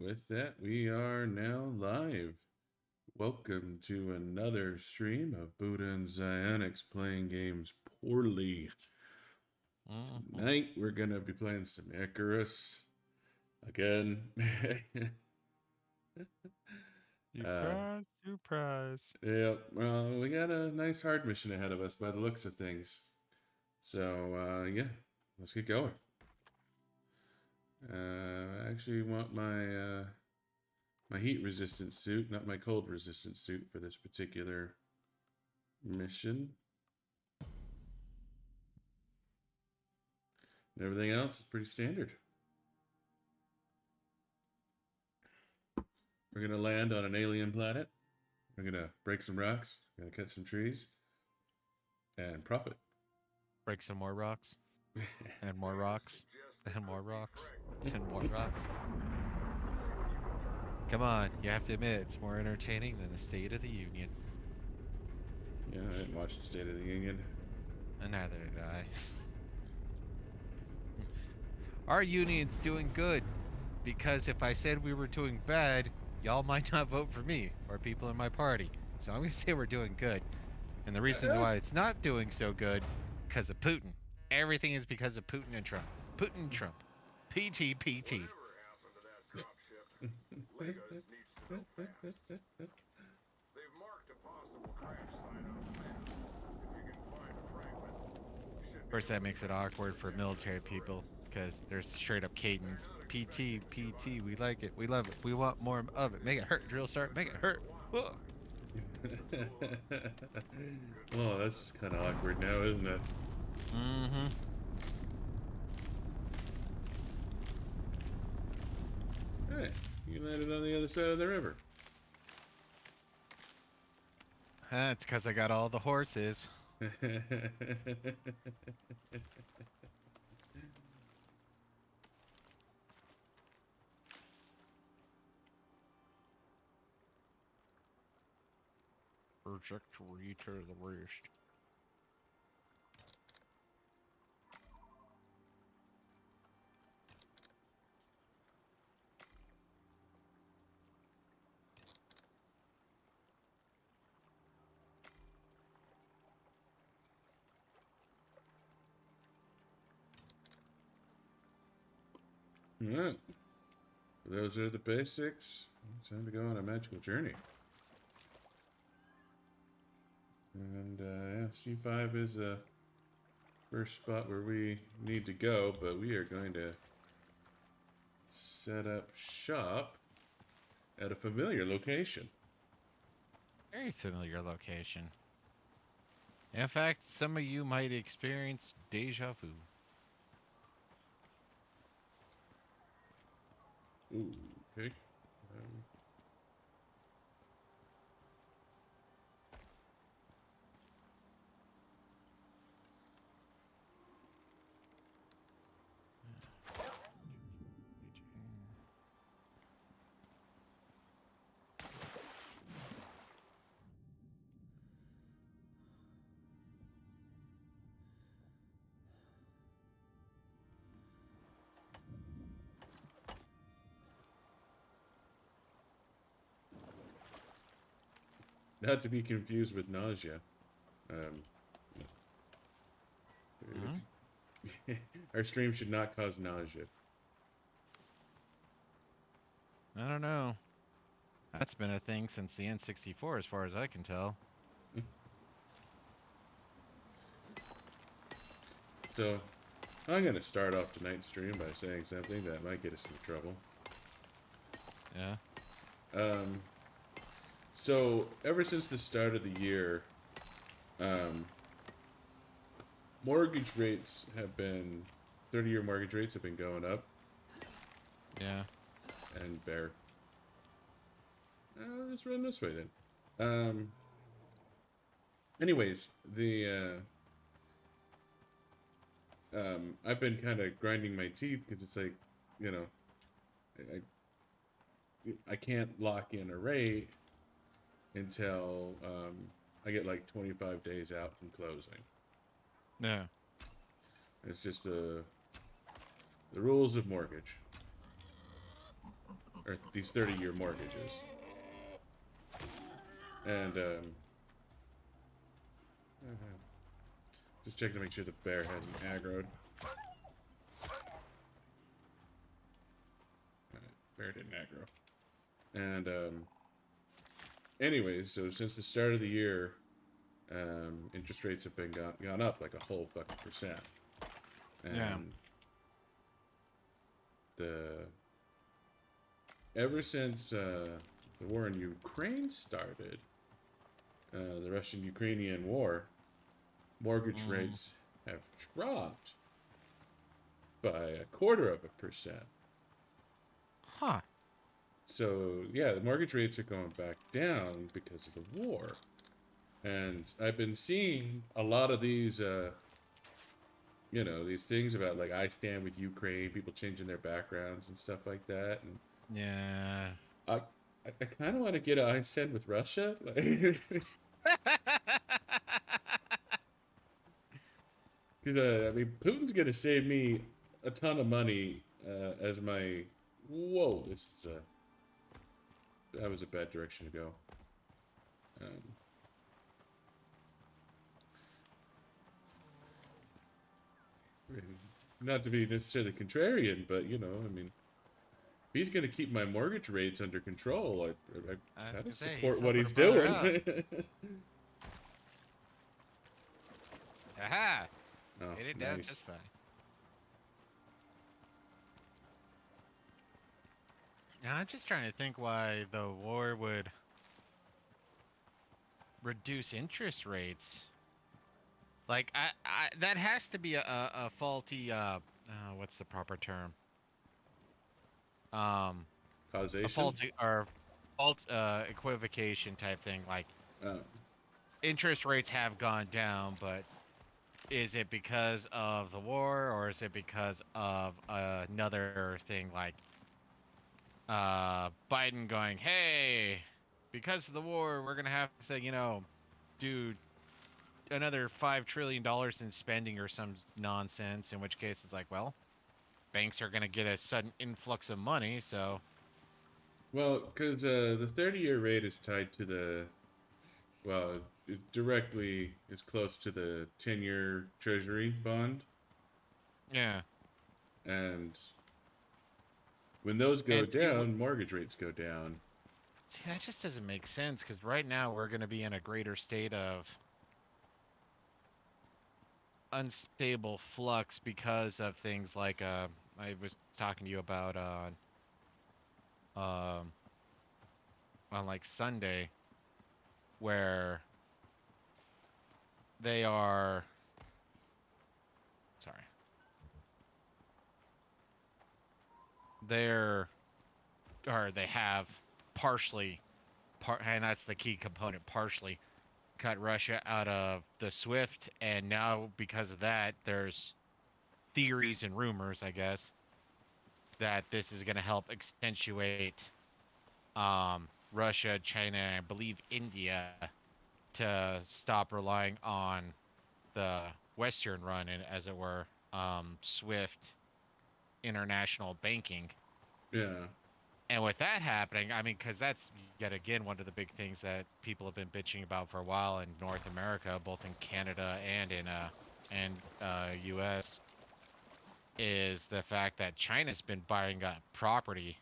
with that, we are now live. Welcome to another stream of Buddha and Zionics playing games poorly. Tonight we're gonna be playing some Icarus again. Surprise, surprise. Yep. Well, we got a nice hard mission ahead of us by the looks of things. So yeah, let's get going. I actually want my heat resistant suit, not my cold resistant suit for this particular mission. And everything else is pretty standard. We're gonna land on an alien planet. We're gonna break some rocks. We're gonna cut some trees and profit. Break some more rocks. And more rocks. And more rocks. And more rocks. Come on, you have to admit it's more entertaining than the State of the Union. Yeah, I didn't watch the State of the Union. And neither did I. Our union's doing good. Because if I said we were doing bad, y'all might not vote for me or people in my party. So I'm gonna say we're doing good. And the reason why it's not doing so good, because of Putin. Everything is because of Putin and Trump. Putin and Trump. PT. Whatever happened to that dropship? Lagos needs to know fast. They've marked a possible crash site on the map. If you can find a fragment, you should Of course, that makes it awkward for military people because there's straight up cadence. PT. We like it. We love it. We want more of it. Make it hurt. Drill start. Make it hurt. Whoa. Oh, that's kind of awkward now, isn't it? Hey, you landed on the other side of the river. That's because I got all the horses. Trajectory to the west. Alright. Those are the basics. Time to go on a magical journey. And yeah, C5 is a first spot where we need to go, but we are going to set up shop at a familiar location. Very familiar location. In fact, some of you might experience deja vu. Ooh, okay. Um, Not to be confused with nausea. Um, our stream should not cause nausea. I don't know. That's been a thing since the N64 as far as I can tell. So, I'm going to start off tonight's stream by saying something that might get us into trouble. Yeah. So, ever since the start of the year, mortgage rates have been, 30-year mortgage rates have been going up. Yeah. And bear. Let's run this way then. Anyways, I've been kind of grinding my teeth because it's like, you know, I can't lock in a rate until I get like 25 days out from closing. Yeah. It's just the rules of mortgage. or these 30-year mortgages. And just checking to make sure the bear hasn't aggroed. Bear didn't aggro. And anyways, so since the start of the year, interest rates have been gone up like a whole fucking percent. And Yeah. ever since the war in Ukraine started, the Russian-Ukrainian war, mortgage rates have dropped by 1/4%. Huh. So yeah, the mortgage rates are going back down because of the war. And I've been seeing a lot of these these things about like I stand with Ukraine, people changing their backgrounds and stuff like that. And Yeah. I kind of want to get an I stand with Russia. Because I mean, Putin's gonna save me a ton of money as my. Whoa, this is that was a bad direction to go. Not to be necessarily contrarian, but I mean, if he's gonna keep my mortgage rates under control, I gotta support what he's doing. Aha! Oh, Made it down nice. just fine. Now I'm just trying to think why the war would reduce interest rates. Like that has to be a faulty what's the proper term? A Causation. faulty or fault equivocation type thing. Like Oh. interest rates have gone down, but is it because of the war or is it because of another thing like Biden going, hey, because of the war, we're gonna have to, do another $5 trillion in spending or some nonsense, in which case it's like, well, banks are gonna get a sudden influx of money, so Well, because the 30-year rate is tied to it directly is close to the 10-year Treasury bond, yeah. and when those go And see, down, mortgage rates go down. see, that just doesn't make sense because right now we're gonna be in a greater state of unstable flux because of things like I was talking to you about on like Sunday where they are sorry they're or they have partially and that's the key component, partially cut Russia out of the SWIFT, and now because of that there's theories and rumors, I guess, that this is going to help accentuate Russia, China, and I believe India to stop relying on the Western run, and as it were, SWIFT international banking. Yeah. And with that happening, I mean, because that's yet again one of the big things that people have been bitching about for a while in North America, both in Canada and in U.S., is the fact that China's been buying up property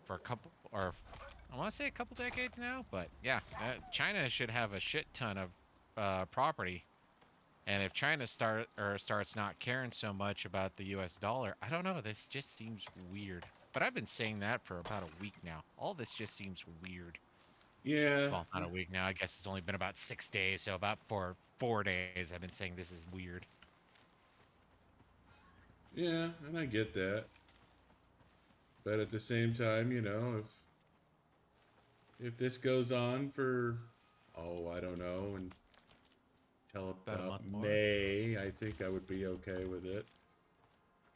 for a couple, or I want to say a couple decades now, but yeah, China should have a shit ton of property. And if China starts not caring so much about the U.S. dollar, I don't know. This just seems weird. But I've been saying that for about a week now. All this just seems weird. Yeah. Well, not a week now. I guess it's only been about 6 days, so about 4 days I've been saying this is weird. Yeah, and I get that. But at the same time, if this goes on for I don't know, until About a about month more. May, I think I would be okay with it.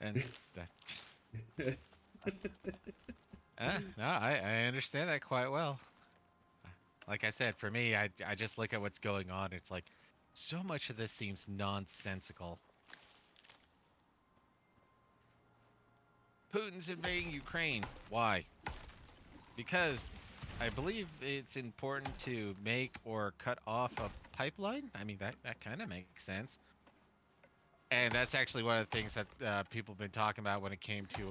And that no, I understand that quite well. Like I said, for me, I just look at what's going on. It's like so much of this seems nonsensical. Putin's invading Ukraine. Why? Because I believe it's important to make or cut off a pipeline. I mean, that kind of makes sense. And that's actually one of the things that people have been talking about when it came to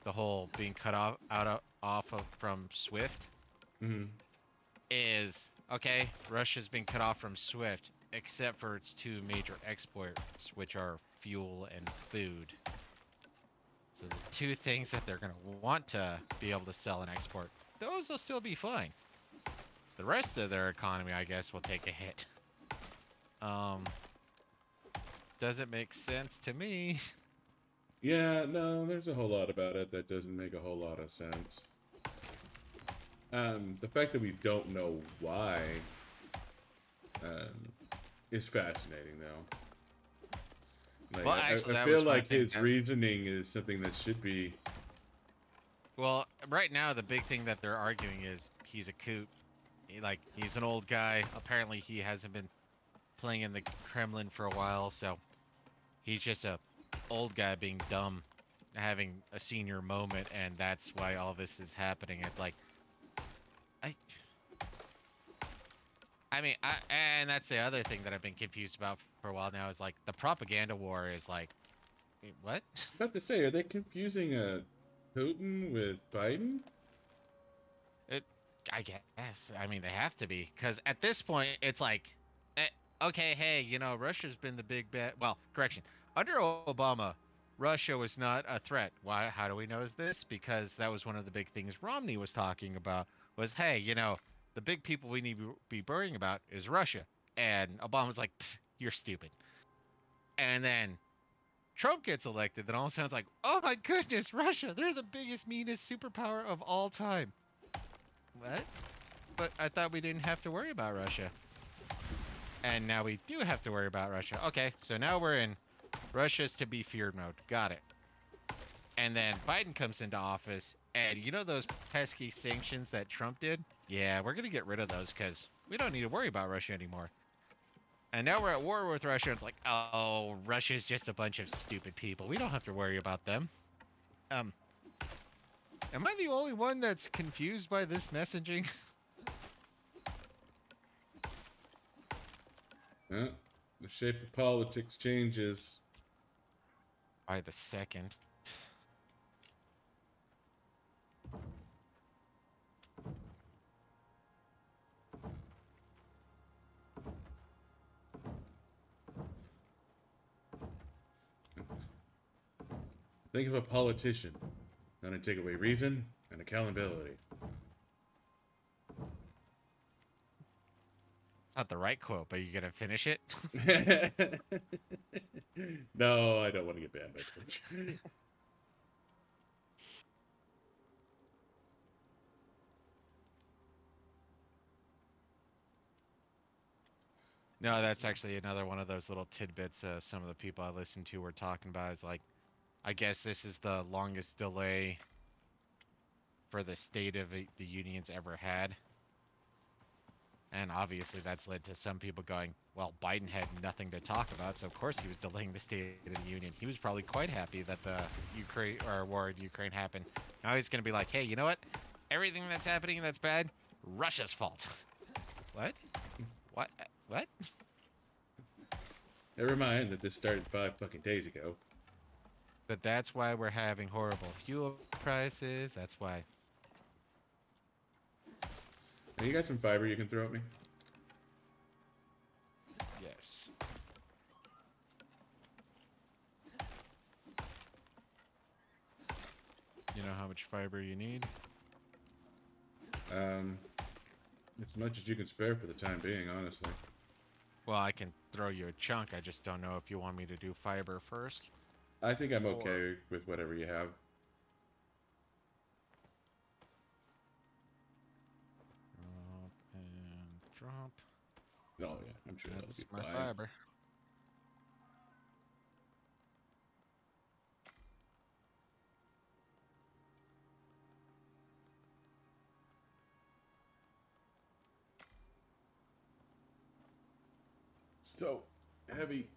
the whole being cut off of from SWIFT. Mm-hmm. Is okay. Russia's been cut off from SWIFT, except for its two major exports, which are fuel and food. So the two things that they're going to want to be able to sell and export, those will still be fine. The rest of their economy, I guess, will take a hit. Doesn't make sense to me. Yeah, no, there's a whole lot about it that doesn't make a whole lot of sense. The fact that we don't know why is fascinating, though. Like, Well, actually, I that feel was one like thing his that- reasoning is something that should be. Well, right now the big thing that they're arguing is he's a coot. He's an old guy. Apparently, he hasn't been playing in the Kremlin for a while, so he's just a old guy being dumb, having a senior moment, and that's why all this is happening. It's like, and that's the other thing that I've been confused about for a while now is like the propaganda war is like, wait, what? About to say, are they confusing Putin with Biden? I guess. I mean, they have to be, because at this point, it's like, eh, okay, hey, Russia's been the big bad. Well, correction. Under Obama, Russia was not a threat. Why? How do we know this? Because that was one of the big things Romney was talking about. Was, hey, the big people we need to be worrying about is Russia. And Obama's like, you're stupid. And then Trump gets elected. Then all of a sudden it's like, oh my goodness, Russia, they're the biggest, meanest superpower of all time. What? But I thought we didn't have to worry about Russia. And now we do have to worry about Russia. Okay, so now we're in Russia's to be feared mode. Got it. And then Biden comes into office, and those pesky sanctions that Trump did? Yeah, we're going to get rid of those because we don't need to worry about Russia anymore. And now we're at war with Russia. It's like, oh, Russia's just a bunch of stupid people. We don't have to worry about them. Am I the only one that's confused by this messaging? Yeah, the shape of politics changes. By the second. Think of a politician. Gonna take away reason and accountability. It's not the right quote, but you gonna finish it? No, I don't want to get banned by Twitch. No, that's actually another one of those little tidbits some of the people I listen to were talking about. Is like, I guess this is the longest delay for the State of the Union's ever had. And obviously that's led to some people going, well, Biden had nothing to talk about, so of course he was delaying the State of the Union. He was probably quite happy that the war in Ukraine happened. Now he's going to be like, hey, you know what? Everything that's happening that's bad, Russia's fault. What? What? What? Never mind that this started 5 fucking days ago. But that's why we're having horrible fuel prices. That's why. Hey, you got some fiber you can throw at me? Yes. You know how much fiber you need? As much as you can spare for the time being, honestly. Well, I can throw you a chunk. I just don't know if you want me to do fiber first. I think I'm okay with whatever you have. Drop and drop. Oh yeah, I'm sure That's that'll my be fine. fiber. So heavy.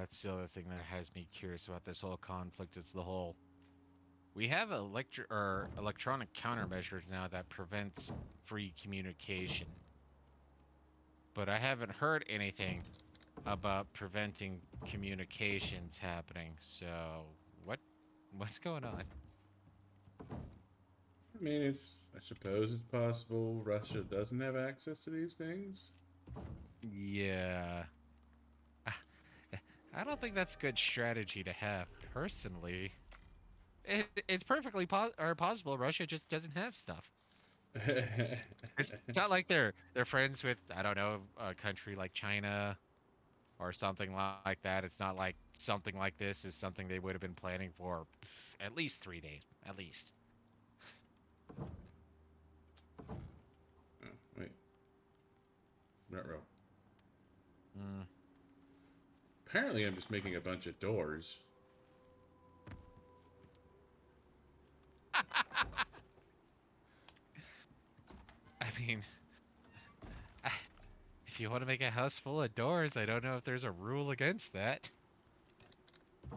that's the other thing that has me curious about this whole conflict is the whole. We have electronic countermeasures now that prevents free communication, but I haven't heard anything about preventing communications happening. So what's going on? I mean, I suppose it's possible Russia doesn't have access to these things. Yeah. I don't think that's a good strategy to have personally. It's perfectly possible Russia just doesn't have stuff. It's not like they're friends with, I don't know, a country like China or something like that. It's not like something like this is something they would have been planning for at least 3 days, at least. Oh, wait. Ruh-roh. Mm. Apparently, I'm just making a bunch of doors. I mean, if you want to make a house full of doors, I don't know if there's a rule against that. I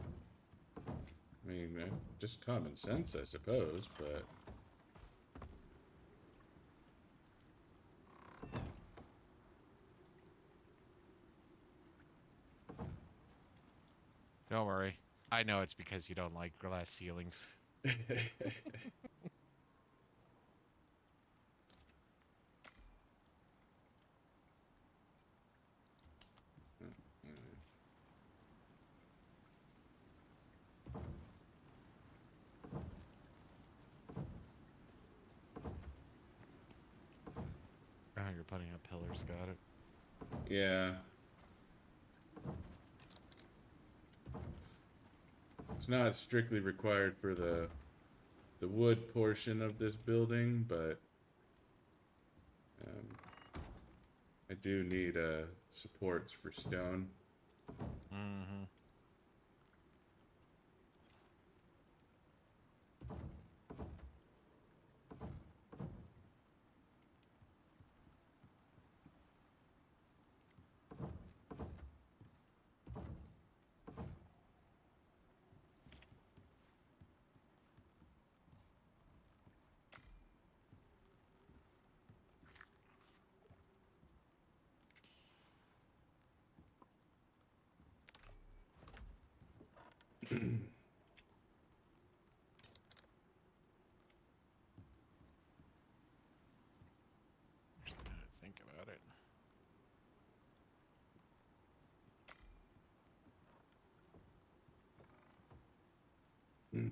mean, just common sense, I suppose, but... Don't worry. I know it's because you don't like glass ceilings. Oh, you're putting up pillars, got it. Yeah. It's not strictly required for the wood portion of this building, but I do need supports for stone. Mm-hmm. Just gotta think about it. Hmm.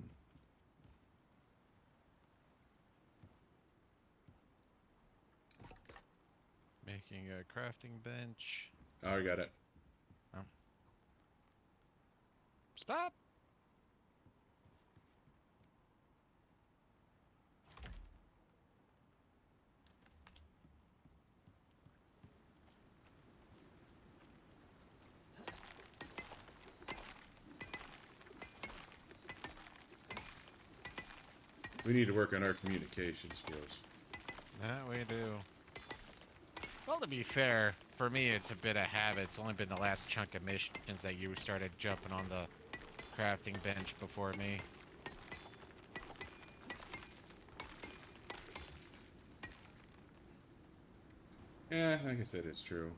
Making a crafting bench. Oh, I got it. Oh. Stop! We need to work on our communication skills. That we do. Well, to be fair, for me it's a bit of habit. It's only been the last chunk of missions that you started jumping on the crafting bench before me. Yeah, I guess that is true.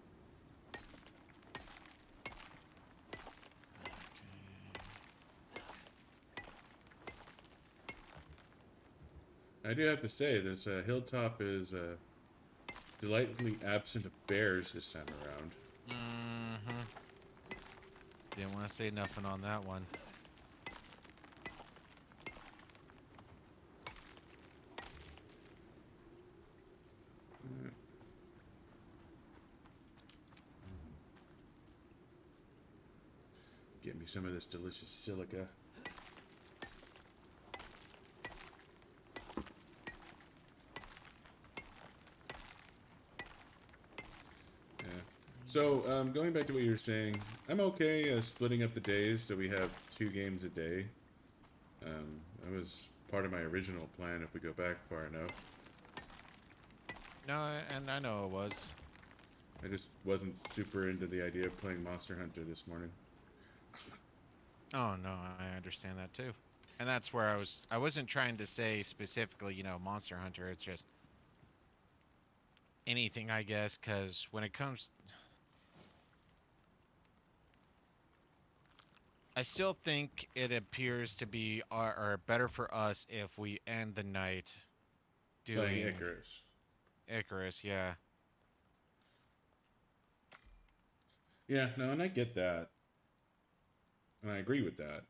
I do have to say, this hilltop is delightfully absent of bears this time around. Mm-hmm. Didn't want to say nothing on that one. Get me some of this delicious silica. Yeah. So, going back to what you were saying, I'm okay splitting up the days so we have 2 games a day. That was part of my original plan if we go back far enough. No, and I know it was. I just wasn't super into the idea of playing Monster Hunter this morning. Oh no, I understand that too. And that's where I wasn't trying to say specifically, Monster Hunter. It's just anything, I guess, because when it comes, I still think it appears to be or better for us if we end the night Playing doing Icarus. Icarus. Yeah. Yeah, no, and I get that. And I agree with that.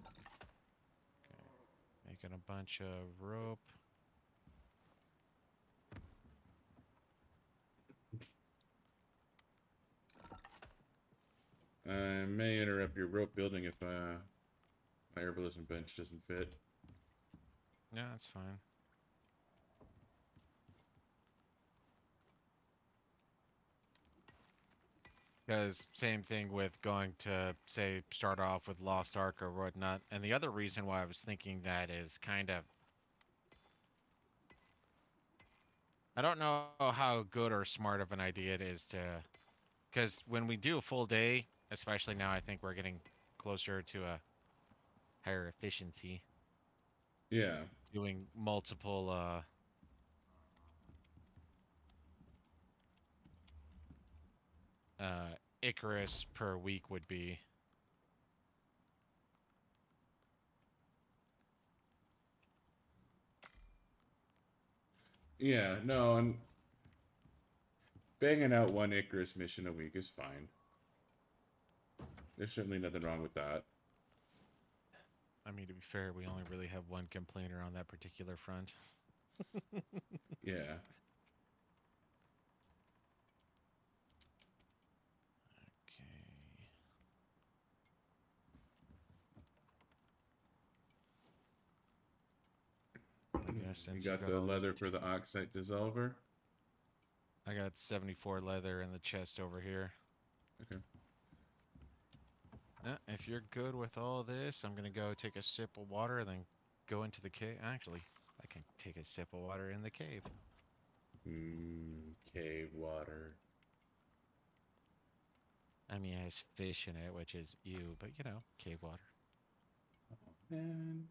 Okay. Making a bunch of rope. I may interrupt your rope building if my herbalism bench doesn't fit. Yeah, that's fine. Because same thing with going to say start off with Lost Ark or whatnot. And the other reason why I was thinking that is kind of I don't know how good or smart of an idea it is to because when we do a full day, especially now, I think we're getting closer to a higher efficiency Yeah. doing multiple Icarus per week would be. Yeah, no, and banging out one Icarus mission a week is fine. There's certainly nothing wrong with that. I mean, to be fair, we only really have one complainer on that particular front. Yeah. Okay. I guess You since you got got the all this, leather for the oxide dissolver? I got 74 leather in the chest over here. Okay. If you're good with all this, I'm gonna go take a sip of water and then go into the cave. Actually, I can take a sip of water in the cave. Cave water. I mean, it has fish in it, which is you, but cave water. Oh, man.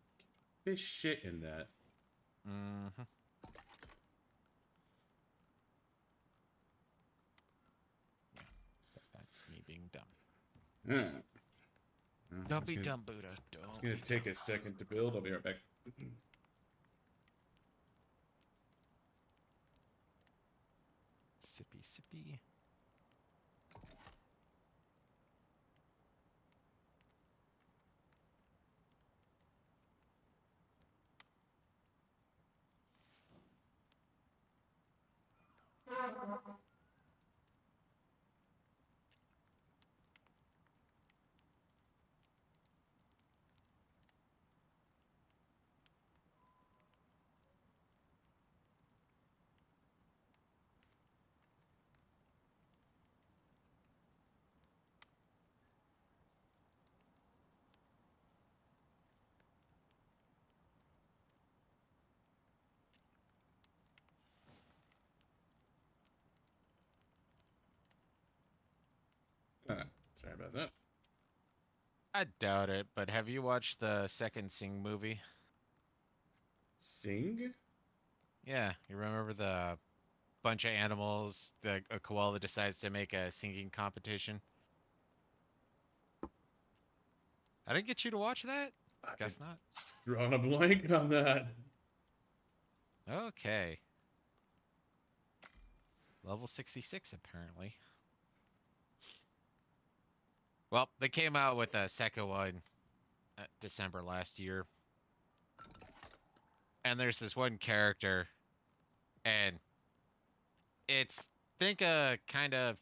There's shit in that. Mm-hmm. Yeah, that's me being dumb. Huh. Well, Don't be dumb, Buddha. it's Don't gonna be take dumb. a second to build. I'll be right back. Sippy, sippy. Ah, sorry about that. I doubt it, but have you watched the second Sing movie? Sing? Yeah, you remember the bunch of animals, a koala decides to make a singing competition? I didn't get you to watch that? I've Guess not. drawn a blank on that. Okay. Level 66, apparently. Well, they came out with a second one December last year. And there's this one character, and it's, think kind of,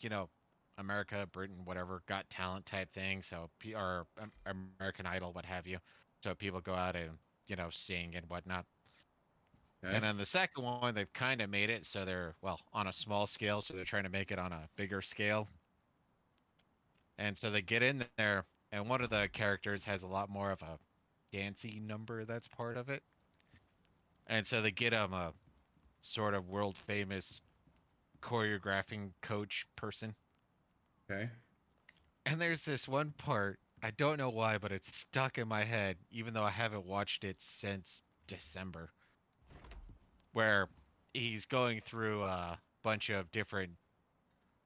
America, Britain, whatever, got talent type thing. So, or American Idol, what have you. So people go out and, sing and whatnot. Okay. And on the second one, they've kind of made it so they're, well, on a small scale, so they're trying to make it on a bigger scale. And so they get in there, and one of the characters has a lot more of a dancey number that's part of it. And so they get him a sort of world famous choreographing coach person. Okay. And there's this one part I don't know why, but it's stuck in my head, even though I haven't watched it since December, where he's going through a bunch of different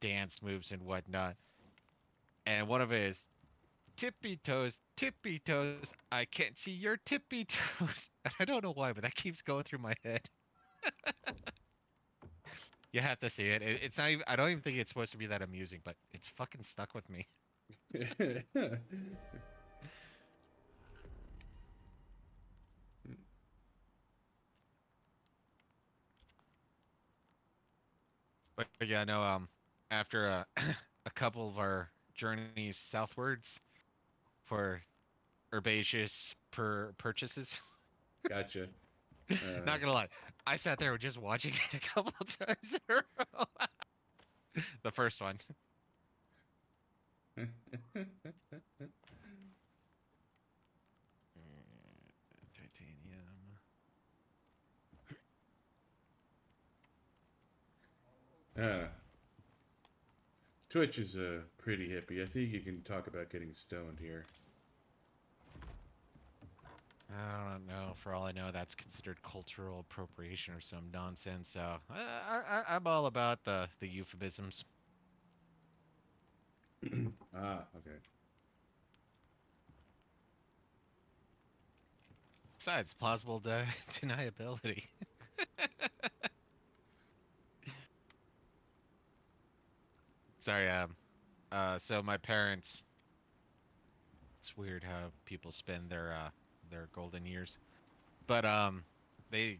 dance moves and whatnot, and one of it is tippy toes. I can't see your tippy toes. I don't know why, but that keeps going through my head. You have to see it. It's not even. I don't even think it's supposed to be that amusing, but it's fucking stuck with me. But yeah, no. After a couple of our journeys southwards for herbaceous purchases, Gotcha. not gonna lie, I sat there just watching it a couple of times in a row. The first one. Titanium. uh, Twitch is pretty hippie. I think you can talk about getting stoned here. I don't know. For all I know, that's considered cultural appropriation or some nonsense. So I'm all about the euphemisms. Ah, okay. Besides, plausible deniability. Sorry. So my parents. It's weird how people spend their golden years, but they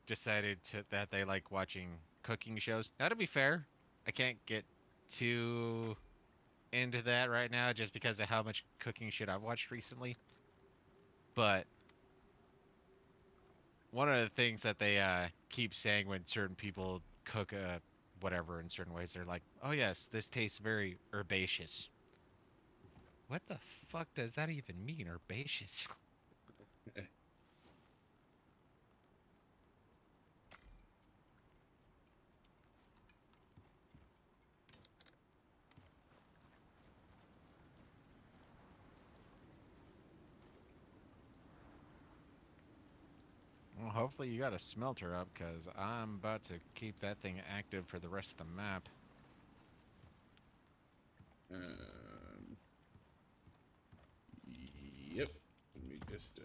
decided that they like watching cooking shows. Now, to be fair, I can't get too into that right now just because of how much cooking shit I've watched recently. But one of the things that they keep saying when certain people cook whatever in certain ways, they're like, "Oh yes, this tastes very herbaceous." What the fuck does that even mean, herbaceous? Well, hopefully you got a smelter up, because I'm about to keep that thing active for the rest of the map. Um, yep. Let me just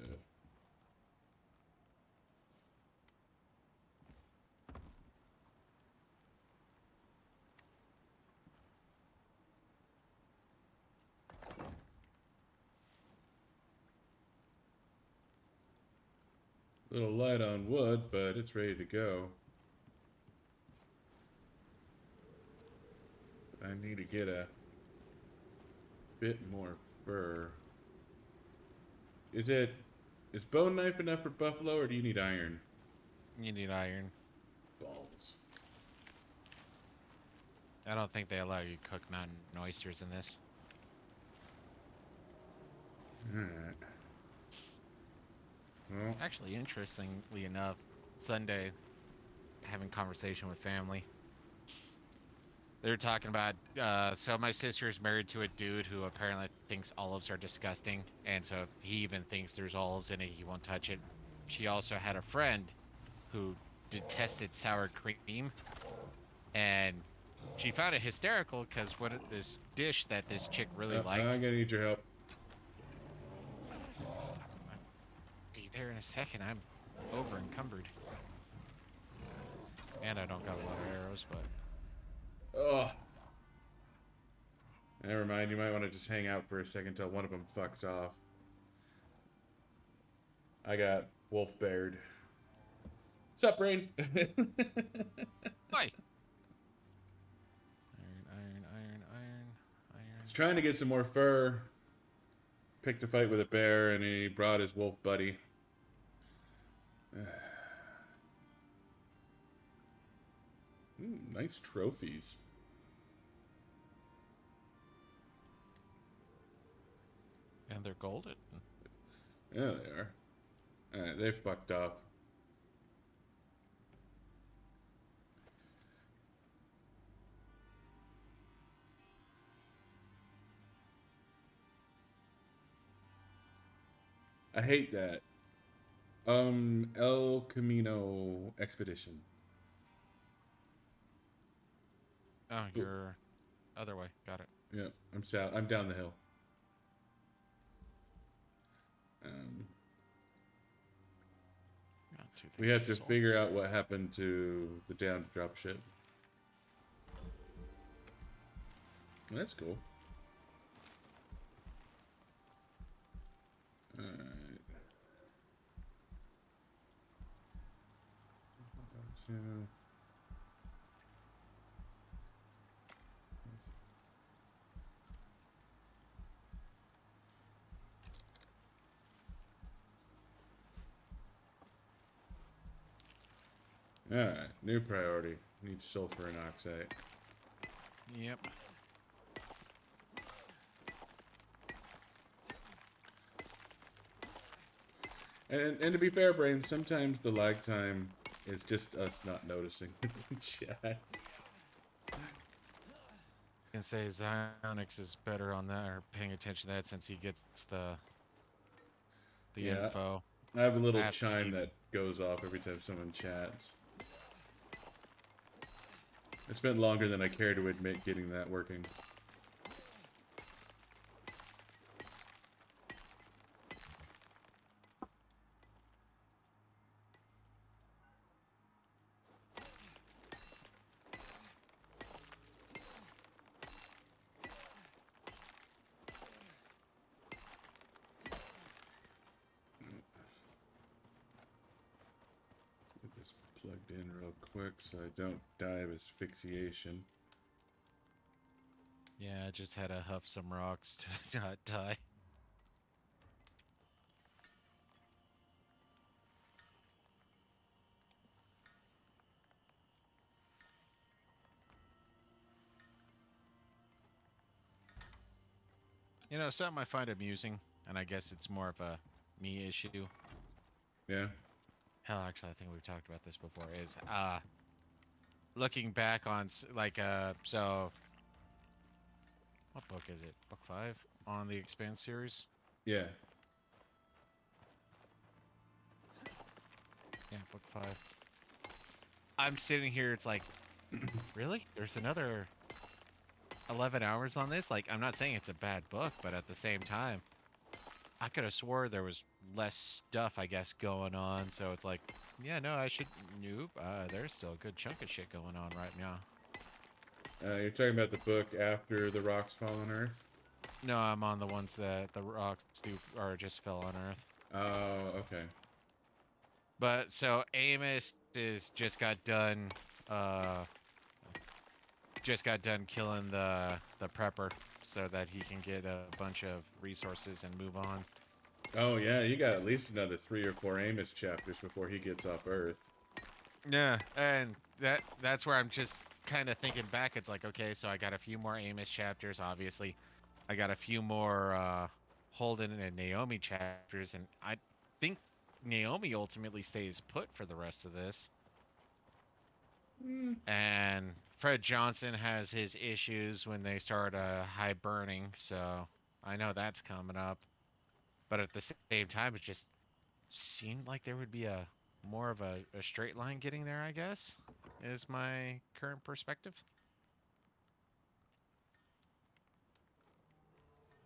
little light on wood, but it's ready to go. I need to get a bit more fur. Is bone knife enough for buffalo, or do you need iron? You need iron. Balls. I don't think they allow you to cook mountain oysters in this. Alright. Well, Actually, interestingly enough, Sunday, having conversation with family, they were talking about, so my sister is married to a dude who apparently thinks olives are disgusting, and so if he even thinks there's olives in it, he won't touch it. She also had a friend who detested sour cream, and she found it hysterical because what this dish that this chick really I'm liked. gonna need your help. I'll be there in a second. I'm over encumbered, and I don't got a lot of arrows, but Oh, never mind. You might want to just hang out for a second till one of them fucks off. I got wolf bared. What's up, Rain? why? Iron. He's trying to get some more fur. Picked a fight with a bear, and he brought his wolf buddy. Ooh, nice trophies. And they're golden. Yeah, they are. Alright, they fucked up. I hate that. El Camino expedition. Oh, Boop. you're other way. Got it. Yeah, I'm south. I'm down the hill. Um, Got two we things have of to soul. figure out what happened to the down drop ship. That's cool. Alright. Alright, new priority. Need sulfur and oxide. Yep. And to be fair, Brain, sometimes the lag time is just us not noticing chat. I can say Zyonix is better on that, or paying attention to that, since he gets the Yeah, info. I have a I little have to chime keep. that goes off every time someone chats. It's been longer than I care to admit getting that working. Get this plugged in real quick so I don't die of asphyxiation. Yeah, I just had to huff some rocks to not die. You know, something I find amusing, and I guess it's more of a me issue. Yeah. Hell, actually, I think we've talked about this before. Is looking back on so what book is it? Book 5 on the Expanse series. Yeah. Yeah, book 5. I'm sitting here. It's like, really? There's another 11 hours on this? Like, I'm not saying it's a bad book, but at the same time, I could have swore there was less stuff, I guess, going on. So it's like, yeah, no, I should. Nope. There's still a good chunk of shit going on right now. You're talking about the book after the rocks fall on Earth? No, I'm on the ones that the rocks do or just fell on Earth. Oh, okay. But so Amos is uh just got done killing the prepper so that he can get a bunch of resources and move on. Oh, yeah, you got at least another 3 or 4 Amos chapters before he gets off Earth. Yeah, and that's where I'm just kind of thinking back. It's like, okay, so I got a few more Amos chapters, obviously. I got a few more Holden and Naomi chapters, and I think Naomi ultimately stays put for the rest of this. And Fred Johnson has his issues when they start high burning, so I know that's coming up. But at the same time, it just seemed like there would be a more of a straight line getting there, I guess, is my current perspective.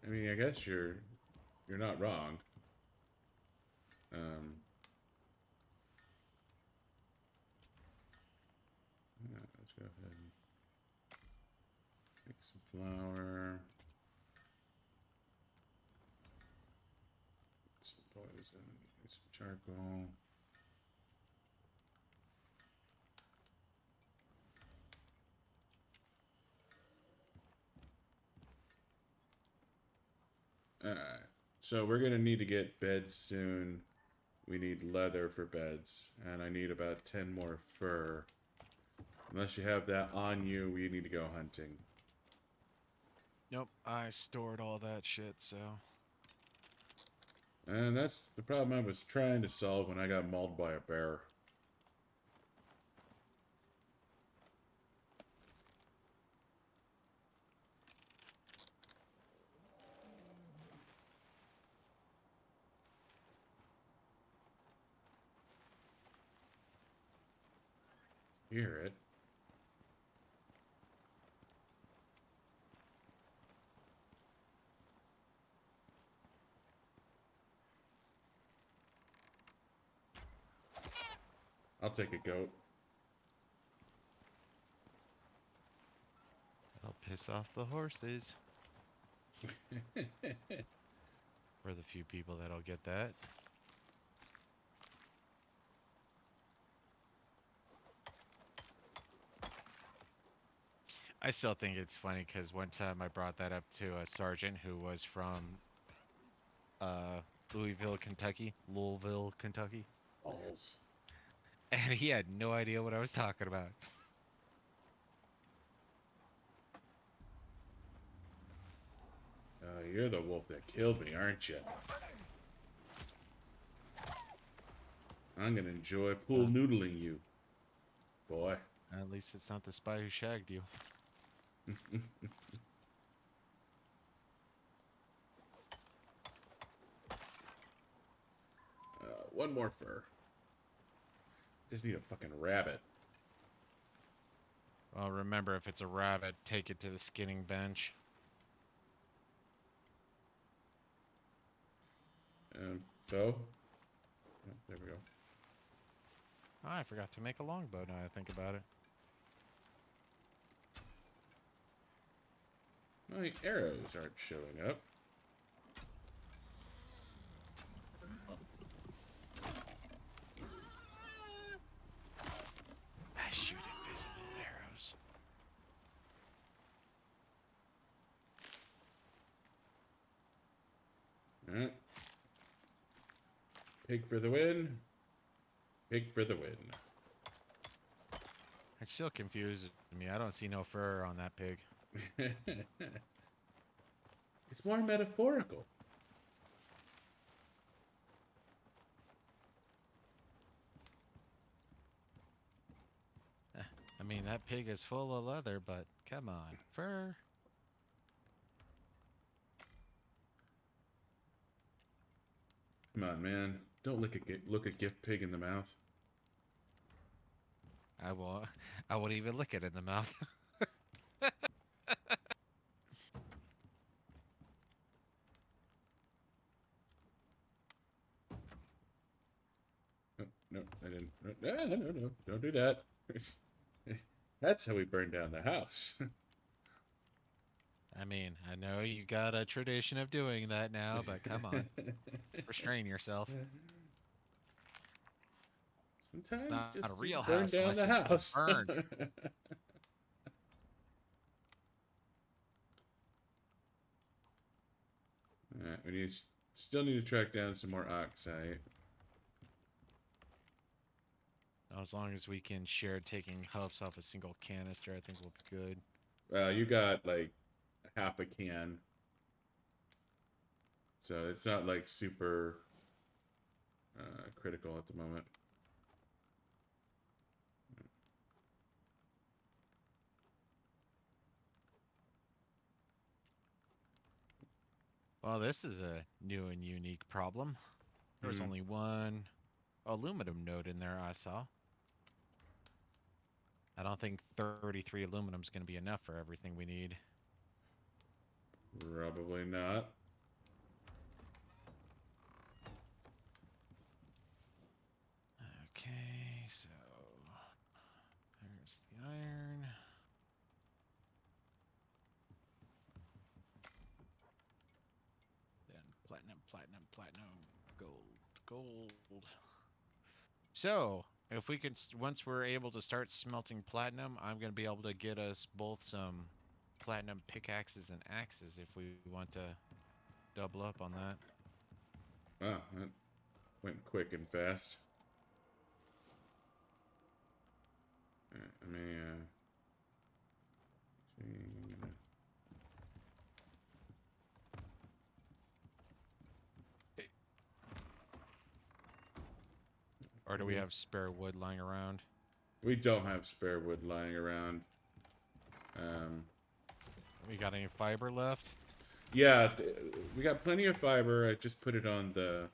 I mean, I guess you're not wrong. Um, yeah, let's go ahead and make some flour, some poison, some charcoal. Alright, so we're gonna need to get beds soon. We need leather for beds, and I need about 10 more fur. Unless you have that on you, we need to go hunting. Nope, I stored all that shit, so. And that's the problem I was trying to solve when I got mauled by a bear. hear it. I'll take a goat. I'll piss off the horses. For the few people that'll get that. I still think it's funny because one time I brought that up to a sergeant who was from Louisville, Kentucky. Louisville, Kentucky. Balls. And he had no idea what I was talking about. You're the wolf that killed me, aren't you? I'm gonna enjoy pool noodling you, boy. At least it's not the spy who shagged you. One more fur. Just need a fucking rabbit. Well, remember, if it's a rabbit, take it to the skinning bench. Bow. Oh, there we go. Oh, I forgot to make a longbow now I think about it. My arrows aren't showing up. I shoot invisible arrows. Alright. Pig for the win. Pig for the win. It still confuses me. I don't see no fur on that pig. It's more metaphorical. I mean, that pig is full of leather, but come on, fur. Come on, man. Don't look a gift pig in the mouth. I won't. I won't even lick it in the mouth. Oh, no, I didn't. No, don't do that. That's how we burn down the house. I mean, I know you got a tradition of doing that now, but come on, restrain yourself. Sometimes Not just a real burn house down unless the it's been house. burned. Alright, still need to track down some more oxide. As long as we can share taking helps off a single canister, I think we'll be good. You got like half a can. So it's not like super critical at the moment. Well, this is a new and unique problem. There was only one aluminum node in there I saw. I don't think 33 aluminum is going to be enough for everything we need. Probably not. Okay, so there's the iron. Then platinum, gold. So, if we can, once we're able to start smelting platinum, I'm going to be able to get us both some platinum pickaxes and axes if we want to double up on that. Wow, that went quick and fast. Let me, see. Or do we have spare wood lying around? We don't have spare wood lying around. We got any fiber left? Yeah, we got plenty of fiber. I just put it on the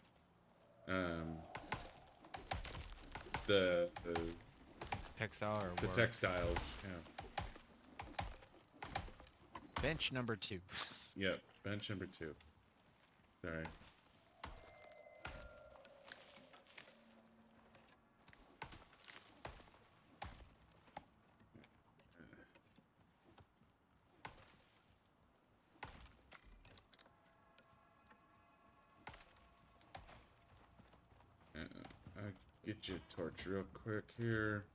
textile or The work. textiles. Yeah. Bench number 2. Yep. Bench number 2. Sorry. I'll get you a torch real quick here.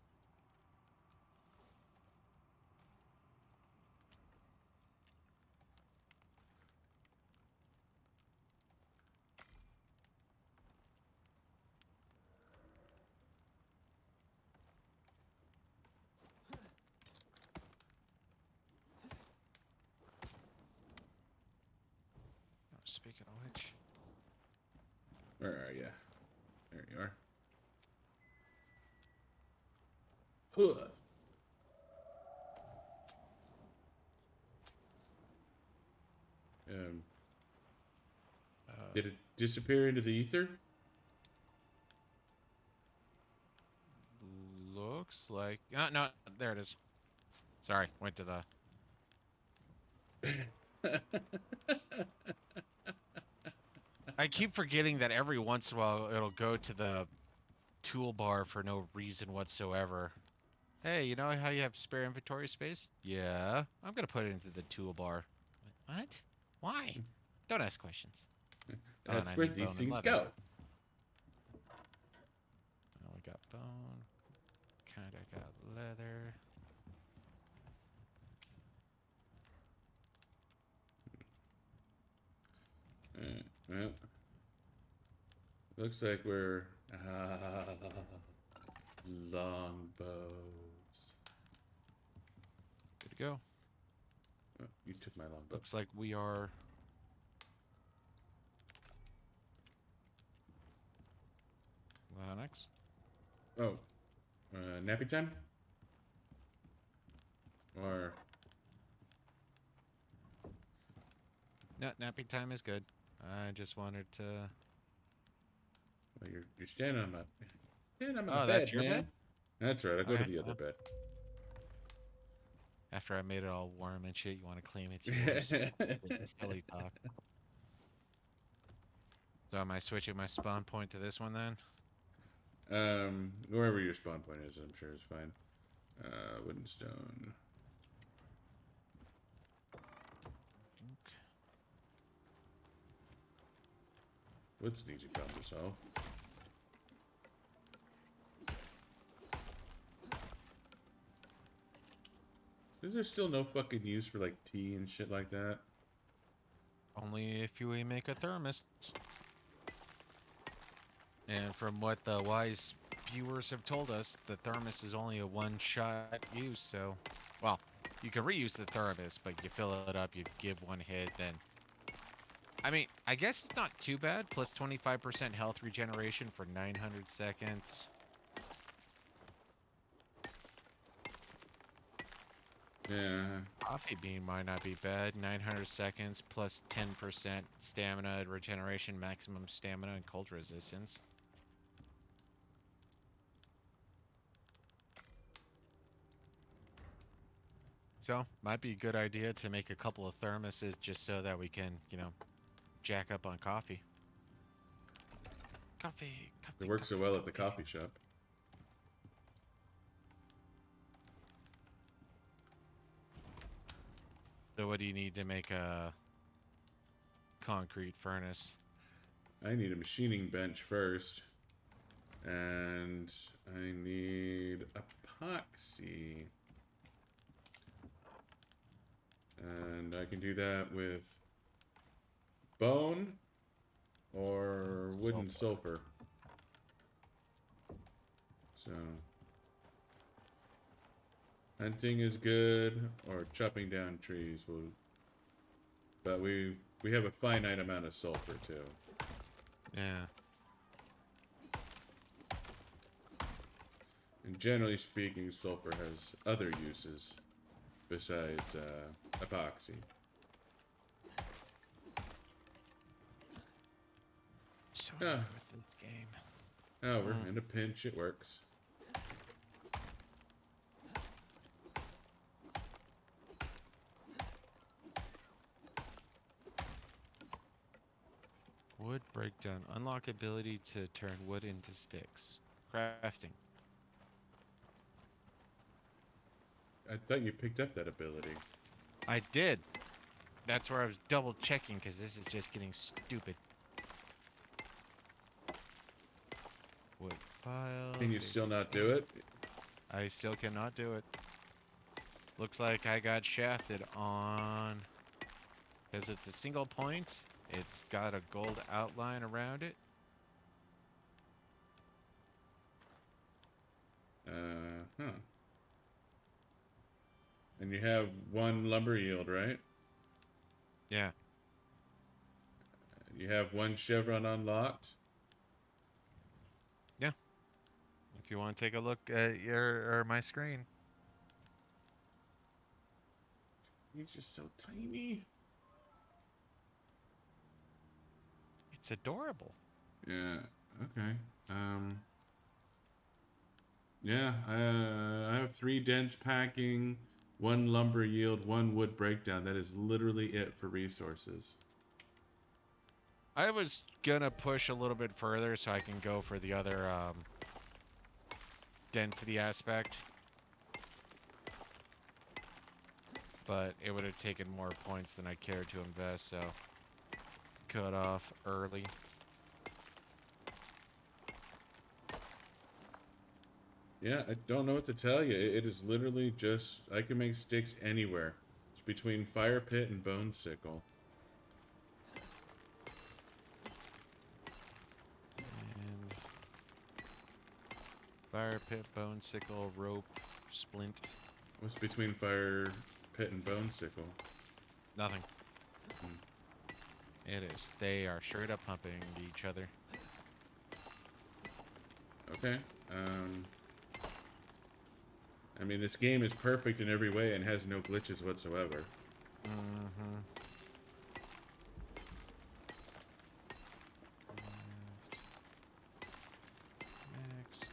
Oh, speaking of which, Where are you? There you are. Huh. Did it disappear into the ether? looks like no, there it is. Sorry, went to the. I keep forgetting that every once in a while it'll go to the toolbar for no reason whatsoever. Hey, you know how you have spare inventory space? Yeah, I'm gonna put it into the toolbar. What? Why? Don't ask questions. Oh, and That's I where need these bone and things leather. go. I only got bone. Kinda got leather. Well, looks like we're longbows. Good to go. Oh, you took my longbow. Looks like we are. Next. Oh, nappy time? Or No, napping time is good. I just wanted to. well, you're standing on my Oh, bed, that's your man. bed? That's right. I'll go to Okay, the other well, bed. after I made it all warm and shit, you want to claim it's yours? It's silly talk. So am I switching my spawn point to this one then? Wherever your spawn point is, I'm sure is fine. Wooden stone. Wood's an easy problem to solve. Is there still no fucking use for like tea and shit like that? Only if you make a thermos. And from what the wise viewers have told us, the thermos is only a one-shot use, so... Well, you can reuse the thermos, but you fill it up, you give one hit, then... I mean, I guess it's not too bad. Plus 25% health regeneration for 900 seconds. Yeah. Coffee bean might not be bad. 900 seconds plus 10% stamina regeneration, maximum stamina, and cold resistance. So, might be a good idea to make a couple of thermoses just so that we can, you know, jack up on coffee. Coffee. It works so well at the coffee shop. So what do you need to make a concrete furnace? I need a machining bench first. And I need epoxy. And I can do that with bone or wooden sulfur. So hunting is good, or chopping down trees will. But we have a finite amount of sulfur too. Yeah. And generally speaking, sulfur has other uses besides epoxy. So Ah. with this game. However, in a pinch, it works. Wood breakdown. Unlock ability to turn wood into sticks. Crafting. I thought you picked up that ability. I did. That's where I was double checking because this is just getting stupid. Wood pile. Can you still basic not do it? I still cannot do it. Looks like I got shafted on... Because it's a single point. It's got a gold outline around it. Huh. And you have one lumber yield, right? Yeah. You have one chevron unlocked. Yeah. If you want to take a look at your or my screen. He's just so tiny. It's adorable. Yeah. Okay. Yeah. I have 3 dense packing, 1 lumber yield, 1 wood breakdown. That is literally it for resources. I was gonna push a little bit further so I can go for the other density aspect. But it would have taken more points than I cared to invest, so cut off early. Yeah, I don't know what to tell you. It is literally just, I can make sticks anywhere. It's between fire pit and bone sickle. And fire pit, bone sickle, rope, splint. What's between fire pit and bone sickle? Nothing. It is. They are straight up pumping each other. Okay. I mean, this game is perfect in every way and has no glitches whatsoever. Mm-hmm. Next.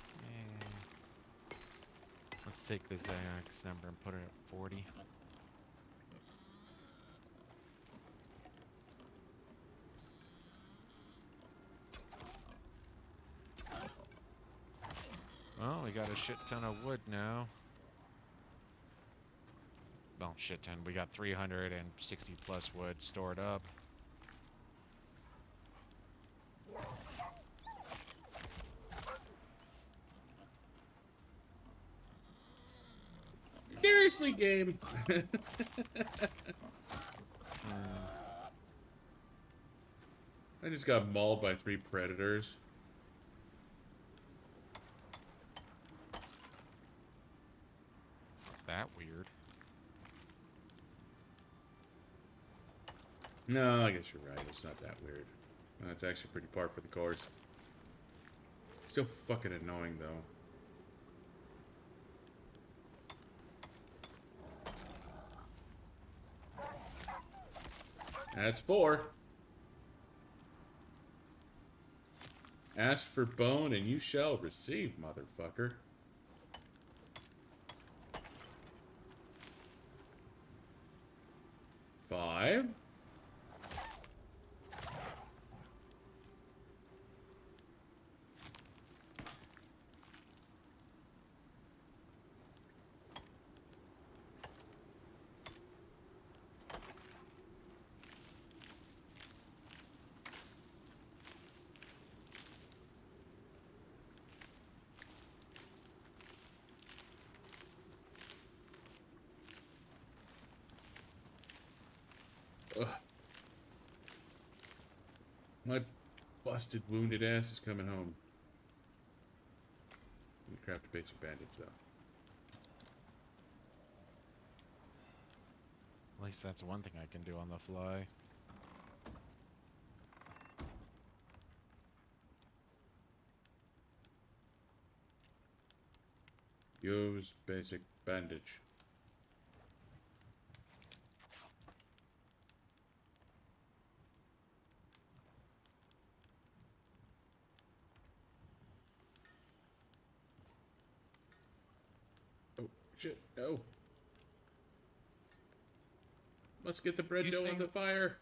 Let's take the Xanax number and put it at 40. Well, we got a shit ton of wood now. Well, shit ton. We got 360 plus wood stored up. Seriously, game. I just got mauled by 3 predators. That weird. No, I guess you're right. It's not that weird. It's actually pretty par for the course. It's still fucking annoying, though. That's 4. Ask for bone and you shall receive, motherfucker. Five. Ugh. My busted, wounded ass is coming home. Let me craft a basic bandage, though. At least that's one thing I can do on the fly. Use basic bandage. Oh, shit, no. Let's get the bread dough on the fire.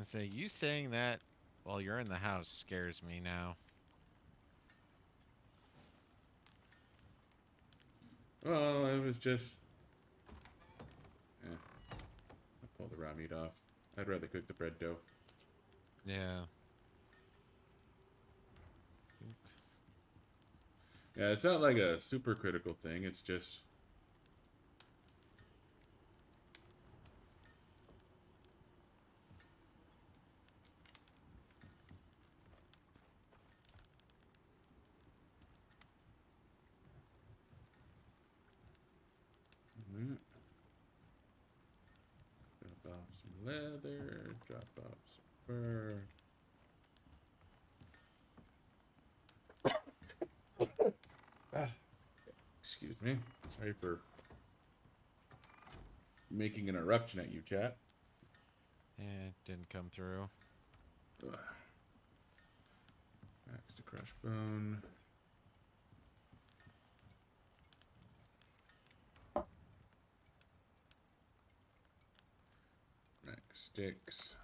gonna say, you saying that while you're in the house scares me now. Well, it was just... I'll pull the raw meat off. I'd rather cook the bread dough. Yeah. Yeah, it's not like a super critical thing. It's just... Alright. Drop off some leather. Drop off some fur. Ah, excuse me. Sorry for making an eruption at you, chat. It didn't come through. Ugh. Axe to crush bone. Max sticks.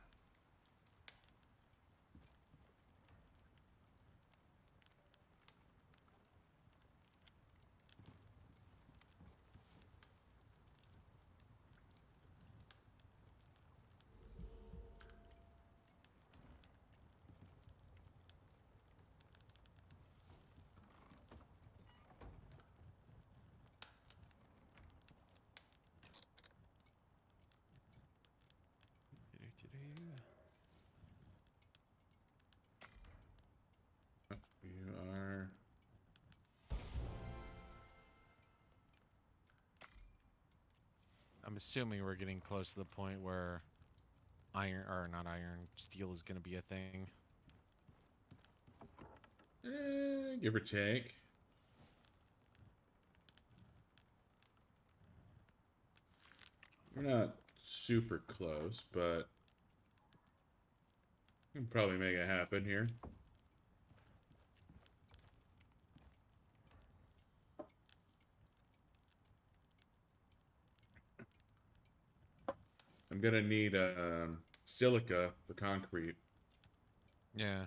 You are... I'm assuming we're getting close to the point where iron, or not iron, steel is gonna be a thing. give or take. We're not super close, but we can probably make it happen here. I'm gonna need silica for concrete. Yeah.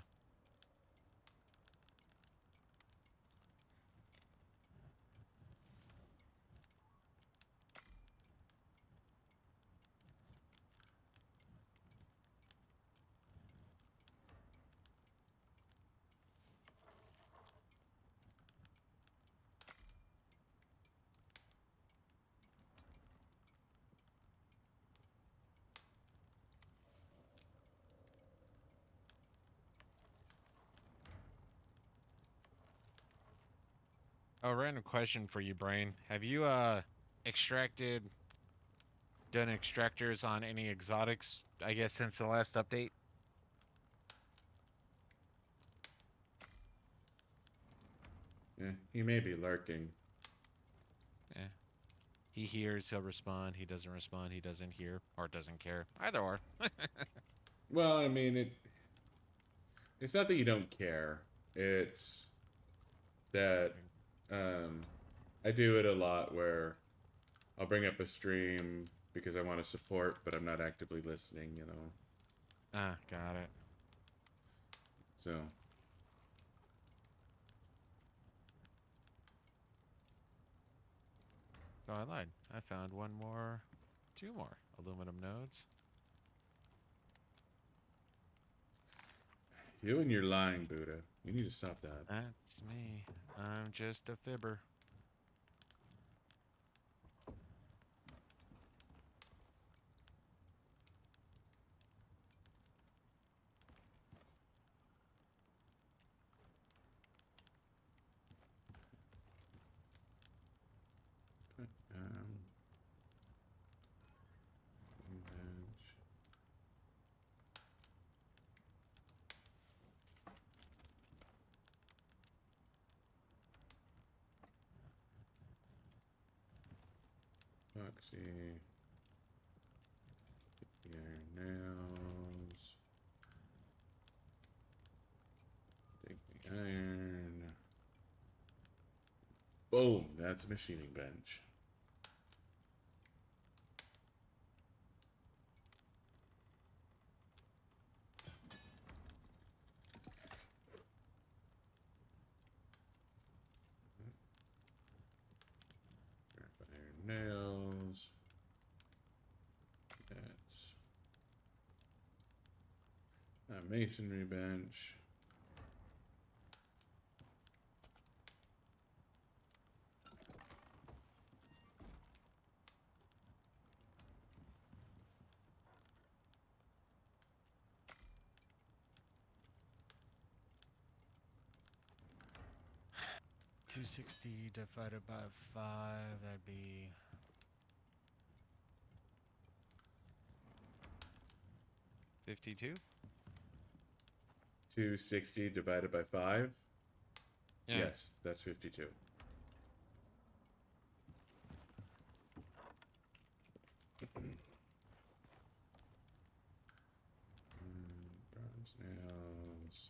Oh, random question for you, Brain. Have you extracted done extractors on any exotics, I guess, since the last update? Yeah, he may be lurking. Yeah. He hears, he'll respond. He doesn't respond, he doesn't hear, or doesn't care. Either or. Well, I mean, it's not that you don't care. It's that I do it a lot where I'll bring up a stream because I want to support, but I'm not actively listening, you know. Ah, got it. So, Oh, I lied. I found two more aluminum nodes. you and your lying, Buddha. You need to stop that. That's me. I'm just a fibber. Um, bench. Epoxy. The iron nails. Take the iron. Boom! That's a machining bench. masonry bench. $260 divided by 5, that'd be 52. 260 divided by 5. Yeah. Yes, that's 52. Bronze nails.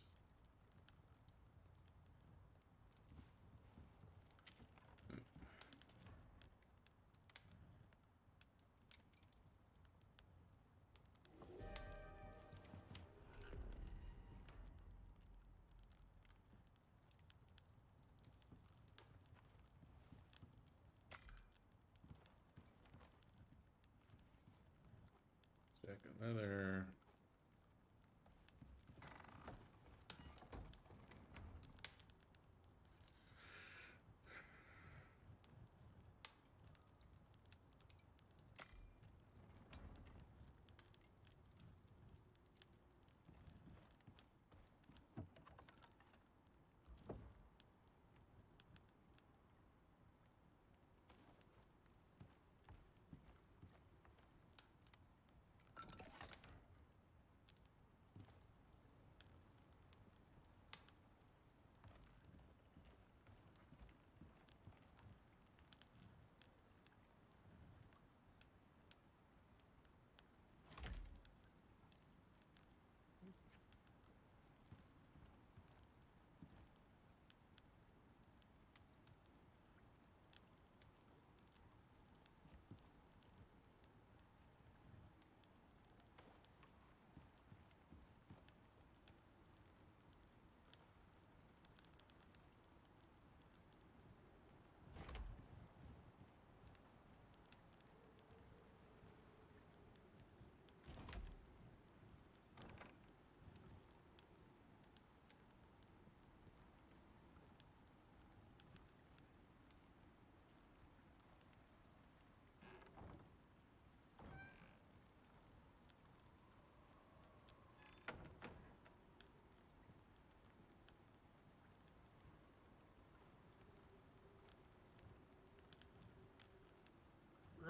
Second leather.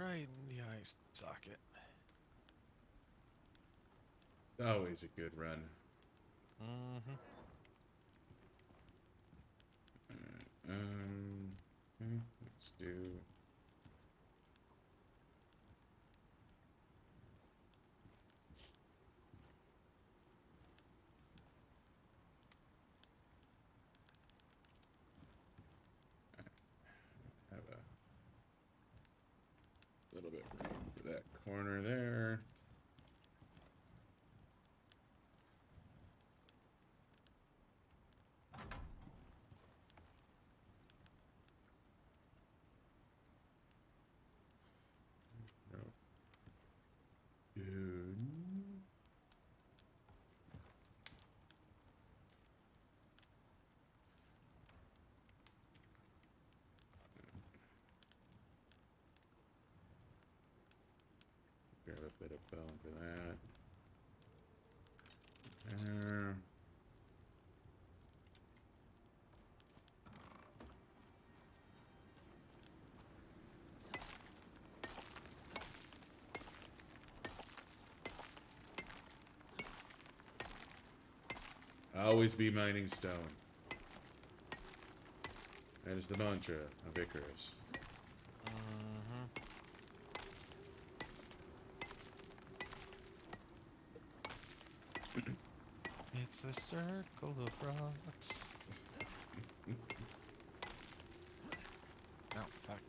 Right in the eye socket. Always a good run. Mm-hmm. Okay, let's do. Have a little bit room for that corner there. No. Dude. Grab a bit of bone for that. There. Always be mining stone. That is the mantra of Icarus. Mm-hmm. It's the circle of rocks. No, fuck.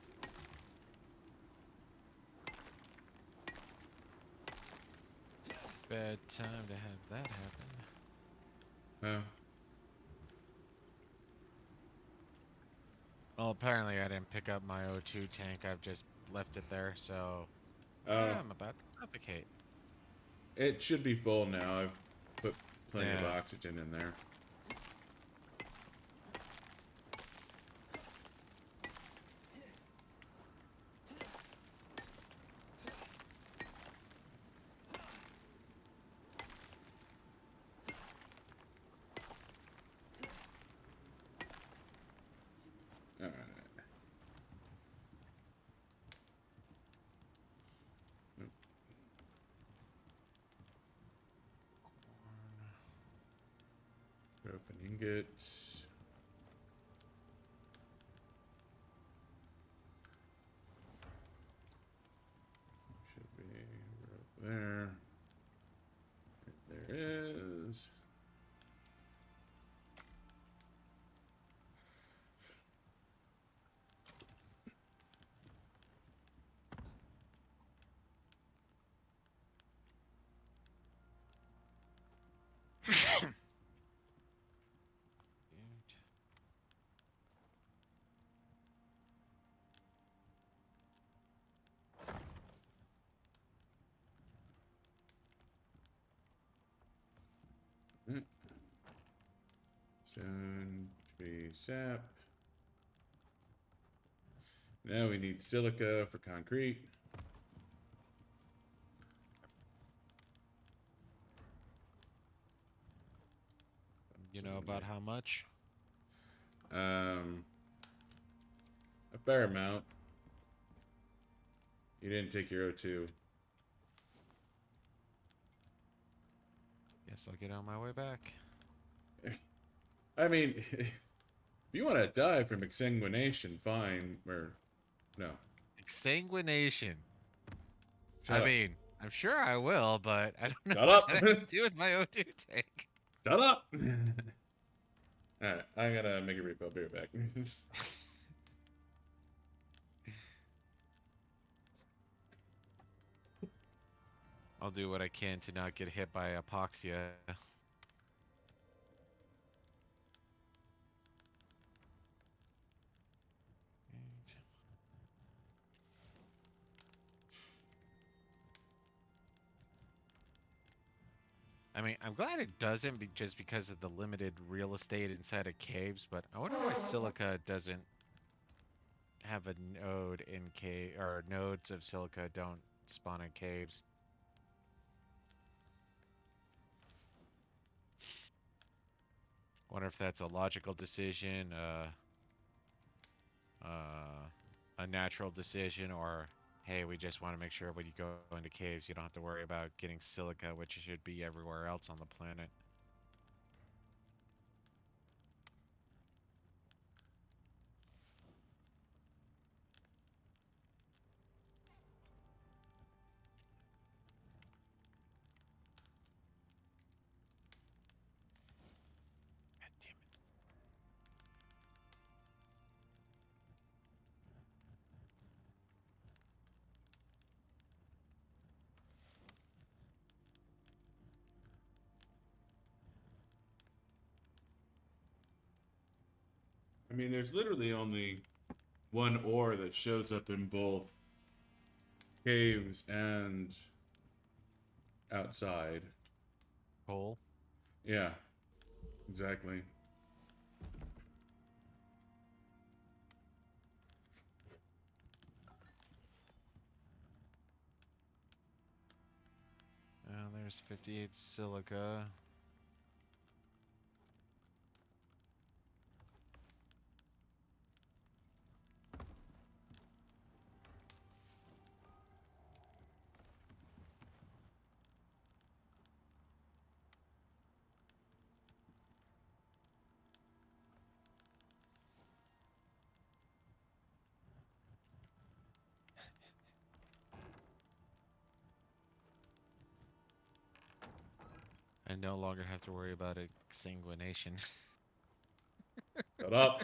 Bad time to have that happen. Huh? Well, apparently I didn't pick up my O2 tank. I've just left it there, so Oh, I'm about to suffocate. it should be full now. I've put plenty of Yeah. oxygen in there. Alright. Open ingots. Should be right there. There is. Stone, tree, sap. Now we need silica for concrete. You know about how much? A fair amount. You didn't take your O2. Guess I'll get on my way back. I mean, if you want to die from exsanguination, fine. Or, no. Exsanguination. Shut I up. mean, I'm sure I will, but I don't know Shut what up. that has to do with my O2 tank. Shut up. Alright, I gotta make a repo. I'll be right back. I'll do what I can to not get hit by apoxia. I mean, I'm glad it doesn't be just because of the limited real estate inside of caves, but I wonder why silica doesn't have a node in cave, or nodes of silica don't spawn in caves. Wonder if that's a logical decision, a natural decision, or hey, we just want to make sure when you go into caves, you don't have to worry about getting silica, which should be everywhere else on the planet. God damn it. I mean, there's literally only one ore that shows up in both caves and outside. Coal? Yeah, exactly. There's 58 silica. I no longer have to worry about exsanguination. Shut up.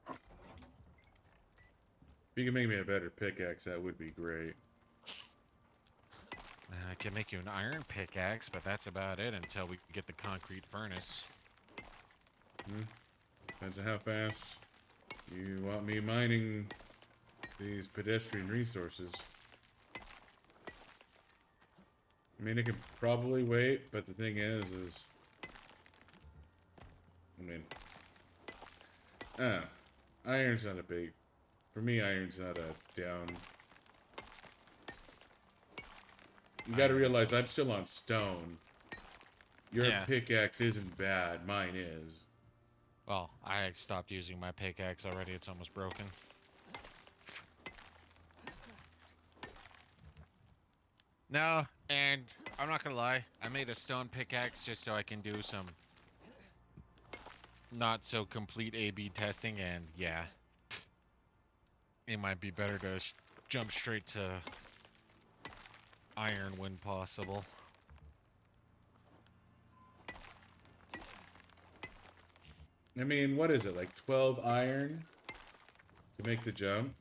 If you can make me a better pickaxe, that would be great. I can make you an iron pickaxe, but that's about it until we get the concrete furnace. Depends on how fast you want me mining these pedestrian resources. I mean, it could probably wait, but the thing is, I mean, iron's not a big, for me, iron's not a down. You gotta realize I'm still on stone. Your Yeah. pickaxe isn't bad, mine is. Well, I stopped using my pickaxe already. It's almost broken. No, and I'm not gonna lie. I made a stone pickaxe just so I can do some not so complete A/B testing, and yeah, it might be better to jump straight to iron when possible. I mean, what is it, like 12 iron to make the jump?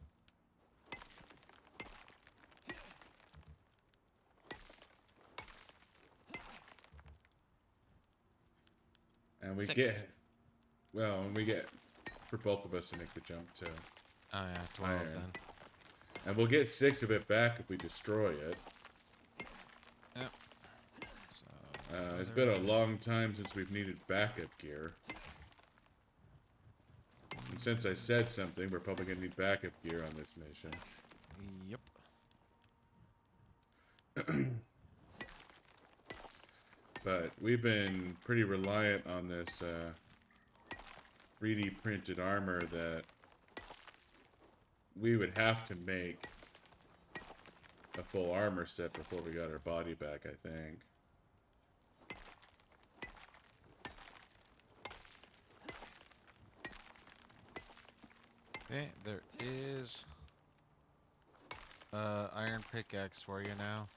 And we 6. get, well, and we get, for both of us to make the jump to Oh yeah, 12 iron. then. And we'll get 6 of it back if we destroy it. Yep. So, It's been a long time since we've needed backup gear. And since I said something, we're probably gonna need backup gear on this mission. Yep. But we've been pretty reliant on this 3D printed armor that we would have to make a full armor set before we got our body back, I think. Okay, there is iron pickaxe for you now.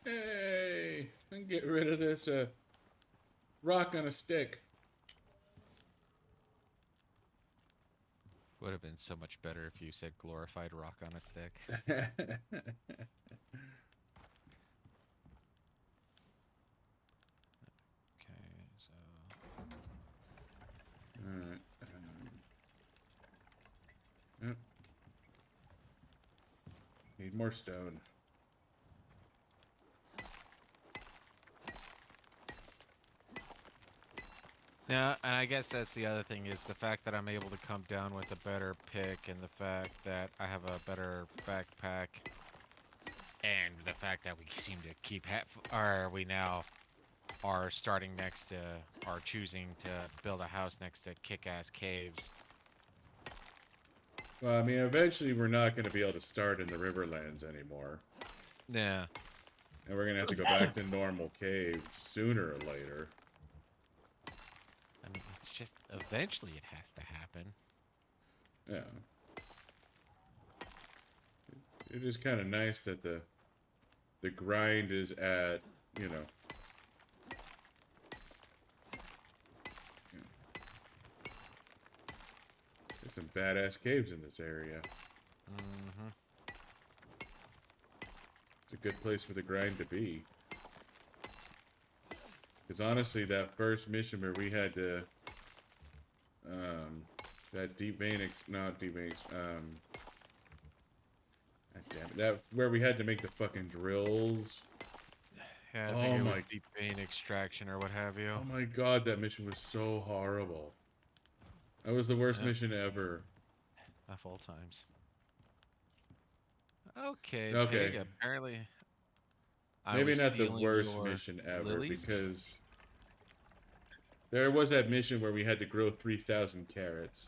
Hey, and get rid of this rock on a stick. Would have been so much better if you said glorified rock on a stick. Okay, so Alright. Yep. Need more stone. yeah, and I guess that's the other thing is the fact that I'm able to come down with a better pick, and the fact that I have a better backpack, and the fact that we seem to keep we now are starting next to, are choosing to build a house next to kick-ass caves. Well, I mean, eventually we're not going to be able to start in the Riverlands anymore. Yeah. And we're going to have to go back to normal caves sooner or later. I mean, it's just, eventually it has to happen. Yeah. It is kind of nice that the grind is at, you know. There's some badass caves in this area. Mm-hmm. It's a good place for the grind to be. Because honestly, that first mission where we had to, that deep vein, not deep vein, God damn it, that where we had to make the fucking drills. Yeah, I Oh think it was my- deep vein extraction or what have you. Oh my god, that mission was so horrible. That was the worst Yeah. mission ever. Of all times. Okay, Okay. Pig, apparently I Maybe was not the stealing worst your mission ever, lilies? because there was that mission where we had to grow 3,000 carrots.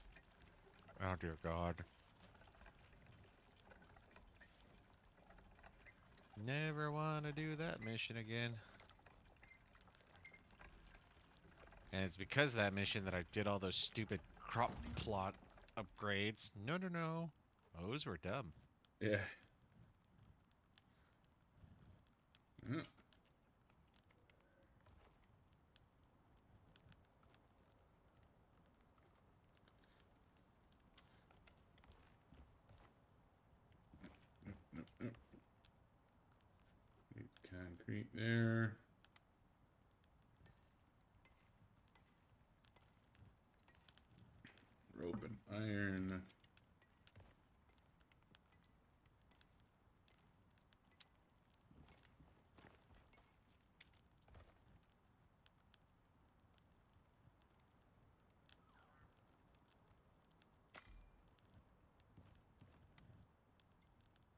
Oh dear God. Never want to do that mission again. And it's because of that mission that I did all those stupid crop plot upgrades. No, no, no. Those were dumb. Yeah. Yeah. Need concrete there. Rope and iron.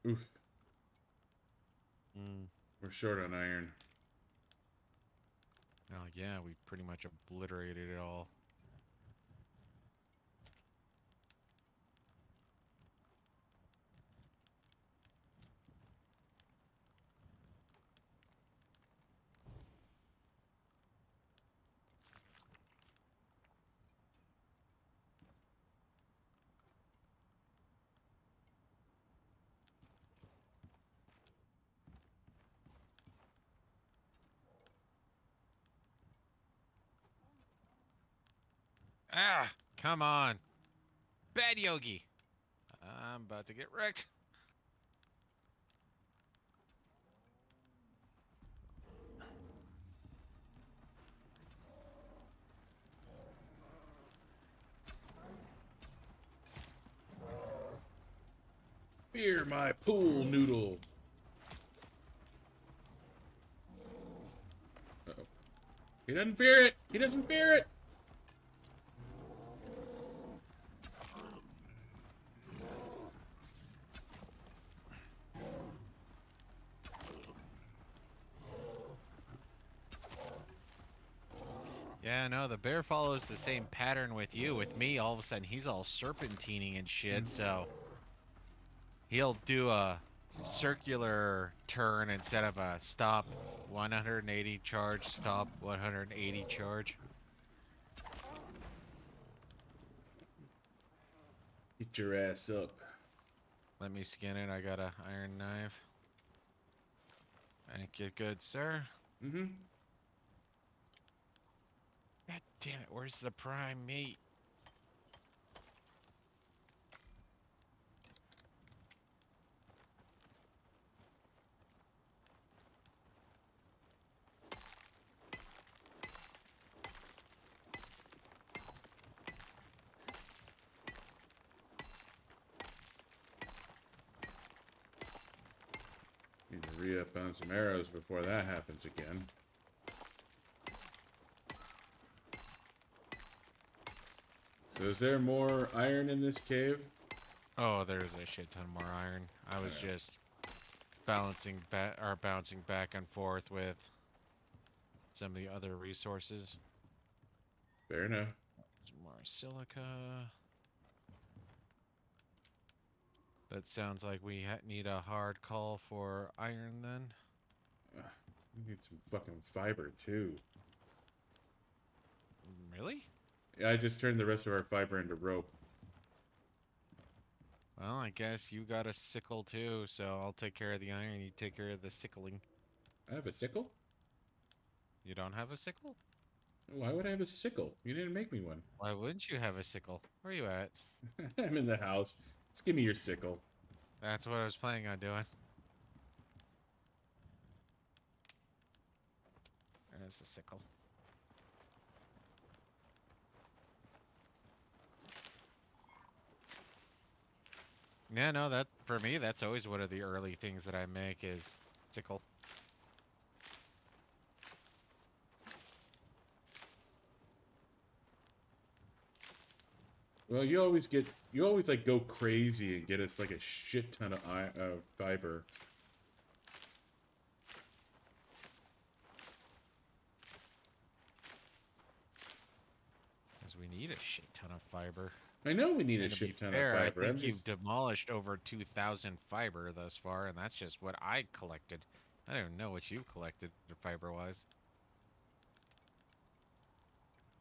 Oof. Mm. We're short on iron. Oh yeah, we pretty much obliterated it all. Ah, come on. Bad Yogi. I'm about to get wrecked. Fear my pool noodle. Uh-oh. He doesn't fear it. He doesn't fear it. Yeah, no, the bear follows the same pattern with you. With me, all of a sudden, he's all serpentining and shit, so he'll do a circular turn instead of a stop 180 charge, stop 180 charge. Get your ass up. Let me skin it. I got a iron knife. Thank you, good sir. Mm-hmm. God damn it, where's the prime meat? Need to re-up on some arrows before that happens again. So is there more iron in this cave? Oh, there's a shit ton more iron. I was Yeah. just bouncing back and forth with some of the other resources. Fair enough. Some more silica. That sounds like we need a hard call for iron then. We need some fucking fiber too. Really? Yeah, I just turned the rest of our fiber into rope. Well, I guess you got a sickle too, so I'll take care of the iron, you take care of the sickling. I have a sickle? You don't have a sickle? Why would I have a sickle? You didn't make me one. Why wouldn't you have a sickle? Where are you at? I'm in the house. Just give me your sickle. That's what I was planning on doing. There's the sickle. Yeah, no, that for me, that's always one of the early things that I make is sickle. Well, you always like go crazy and get us like a shit ton of fiber. Because we need a shit ton of fiber. I know we need a And to be shit ton of fair, I fiber. think you've demolished over 2,000 fiber thus far, and that's just what I collected. I don't know what you've collected fiber-wise.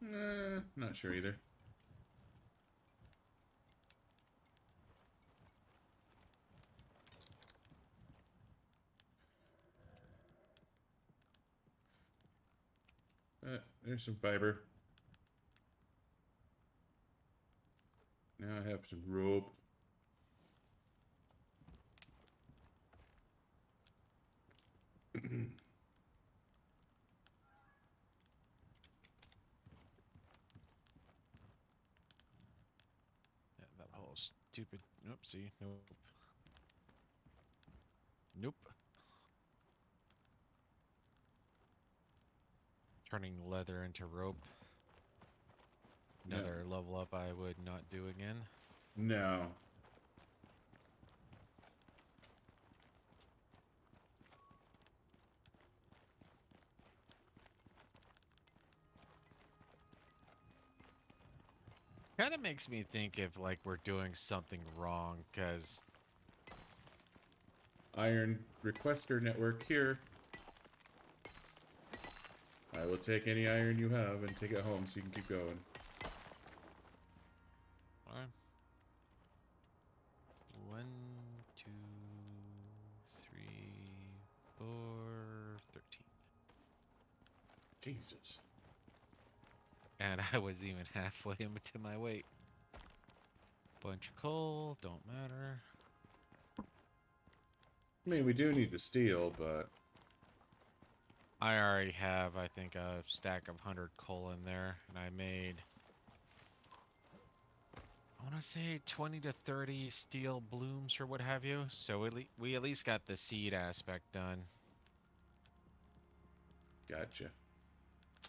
Not sure either. There's some fiber. Now I have some rope. Yeah, that whole stupid... Oopsie. Nope. Nope. Turning leather into rope. Another level up I would not do again. No. Kind of makes me think if like we're doing something wrong, because Iron requester network here. I will take any iron you have and take it home so you can keep going. One, two, three, 4, 13. Jesus. And I was even halfway into my weight. Bunch of coal, don't matter. I mean, we do need the steel, but I already have, I think, a stack of 100 coal in there, and I made, I want to say 20 to 30 steel blooms or what have you. So we at least got the seed aspect done. gotcha.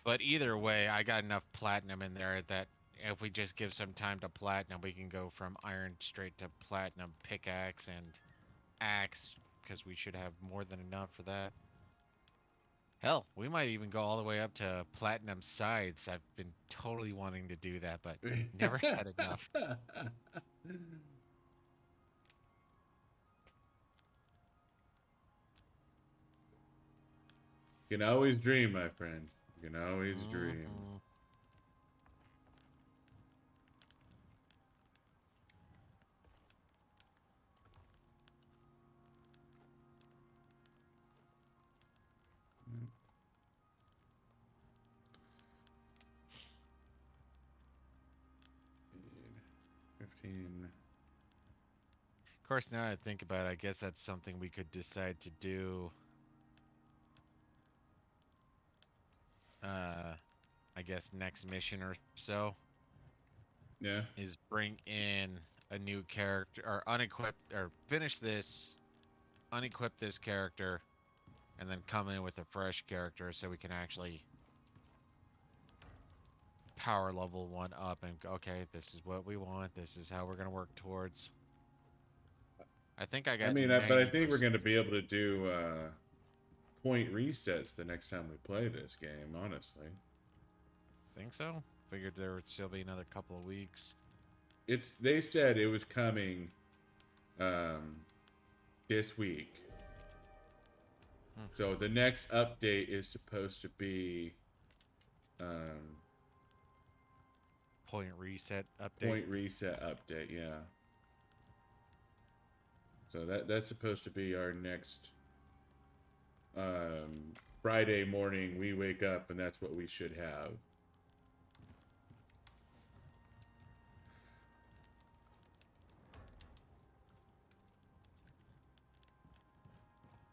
But either way, I got enough platinum in there that if we just give some time to platinum, we can go from iron straight to platinum pickaxe and axe, because we should have more than enough for that. Hell, we might even go all the way up to platinum sides. I've been totally wanting to do that, but never had enough. You can always dream, my friend. You can always dream. Mhm. Mm. 15. Of course, now I think about it, I guess that's something we could decide to do. I guess next mission or so Yeah. is bring in a new character or unequip or finish this, unequip this character, and then come in with a fresh character so we can actually power level one up and go, okay, this is what we want. This is how we're gonna work towards. I think I I got mean, but I think we're 90%. going to be able to do point resets the next time we play this game, honestly. Think so? Figured there would still be another couple of weeks. They said it was coming um, this week. So the next update is supposed to be Point reset update. point reset update, yeah. So that's supposed to be our next Friday morning. We wake up and that's what we should have.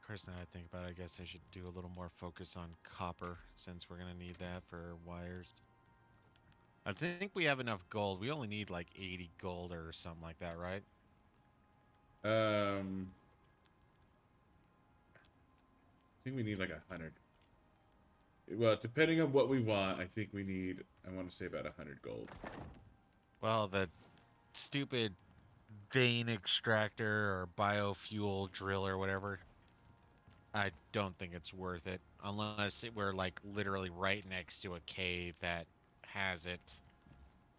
Of course, now I think about it, I guess I should do a little more focus on copper since we're gonna need that for wires. I think we have enough gold. We only need like 80 gold or something like that, right? I think we need like 100. Well, depending on what we want, I think we need, I want to say about 100 gold. Well, the stupid vein extractor or biofuel drill or whatever, I don't think it's worth it unless we're like literally right next to a cave that has it.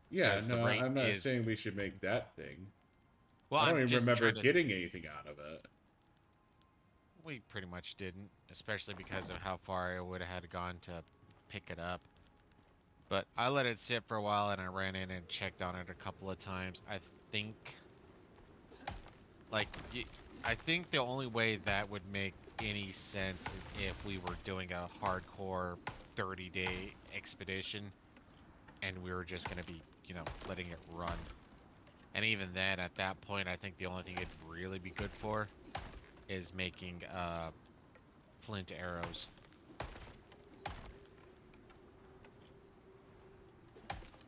Yeah, Because the no, rate I'm not is, saying we should make that thing. well, I don't I'm even just remember trying to, getting anything out of it. we pretty much didn't, especially because of how far I would have had gone to pick it up. But I let it sit for a while and I ran in and checked on it a couple of times. I think, like, I think the only way that would make any sense is if we were doing a hardcore 30-day expedition and we were just going to be, letting it run. And even then, at that point, I think the only thing it'd really be good for is making flint arrows.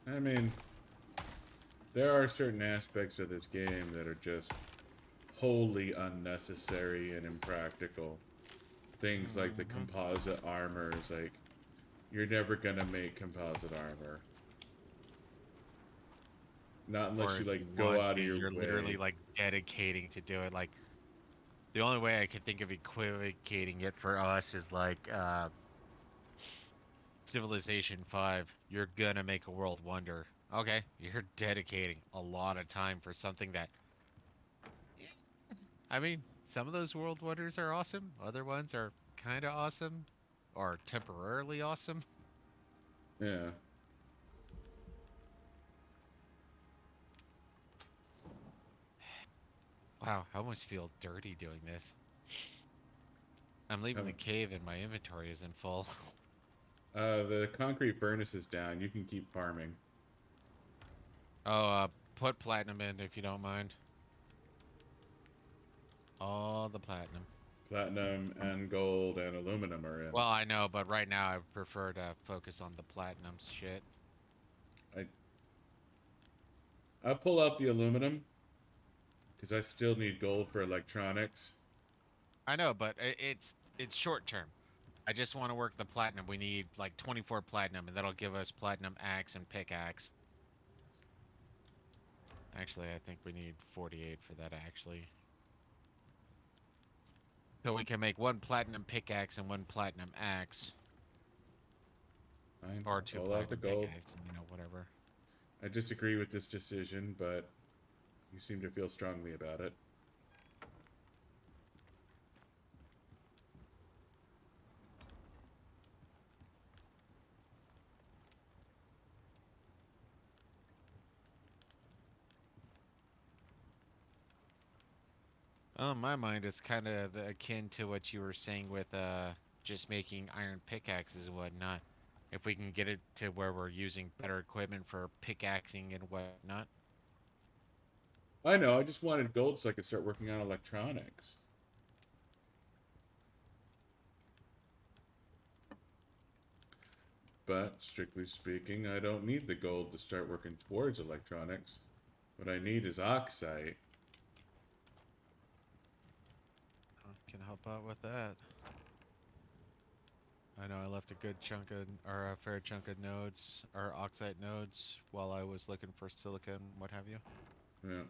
I mean, there are certain aspects of this game that are just wholly unnecessary and impractical. Things like the composite armors, like, you're never gonna make composite armor. Not Or unless you, if you like, go want out to, of your you're literally way. like dedicating to do it. Like, the only way I could think of equivocating it for us is like Civilization 5. You're gonna make a world wonder. Okay, you're dedicating a lot of time for something that, I mean, some of those world wonders are awesome. Other ones are kind of awesome, or temporarily awesome. Yeah. Wow, I almost feel dirty doing this. I'm leaving the Um, cave and my inventory isn't full. the concrete furnace is down. You can keep farming. Oh, put platinum in if you don't mind. All the platinum. Platinum and gold and aluminum are in. Well, I know, but right now I prefer to focus on the platinum shit. I I pull out the aluminum because I still need gold for electronics. I know, but it's short term. I just want to work the platinum. We need like 24 platinum, and that'll give us platinum axe and pickaxe. Actually, I think we need 48 for that, actually. So we can make one platinum pickaxe and one platinum axe. Fine, Or I'll two pull out the platinum gold. pickaxe, and, whatever. I disagree with this decision, but you seem to feel strongly about it. Oh, in my mind, it's kind of akin to what you were saying with just making iron pickaxes and whatnot. If we can get it to where we're using better equipment for pickaxing and whatnot. I know, I just wanted gold so I could start working on electronics. But, strictly speaking, I don't need the gold to start working towards electronics. What I need is oxide. Can help out with that. I know I left a good chunk of, or a fair chunk of nodes, or oxide nodes, while I was looking for silicon, what have you. Yeah.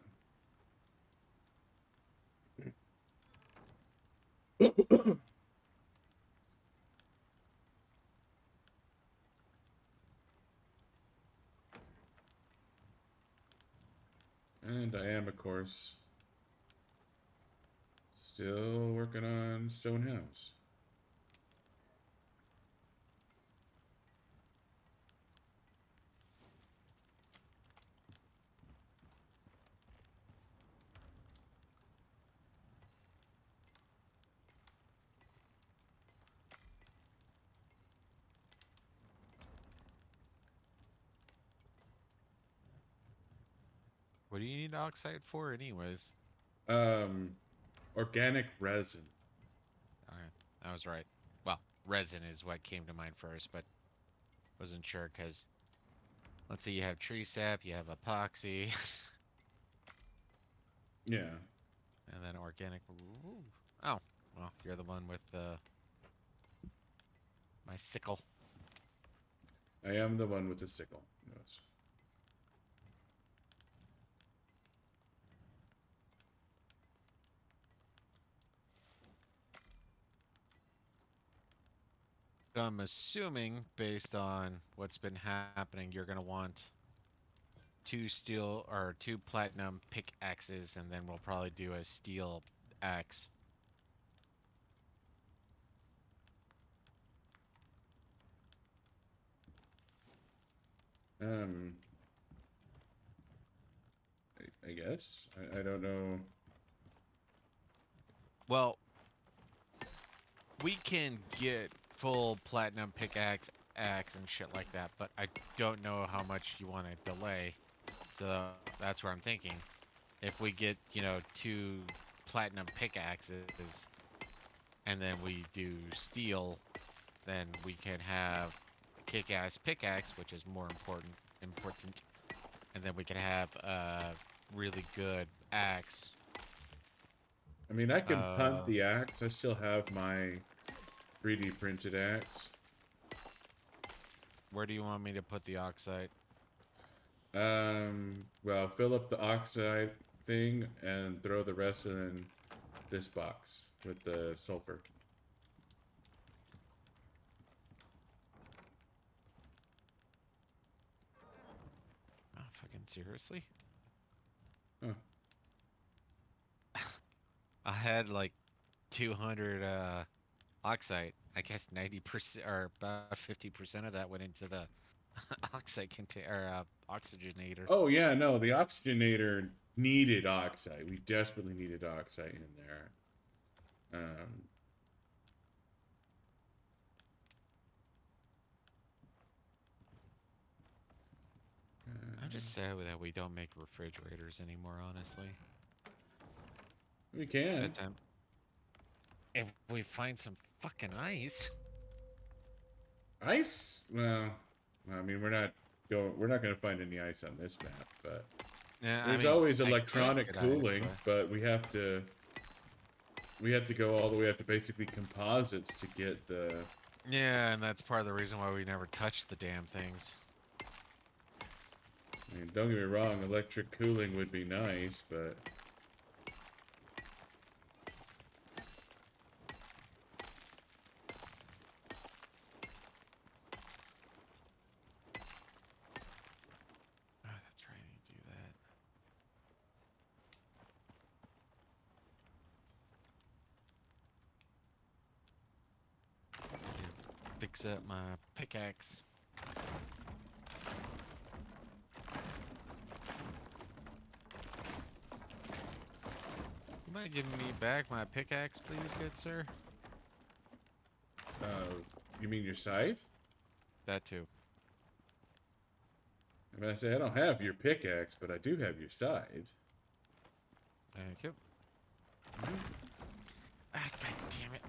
And I am, of course, still working on Stonehouse. What do you need oxide for, anyways? Um, organic resin. Okay, I was right. Well, resin is what came to mind first, but wasn't sure because let's see, you have tree sap, you have epoxy, Yeah, and then organic. Ooh. Oh, well, you're the one with my sickle. I am the one with the sickle. Yes. So I'm assuming, based on what's been happening, you're gonna want two steel or two platinum pickaxes, and then we'll probably do a steel axe. Um, I guess. I don't know. Well, we can get full platinum pickaxe, axe, and shit like that, but I don't know how much you want to delay. So that's where I'm thinking. If we get, two platinum pickaxes, and then we do steel, then we can have kick-ass pickaxe, which is more important, and then we can have a really good axe. I mean, I can punt Uh, the axe. I still have my 3D printed axe. where do you want me to put the oxide? Well, fill up the oxide thing and throw the rest in this box with the sulfur. Seriously? Huh. I had like 200 oxide. I guess 90% or about 50% of that went into the oxide container, oxygenator. Oh yeah, no, the oxygenator needed oxide. We desperately needed oxide in there. Um, I'm just sad that we don't make refrigerators anymore, honestly. we can. That time, if we find some fucking ice. Ice? Well, I mean, we're not going to find any ice on this map, but Yeah, I there's mean, always I could electronic get ice, cooling, but we have to go all the way up to basically composites to get the. yeah, and that's part of the reason why we never touched the damn things. I mean, don't get me wrong, electric cooling would be nice, but Oh, that's right, I need to do that. Fix up my pickaxe. You mind giving me back my pickaxe, please, good sir? uh, you mean your scythe? That too. I mean, I say I don't have your pickaxe, but I do have your scythe. Thank you. Ah, god damn it.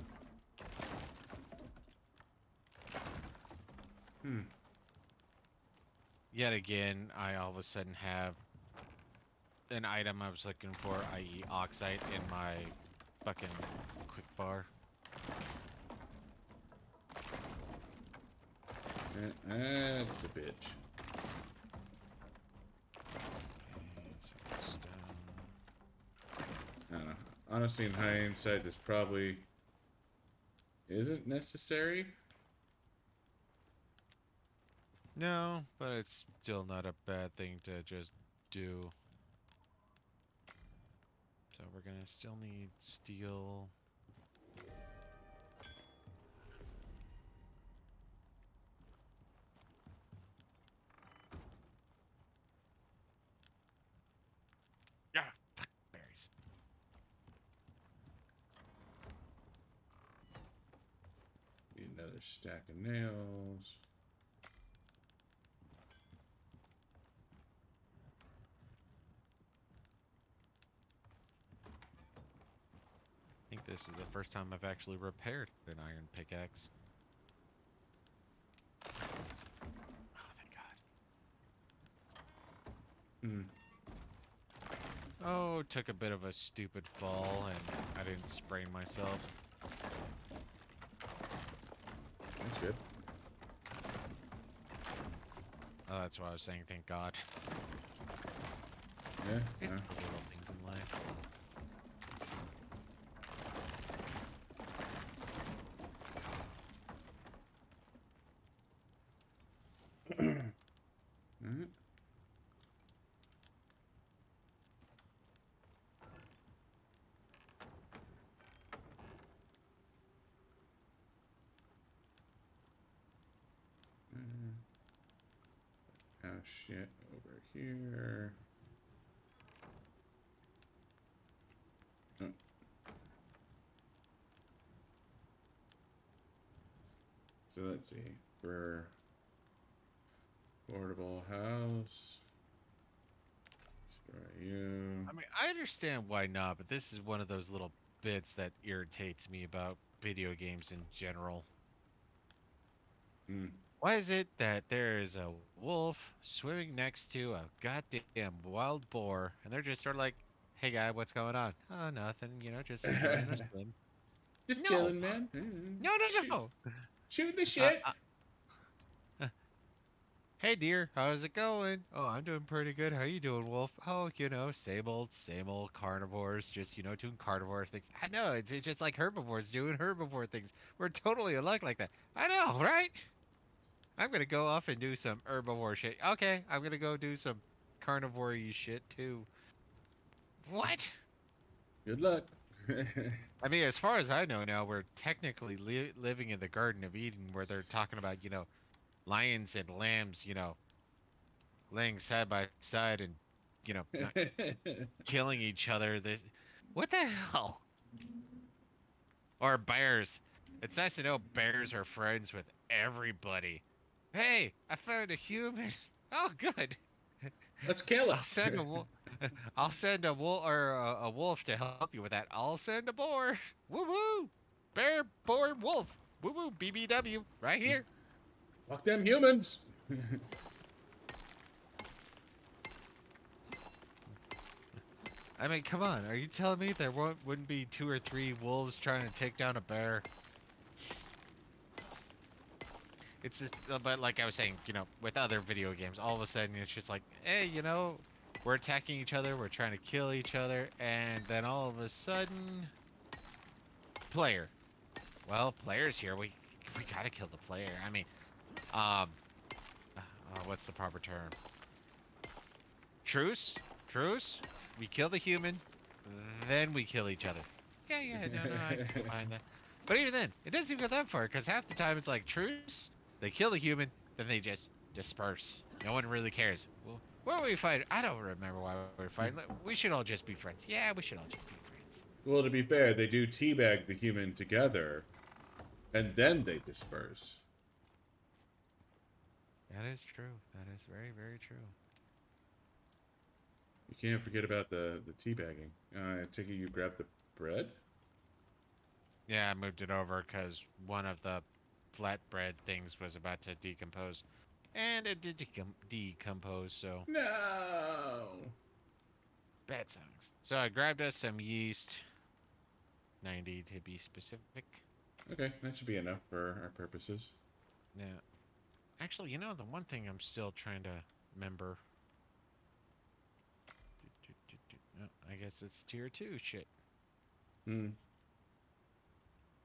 Hmm. Yet again, I all of a sudden have an item I was looking for, i.e. oxide, in my fucking quick bar. That's a bitch. Okay, so stone. I don't know. Honestly, in hindsight, this probably isn't necessary. No, but it's still not a bad thing to just do. So we're gonna still need steel. Ah, fuck, berries. Need another stack of nails. I think this is the first time I've actually repaired an iron pickaxe. Oh, thank God. Hmm. Oh, took a bit of a stupid fall and I didn't sprain myself. That's good. Oh, that's why I was saying thank God. Yeah. It's the little things in life. Alright. Oh shit, over here. Oh. So let's see. For portable house. Destroy you. I mean, I understand why not, but this is one of those little bits that irritates me about video games in general. Hmm. Why is it that there is a wolf swimming next to a goddamn wild boar, and they're just sort of like, "Hey guy, what's going on?" "Oh, nothing. You know, just enjoying a swim." Just No, chilling, man. no, no, Shoot, no. shoot the Uh, shit. uh, hey dear, how's it going? Oh, I'm doing pretty good. How you doing, wolf? Oh, you know, same old carnivores, just doing carnivore things. I know it's just like herbivores doing herbivore things. We're totally alike like that. I know, right? I'm gonna go off and do some herbivore shit. Okay, I'm gonna go do some carnivore shit too. What? Good luck. I mean, as far as I know now, we're technically living in the Garden of Eden, where they're talking about, lions and lambs, laying side by side and, not killing each other. What the hell? Or bears. It's nice to know bears are friends with everybody. Hey, I found a human. Oh, good. Let's kill I'll send a wolf. I'll send a wolf or a wolf to help you with that. I'll send a boar. Woo woo. Bear, boar, wolf. Woo woo. BBW. Right here. Fuck them humans. I mean, come on. Are you telling me there wouldn't be 2 or 3 wolves trying to take down a bear? It's just, but like I was saying, with other video games, all of a sudden it's just like, hey, we're attacking each other, we're trying to kill each other, and then all of a sudden, player. Well, player's here. We gotta kill the player. I mean, what's the proper term? Truce? Truce? We kill the human, then we kill each other. Yeah, no, I can find that. But even then, it doesn't even go that far, because half the time it's like, truce, they kill the human, then they just disperse. No one really cares. Well, what were we fighting? I don't remember why we were fighting. We should all just be friends. Yeah, we should all just be friends. Well, to be fair, they do teabag the human together, and then they disperse. That is true. That is very, very true. You can't forget about the teabagging. I take it you grabbed the bread? Yeah, I moved it over because one of the flatbread things was about to decompose. And it did decompose, so... No! Bad songs. So I grabbed us some yeast. 90 to be specific. Okay, that should be enough for our purposes. Yeah. Actually, the one thing I'm still trying to remember... Oh, I guess it's tier 2 shit. Hmm.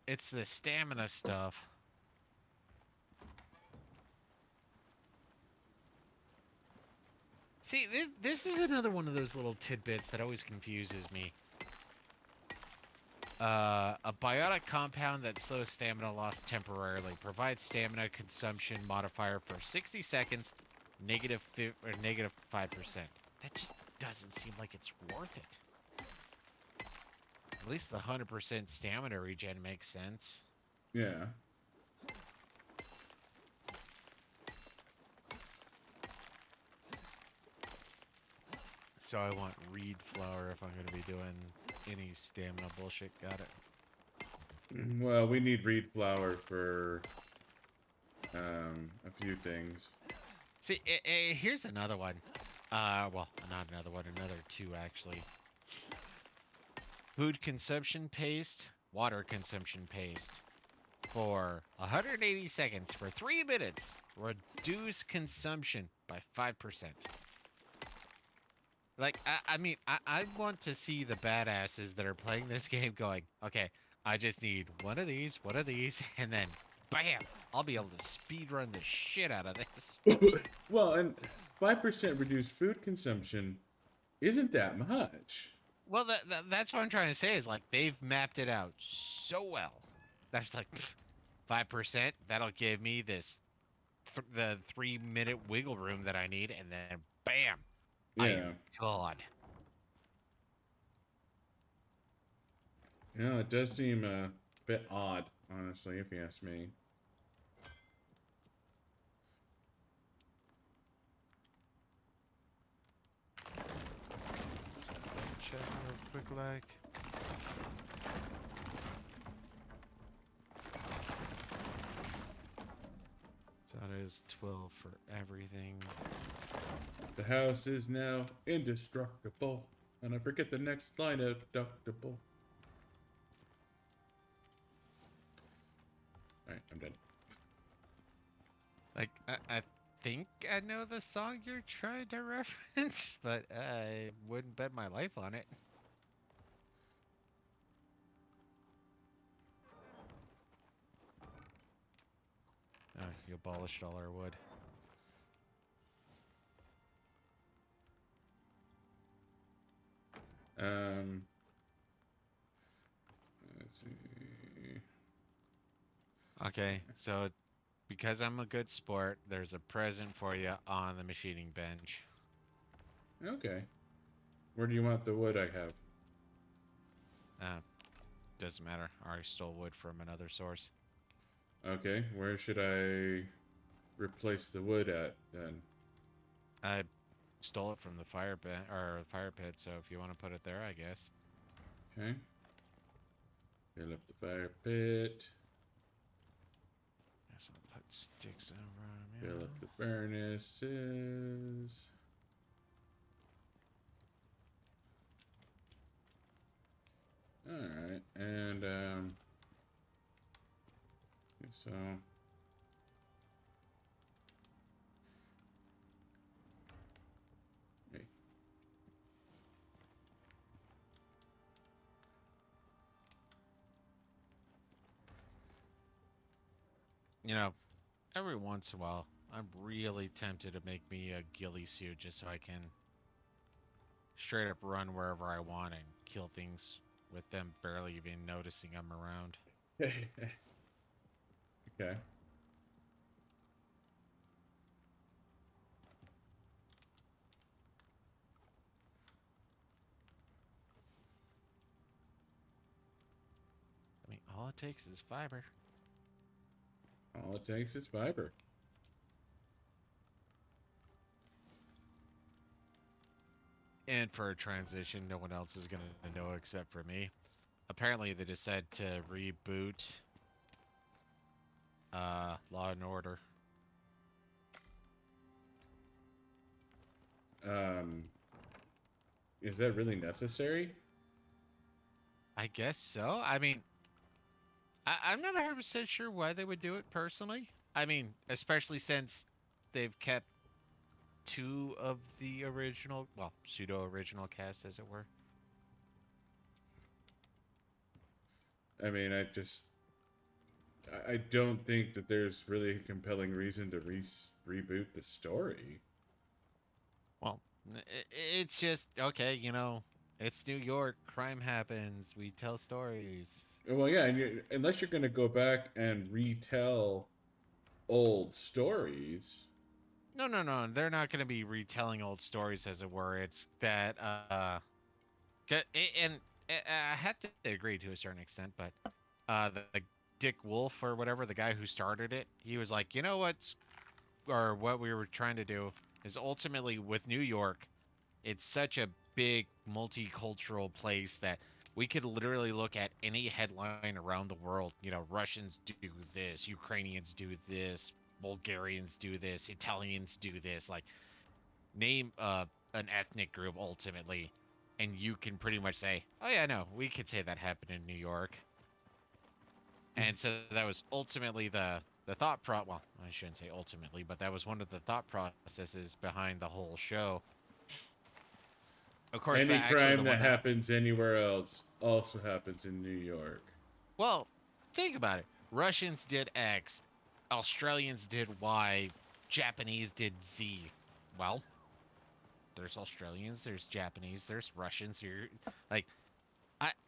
It's the stamina stuff. See, this is another one of those little tidbits that always confuses me. A biotic compound that slows stamina loss temporarily provides stamina consumption modifier for 60 seconds, negative 5%. That just doesn't seem like it's worth it. At least the 100% stamina regen makes sense. Yeah. So I want reed flour if I'm going to be doing any stamina bullshit. Got it. Well, we need reed flour for a few things. See, here's another one. Well, not another one, another 2 actually. Food consumption paste, water consumption paste. For 180 seconds, for 3 minutes, reduce consumption by 5%. Like, I mean, I want to see the badasses that are playing this game going, okay, I just need one of these, and then, bam, I'll be able to speedrun the shit out of this. Well, and 5% reduced food consumption isn't that much. Well, that's what I'm trying to say is, like, they've mapped it out so well. That's like, 5%, that'll give me this, the 3-minute wiggle room that I need, and then, bam, Yeah. God. Yeah, it does seem a bit odd, honestly, if you ask me. So double check real quick, like. So that is 12 for everything. The house is now indestructible. And I forget the next line of deductible. Alright, I'm done. Like, I think I know the song you're trying to reference, but I wouldn't bet my life on it. Oh, you abolished all our wood. Um, let's see. Okay, so because I'm a good sport, there's a present for you on the machining bench. Okay. Where do you want the wood I have? Uh, doesn't matter. I already stole wood from another source. Okay. Where should I replace the wood at then? I stole it from the fire pit, or fire pit, so if you want to put it there, I guess. Okay. Fill up the fire pit. Guess I'll put sticks over on Fill up the furnaces. Alright, and so hey. You know, every once in a while, I'm really tempted to make me a ghillie suit just so I can straight up run wherever I want and kill things with them barely even noticing I'm around. Okay. I mean, all it takes is fiber. All it takes is fiber. And for a transition, no one else is gonna know except for me. Apparently, they decided to reboot Law and Order. Um, is that really necessary? I guess so. I mean, I'm not 100% sure why they would do it personally. I mean, especially since they've kept two of the original, well, pseudo original cast, as it were. I mean, I don't think that there's really a compelling reason to reboot the story. Well, it's just okay. It's New York. Crime happens. We tell stories. Well, yeah, and unless you're going to go back and retell old stories. No, no, no. They're not going to be retelling old stories, as it were. It's that, and I have to agree to a certain extent, but the Dick Wolf or whatever, the guy who started it, he was like, what we were trying to do is ultimately with New York, it's such a big multicultural place that we could literally look at any headline around the world. Russians do this, Ukrainians do this, Bulgarians do this, Italians do this. Like, name an ethnic group ultimately, and you can pretty much say, oh yeah, no, we could say that happened in New York. And so that was ultimately the thought well, I shouldn't say ultimately, but that was one of the thought processes behind the whole show. Of course, Any that actually crime the one that that, happens anywhere else also happens in New York. well, think about it. Russians did X, Australians did Y, Japanese did Z. Well, there's Australians, there's Japanese, there's Russians here. Like,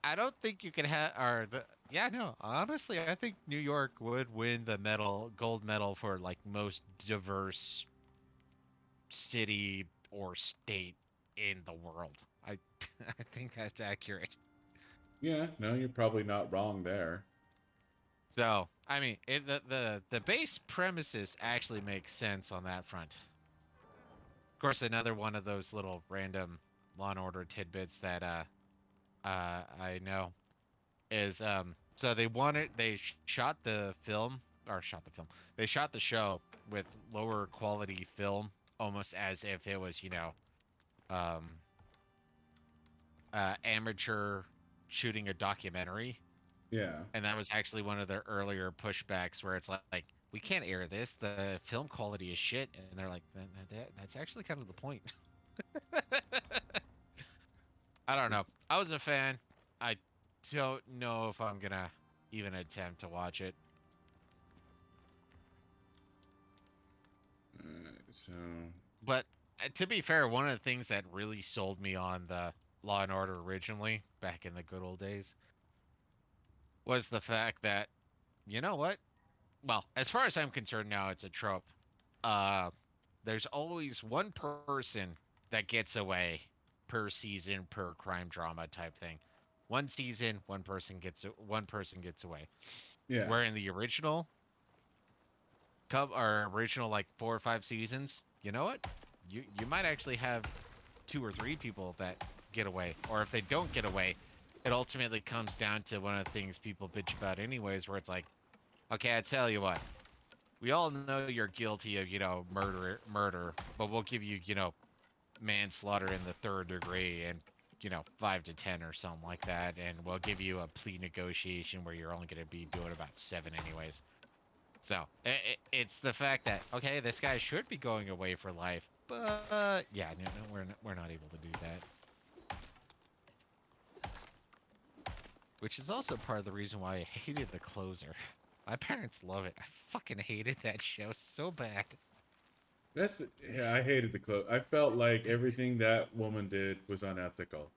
I don't think you can have, or the, yeah, no, honestly, I think New York would win the gold medal for like most diverse city or state in the world. I I think that's accurate. Yeah, no, you're probably not wrong there. So, I mean, the base premises actually make sense on that front. Of course, another one of those little random Law and Order tidbits that I know is so they shot the film or shot the film. They shot the show with lower quality film, almost as if it was um amateur shooting a documentary. Yeah. And that was actually one of their earlier pushbacks where it's like we can't air this, the film quality is shit. And they're like, that's actually kind of the point. I don't know. I was a fan. I don't know if I'm gonna even attempt to watch it. So But to be fair, one of the things that really sold me on the Law and Order originally, back in the good old days, was the fact that, you know what? Well, as far as I'm concerned now, it's a trope. Uh, there's always one person that gets away per season, per crime drama type thing. One season, one person gets away. Yeah. Where in the original or original like 4 or 5 seasons, you know what? You might actually have 2 or 3 people that get away, or if they don't get away, it ultimately comes down to one of the things people bitch about anyways, where it's like, okay, I tell you what, we all know you're guilty of murder, but we'll give you manslaughter in the third degree and 5 to 10 or something like that, and we'll give you a plea negotiation where you're only going to be doing about 7 anyways. So it's the fact that, okay, this guy should be going away for life, but yeah, no, we're not able to do that. Which is also part of the reason why I hated The Closer. My parents love it. I fucking hated that show so bad. Yeah, I hated the clothes. I felt like everything that woman did was unethical.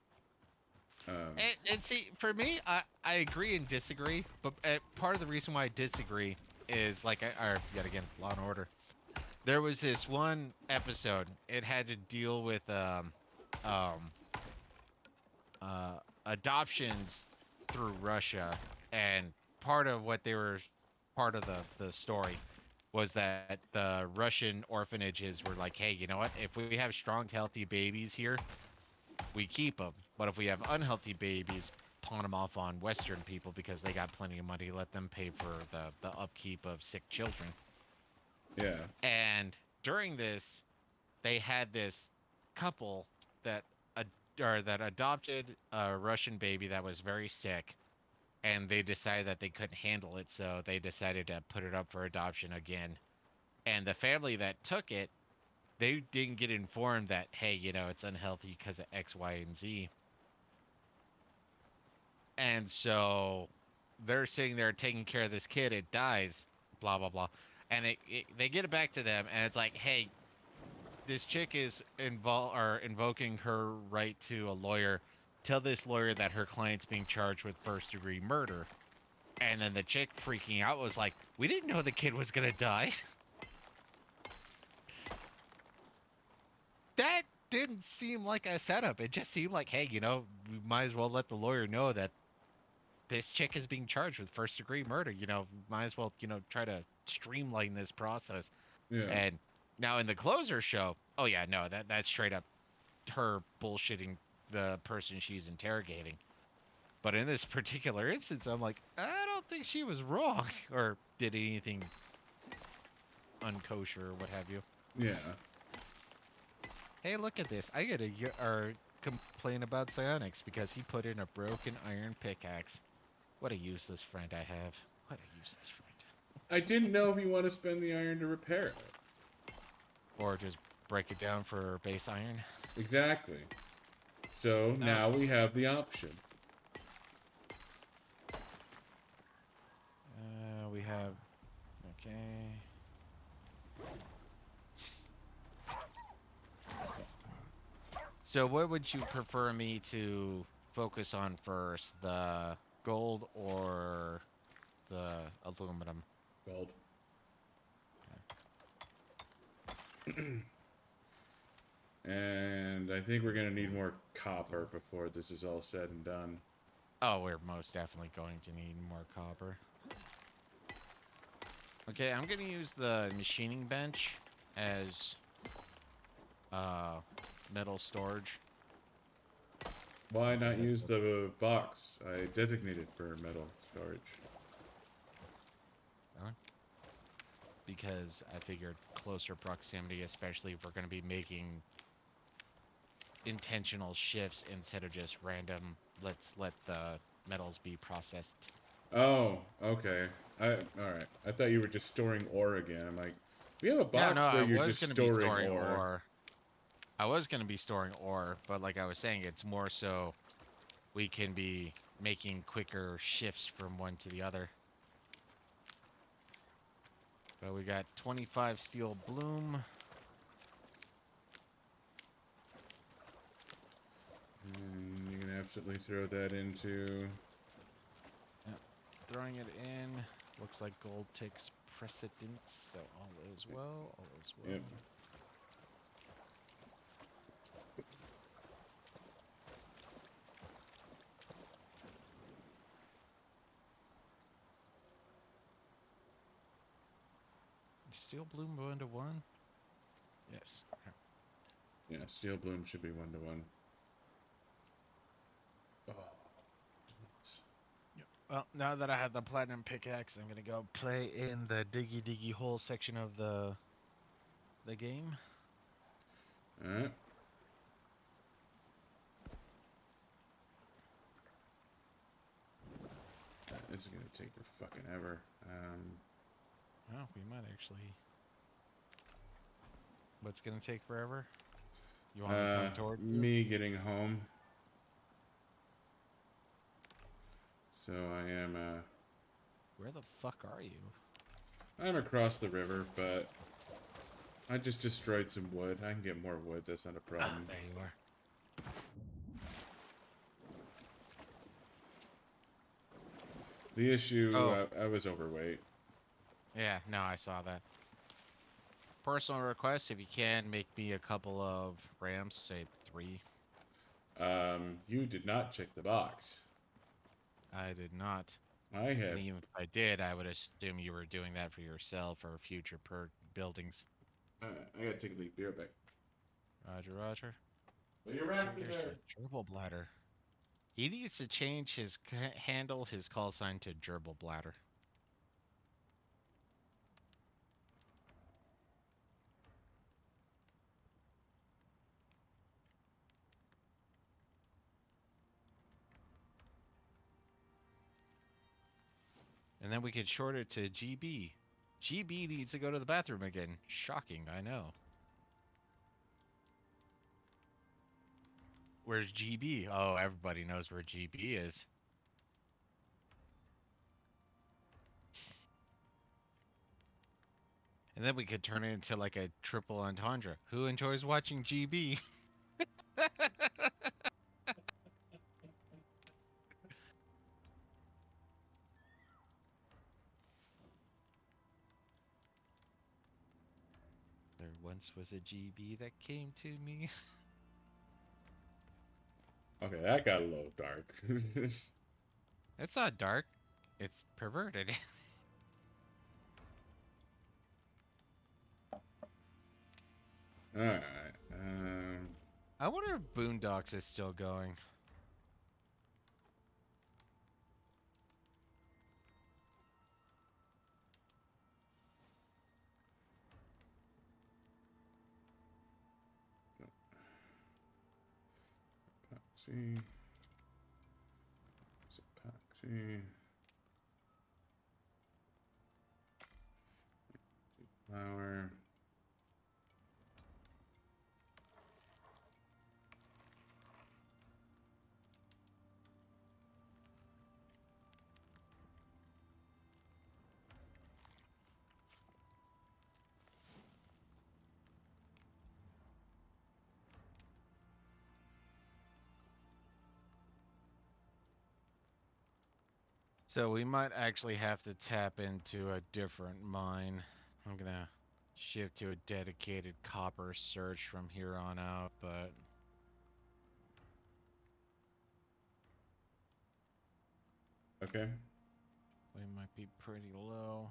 And see, for me, I agree and disagree, but part of the reason why I disagree is like, yet again, Law and Order. There was this one episode. It had to deal with um, adoptions through Russia, and part of what they were, part of the story was that the Russian orphanages were like, hey, you know what? If we have strong, healthy babies here, we keep them. But if we have unhealthy babies, pawn them off on Western people because they got plenty of money. Let them pay for the upkeep of sick children. Yeah. And during this, they had this couple that that adopted a Russian baby that was very sick, and they decided that they couldn't handle it, so they decided to put it up for adoption again. And the family that took it, they didn't get informed that, hey, it's unhealthy because of X, Y, and Z. And so they're sitting there taking care of this kid. It dies, blah blah blah, and they get it back to them, and it's like, hey, this chick is invoking her right to a lawyer. Tell this lawyer that her client's being charged with first-degree murder. And then the chick freaking out was like, we didn't know the kid was gonna die. That didn't seem like a setup. It just seemed like, hey, we might as well let the lawyer know that this chick is being charged with first degree murder. Might as well, try to streamline this process. Yeah. And now in the Closer show, oh yeah, no, that's straight up her bullshitting the person she's interrogating. But in this particular instance, I'm like, I don't think she was wrong or did anything unkosher or what have you. Yeah. Hey, look at this. I get a complain about Psionics because he put in a broken iron pickaxe. What a useless friend I have. What a useless friend. I didn't know if you want to spend the iron to repair it. Or just break it down for base iron. Exactly. So now we have the option. We have... Okay... So what would you prefer me to focus on first? The gold or the aluminum? Gold. And I think we're going to need more copper before this is all said and done. Oh, we're most definitely going to need more copper. Okay, I'm going to use the machining bench as metal storage. Why not use the box I designated for metal storage? Because I figured closer proximity, especially if we're going to be making intentional shifts instead of just random, let's let the metals be processed. Oh, okay. Alright. I thought you were just storing ore again. I'm like, we have a box No, where I you're was just going to be storing storing ore. ore. I was going to be storing ore, but like I was saying, it's more so we can be making quicker shifts from one to the other. But we got 25 steel bloom. absolutely throw that into. Throwing it in. Looks like gold takes precedence, so all is well. All is well. Yep. Steel bloom 1-to-1. Yes. Yeah, steel bloom should be 1-to-1. Oh. Well, now that I have the platinum pickaxe, I'm gonna go play in the diggy hole section of the game. Alright. This is gonna take for fucking ever. Oh, we might actually. What's gonna take forever? You want me coming towards you? Me getting home. So I am, Where the fuck are you? I'm across the river, but I just destroyed some wood. I can get more wood, that's not a problem. There you are. The issue, Oh. I was overweight. Yeah, no, I saw that. Personal request, if you can, make me a couple of rams, say 3. You did not check the box. I did not. I And had. even if I did, I would assume you were doing that for yourself or future buildings. I gotta take a leak. Be right back. Roger, roger. Will you See, wrap me there's there? a gerbil bladder. He needs to change his handle, his call sign to gerbil bladder. And then we could short it to GB. GB needs to go to the bathroom again. Shocking, I know. Where's GB? Oh, everybody knows where GB is. And then we could turn it into like a triple entendre. Who enjoys watching GB? There once was a GB that came to me. Okay, that got a little dark. It's not dark. It's perverted. Alright. I wonder if Boondocks is still going. Epoxy. It's epoxy. Flour. So we might actually have to tap into a different mine. I'm gonna shift to a dedicated copper search from here on out, but Okay. we might be pretty low.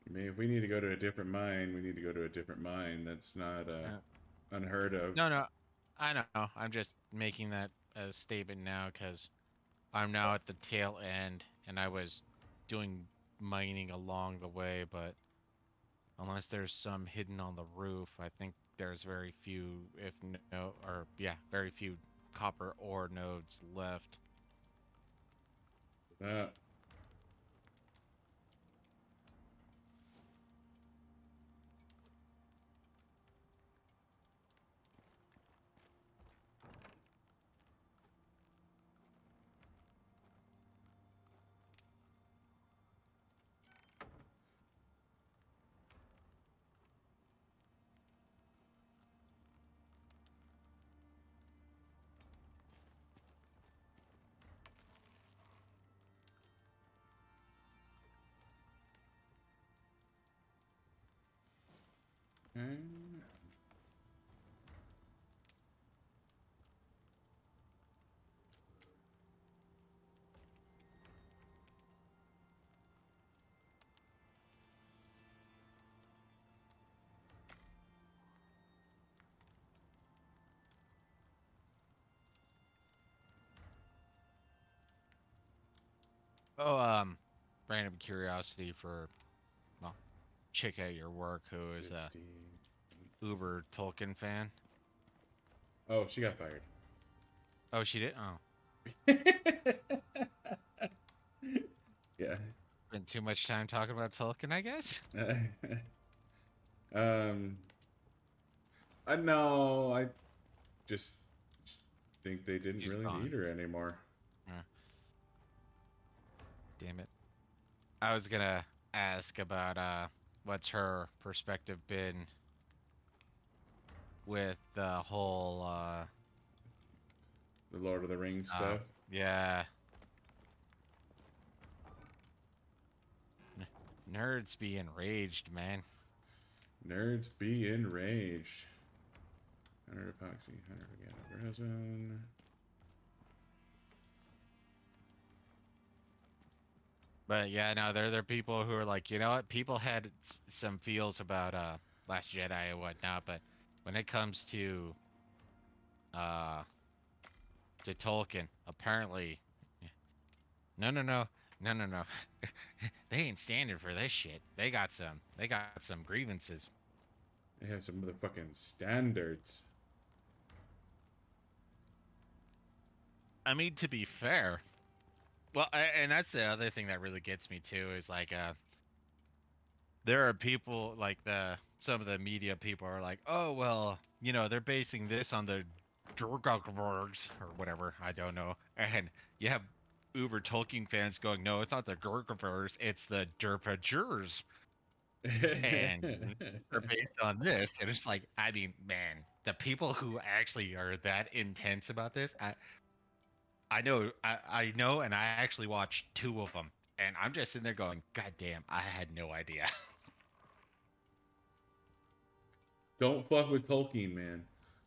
I mean, if we need to go to a different mine, we need to go to a different mine. That's not unheard of. No, I know. I'm just making that as a statement now because I'm now at the tail end, and I was doing mining along the way, but unless there's some hidden on the roof, I think there's very few, if no, or yeah, very few copper ore nodes left. Uh, Okay. Oh, random curiosity for, well, check out your work. Who is a 50. Uber Tolkien fan? Oh, she got fired. Oh, she did. Oh, Yeah. spent too much time talking about Tolkien, I guess. um, I know. I just think they didn't She's really gone. need her anymore. Damn it. I was gonna ask about what's her perspective been with the whole The Lord of the Rings stuff. yeah. N- Nerds be enraged, man. Nerds be enraged. 100 epoxy, 100 again. Resin. But yeah, no, they're people who are like, you know what? People had some feels about Last Jedi and whatnot, but when it comes uh to Tolkien, apparently, no, no, no, no, no, no, they ain't standing for this shit. They got some grievances. They have some motherfucking standards. I mean, to be fair, well, and that's the other thing that really gets me too is like, there are people like some of the media people are like, oh well, you know, they're basing this on the Durgavorgs or whatever, I don't know, and you have Uber Tolkien fans going, no, it's not the Durgavorgs, it's the Derpagers, and they're based on this, and it's like, I mean, man, the people who actually are that intense about this, I know, and I actually watched two of them, and I'm just sitting there going, God damn, I had no idea. Don't fuck with Tolkien, man.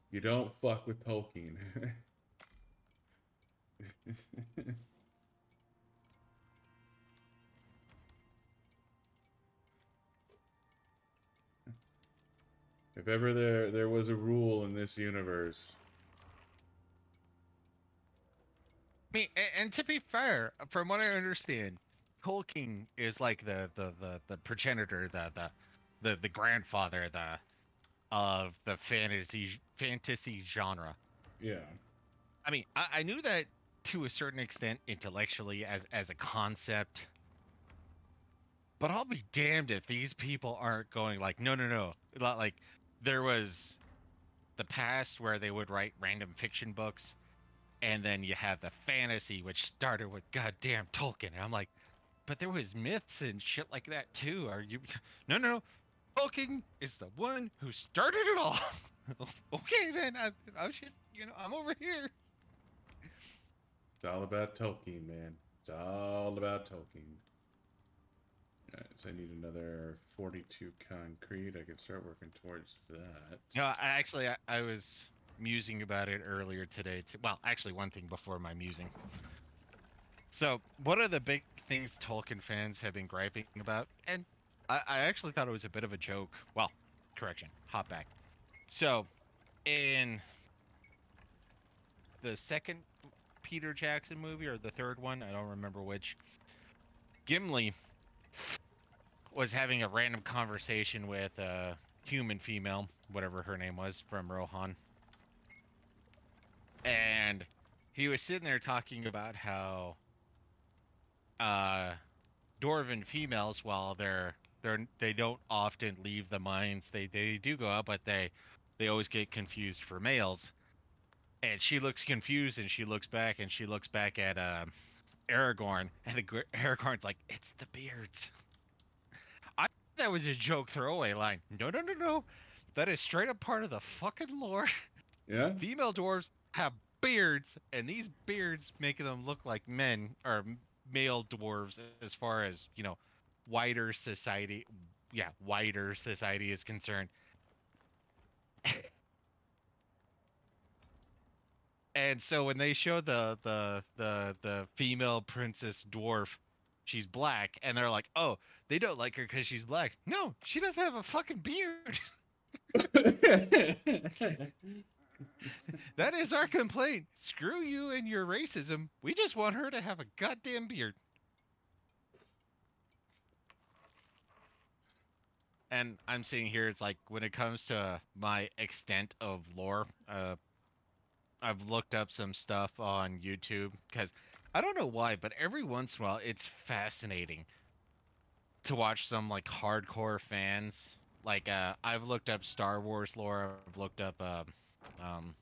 You don't fuck with Tolkien. If ever there was a rule in this universe. I mean, and to be fair, from what I understand, Tolkien is like the progenitor, the grandfather, of the fantasy genre. Yeah. I mean, I knew that to a certain extent intellectually as a concept, but I'll be damned if these people aren't going like, no, no, no. Like there was the past where they would write random fiction books, and then you have the fantasy, which started with goddamn Tolkien. And I'm like, but there was myths and shit like that too. Are you? No, no, no. Tolkien is the one who started it all. Okay, then I was just, I'm over here. It's all about Tolkien, man. It's all about Tolkien. Alright, so I need another 42 concrete. I can start working towards that. No, I was musing about it earlier today. Well, actually, one thing before my musing. So, what are the big things Tolkien fans have been griping about? And I actually thought it was a bit of a joke. Well, correction, hop back. So, in the second Peter Jackson movie or the third one, I don't remember which, Gimli was having a random conversation with a human female, whatever her name was, from Rohan. And he was sitting there talking about how uh dwarven females, while they don't often leave the mines, they do go out, but they always get confused for males. And she looks confused, and she looks back, and she looks back at Aragorn, and Aragorn's like, it's the beards. I thought that was a joke throwaway line. No, no, no, no. That is straight up part of the fucking lore. Yeah? Female dwarves have beards, and these beards make them look like men or male dwarves as far as, wider society. Yeah, wider society is concerned. And so when they show the female princess dwarf, she's black, and they're like, oh, they don't like her because she's black. No, she doesn't have a fucking beard. That is our complaint. Screw you and your racism. We just want her to have a goddamn beard. And I'm seeing here, it's like when it comes to my extent of lore, I've looked up some stuff on YouTube because I don't know why, but every once in a while it's fascinating to watch some like hardcore fans. Like I've looked up Star Wars lore. I've looked up um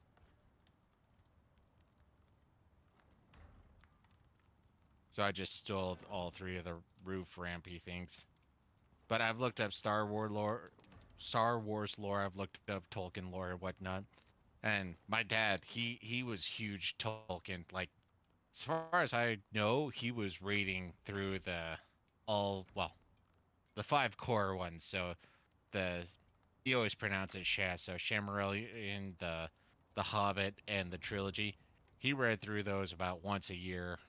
so I just stole all three of the roof rampy things. But I've looked up Star Wars lore. I've looked up Tolkien lore and whatnot. And my dad, he was huge Tolkien. Like as far as I know, he was reading through the five core ones. So the he always pronounces it Shaz. So Shammarillion, the Hobbit, and the trilogy. He read through those about once a year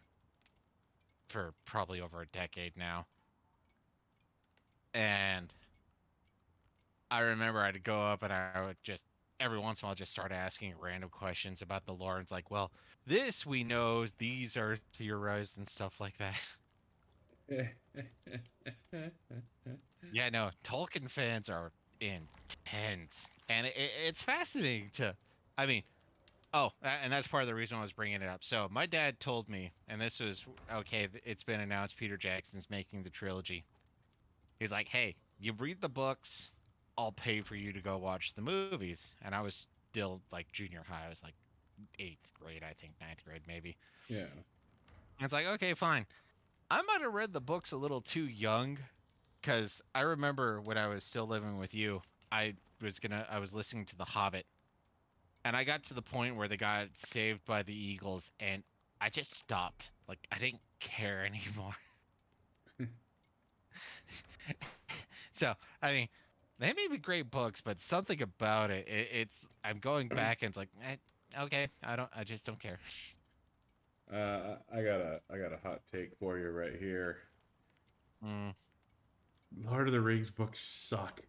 for probably over a decade now. And I remember I'd go up and I would just every once in a while just start asking random questions about the lore. It's like, well, this we know, these are theorized and stuff like that. Yeah, no, Tolkien fans are intense, and it's fascinating to. I mean, and that's part of the reason I was bringing it up. So my dad told me, and this was okay. It's been announced Peter Jackson's making the trilogy. He's like, hey, you read the books, I'll pay for you to go watch the movies. And I was still like junior high. I was like eighth grade, I think, ninth grade maybe. Yeah. And it's like, okay, fine. I might have read the books a little too young because I remember when I was still living with you, I was listening to The Hobbit, and I got to the point where they got saved by the Eagles, and I just stopped. Like I didn't care anymore. So I mean, they may be great books, but something about it's I'm going back and it's like, okay, I just don't care. I got a hot take for you right here. Mm. Lord of the Rings books suck.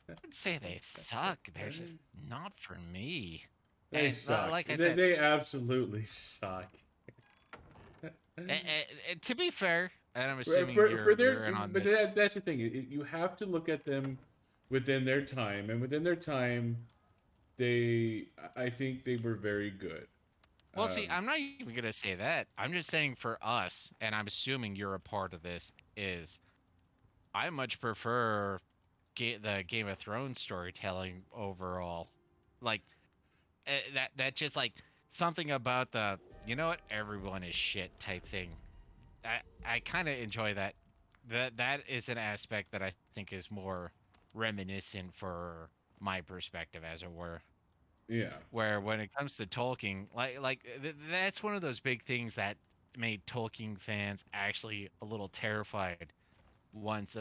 I would say they suck. They're just not for me. They And suck. like I They, said, they absolutely suck. to be fair, and I'm For, assuming for you're their, in on but this. that's the thing. You have to look at them within their time, and within their time, I think they were very good. Well, see, Um, I'm not even gonna say that. I'm just saying for us, and I'm assuming you're a part of this. Is I much prefer the Game of Thrones storytelling overall. Like that just like something about the you know what everyone is shit type thing. I kind of enjoy that. That is an aspect that I think is more reminiscent for my perspective, as it were. yeah, Where when it comes to Tolkien, that's one of those big things that made Tolkien fans actually a little terrified once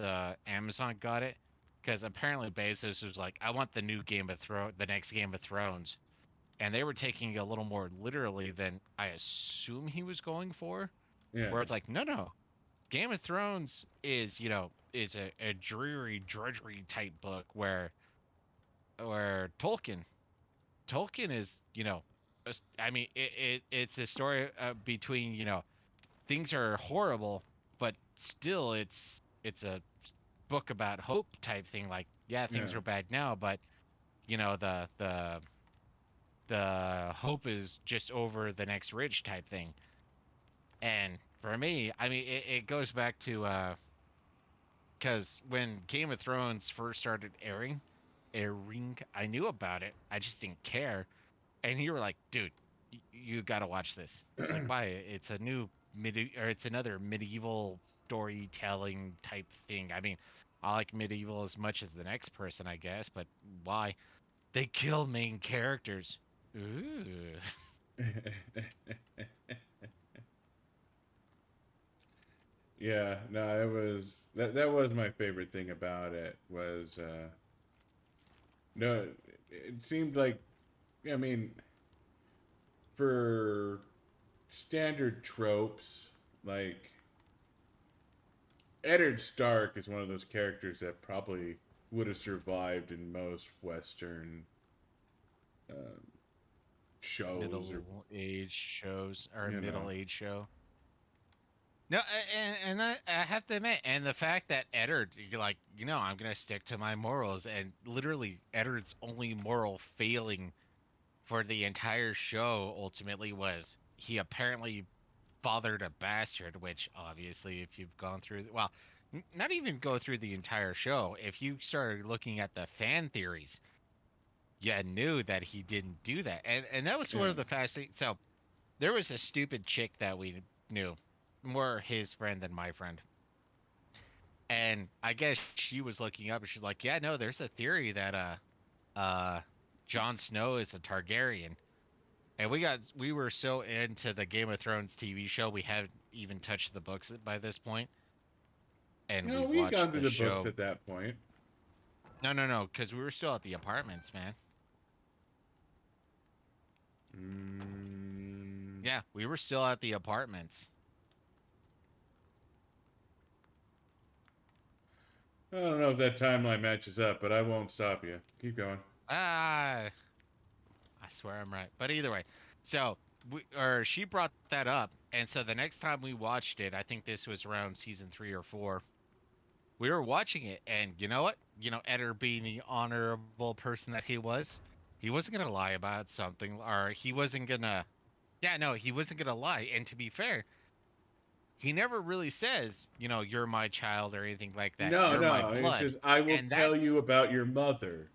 Amazon got it, because apparently Bezos was like, I want the new the next Game of Thrones, and they were taking it a little more literally than I assume he was going for. yeah, Where it's like, no, no, Game of Thrones is is a dreary drudgery type book where Tolkien is I mean it's a story between things are horrible, but still it's a book about hope type thing. Like yeah, yeah, things are bad now, but the hope is just over the next ridge type thing. And for me, I mean it goes back to because when Game of Thrones first started airing, I knew about it. I just didn't care. And you were like, dude, you got to watch this. It's like, why? It's a it's another medieval storytelling type thing. I mean, I like medieval as much as the next person, I guess, but why? They kill main characters. Ooh. yeah. No, it was that was my favorite thing about it was no, it seemed like I mean for standard tropes, like Eddard Stark is one of those characters that probably would have survived in most Western shows or Middle age shows or you know. middle age show. No, and I have to admit, and the fact that Eddard, you're like, I'm gonna stick to my morals, and literally Eddard's only moral failing for the entire show ultimately was he apparently fathered a bastard, which obviously, if you've gone through, well, not even go through the entire show, if you started looking at the fan theories, you knew that he didn't do that, and that was one Yeah. of the fascinating. So there was a stupid chick that we knew, more his friend than my friend. And I guess she was looking up and she's like, yeah, no, there's a theory that uh Jon Snow is a Targaryen. And we were so into the Game of Thrones TV show we hadn't even touched the books by this point, and No, we've we've gone watched through the the books show. at that point. No, because we were still at the apartments, man. Mm, Yeah, we were still at the apartments. I don't know if that timeline matches up, but I won't stop you. Keep going. Ah, I swear I'm right. But either way, so she brought that up, and so the next time we watched it, I think this was around season 3 or 4. We were watching it, and you know what? Eder being the honorable person that he wasn't gonna lie about something, or he wasn't gonna. Yeah, no, he wasn't gonna lie. And to be fair, he never really says, you're my child or anything like that. No, You're my no. It blood, says, I will and tell you that's about your mother.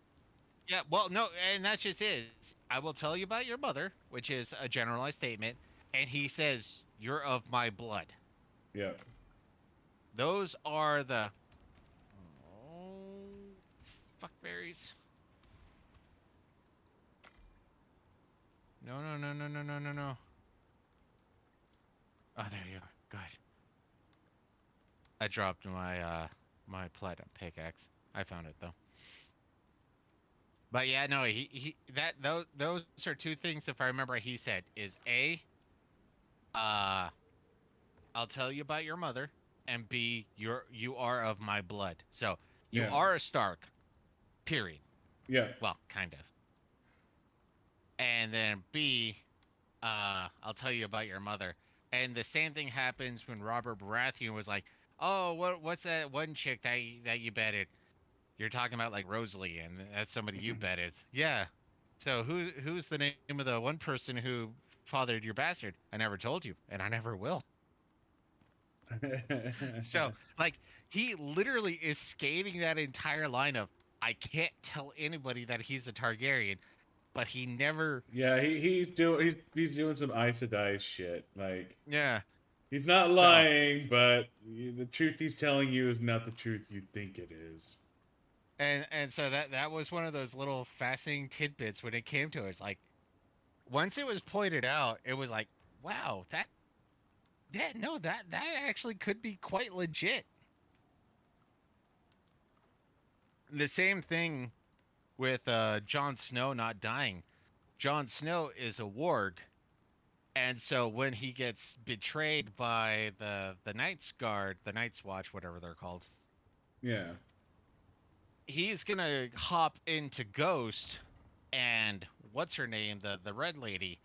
yeah. Well, no, and that's just it. I will tell you about your mother, which is a generalized statement, and he says you're of my blood. Yeah. Those are the oh fuckberries. No, no, no, no, no, no, no, no. Oh, there you are. Good. I dropped my platinum pickaxe. I found it though. But yeah, no, he that those are two things if I remember he said is A, uh I'll tell you about your mother, and B, you are of my blood. So, you Yeah. are a Stark. Period. Yeah. Well, kind of. And then B, I'll tell you about your mother. And the same thing happens when Robert Baratheon was like, "Oh, what's that one chick that you betted? You're talking about like Rosalie, and that's somebody you betted." Yeah. So who's the name of the one person who fathered your bastard? I never told you, and I never will. So like he literally is skating that entire line of I can't tell anybody that he's a Targaryen, but he never. Yeah, he's doing some Ice Dice shit. Like Yeah. he's not So lying, but the truth he's telling you is not the truth you think it is. and so that was one of those little fascinating tidbits when it came to it. It's like once it was pointed out, it was like, wow, that no, that actually could be quite legit. The same thing with Jon Snow not dying. Jon Snow is a warg, and so when he gets betrayed by the Night's Guard, the Night's Watch, whatever they're called, Yeah. he's gonna hop into Ghost, and what's her name, the red lady.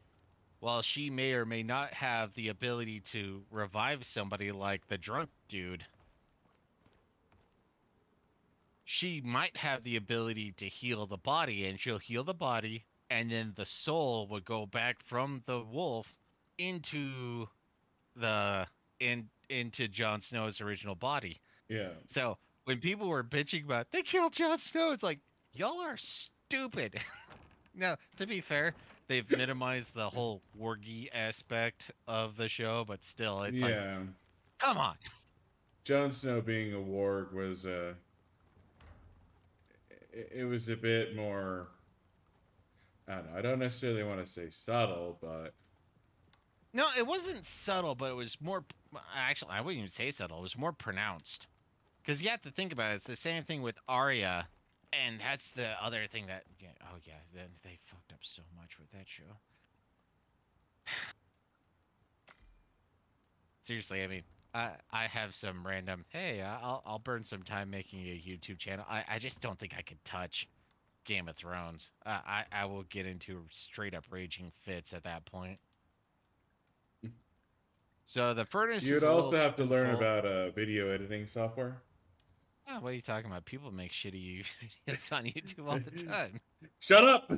While she may or may not have the ability to revive somebody like the drunk dude, she might have the ability to heal the body, and she'll heal the body, and then the soul would go back from the wolf into the into Jon Snow's original body. Yeah. So when people were bitching about they killed Jon Snow, it's like y'all are stupid. Now, to be fair, they've minimized the whole wargy aspect of the show, but still, it's like, Yeah. come on. Jon Snow being a warg was it was a bit more. I don't know. I don't necessarily want to say subtle, but No, it wasn't subtle, but it was more. Actually, I wouldn't even say subtle. It was more pronounced. Because you have to think about it. It's the same thing with Arya, and that's the other thing that. Yeah, oh yeah, they fucked up so much with that show. seriously, I mean, I have some random. Hey, I'll burn some time making a YouTube channel. I just don't think I could touch Game of Thrones. I will get into straight up raging fits at that point. So the furnace You'd is a little also have to too learn full. about video editing software. Oh, what are you talking about? People make shitty videos on YouTube all the time. Shut up!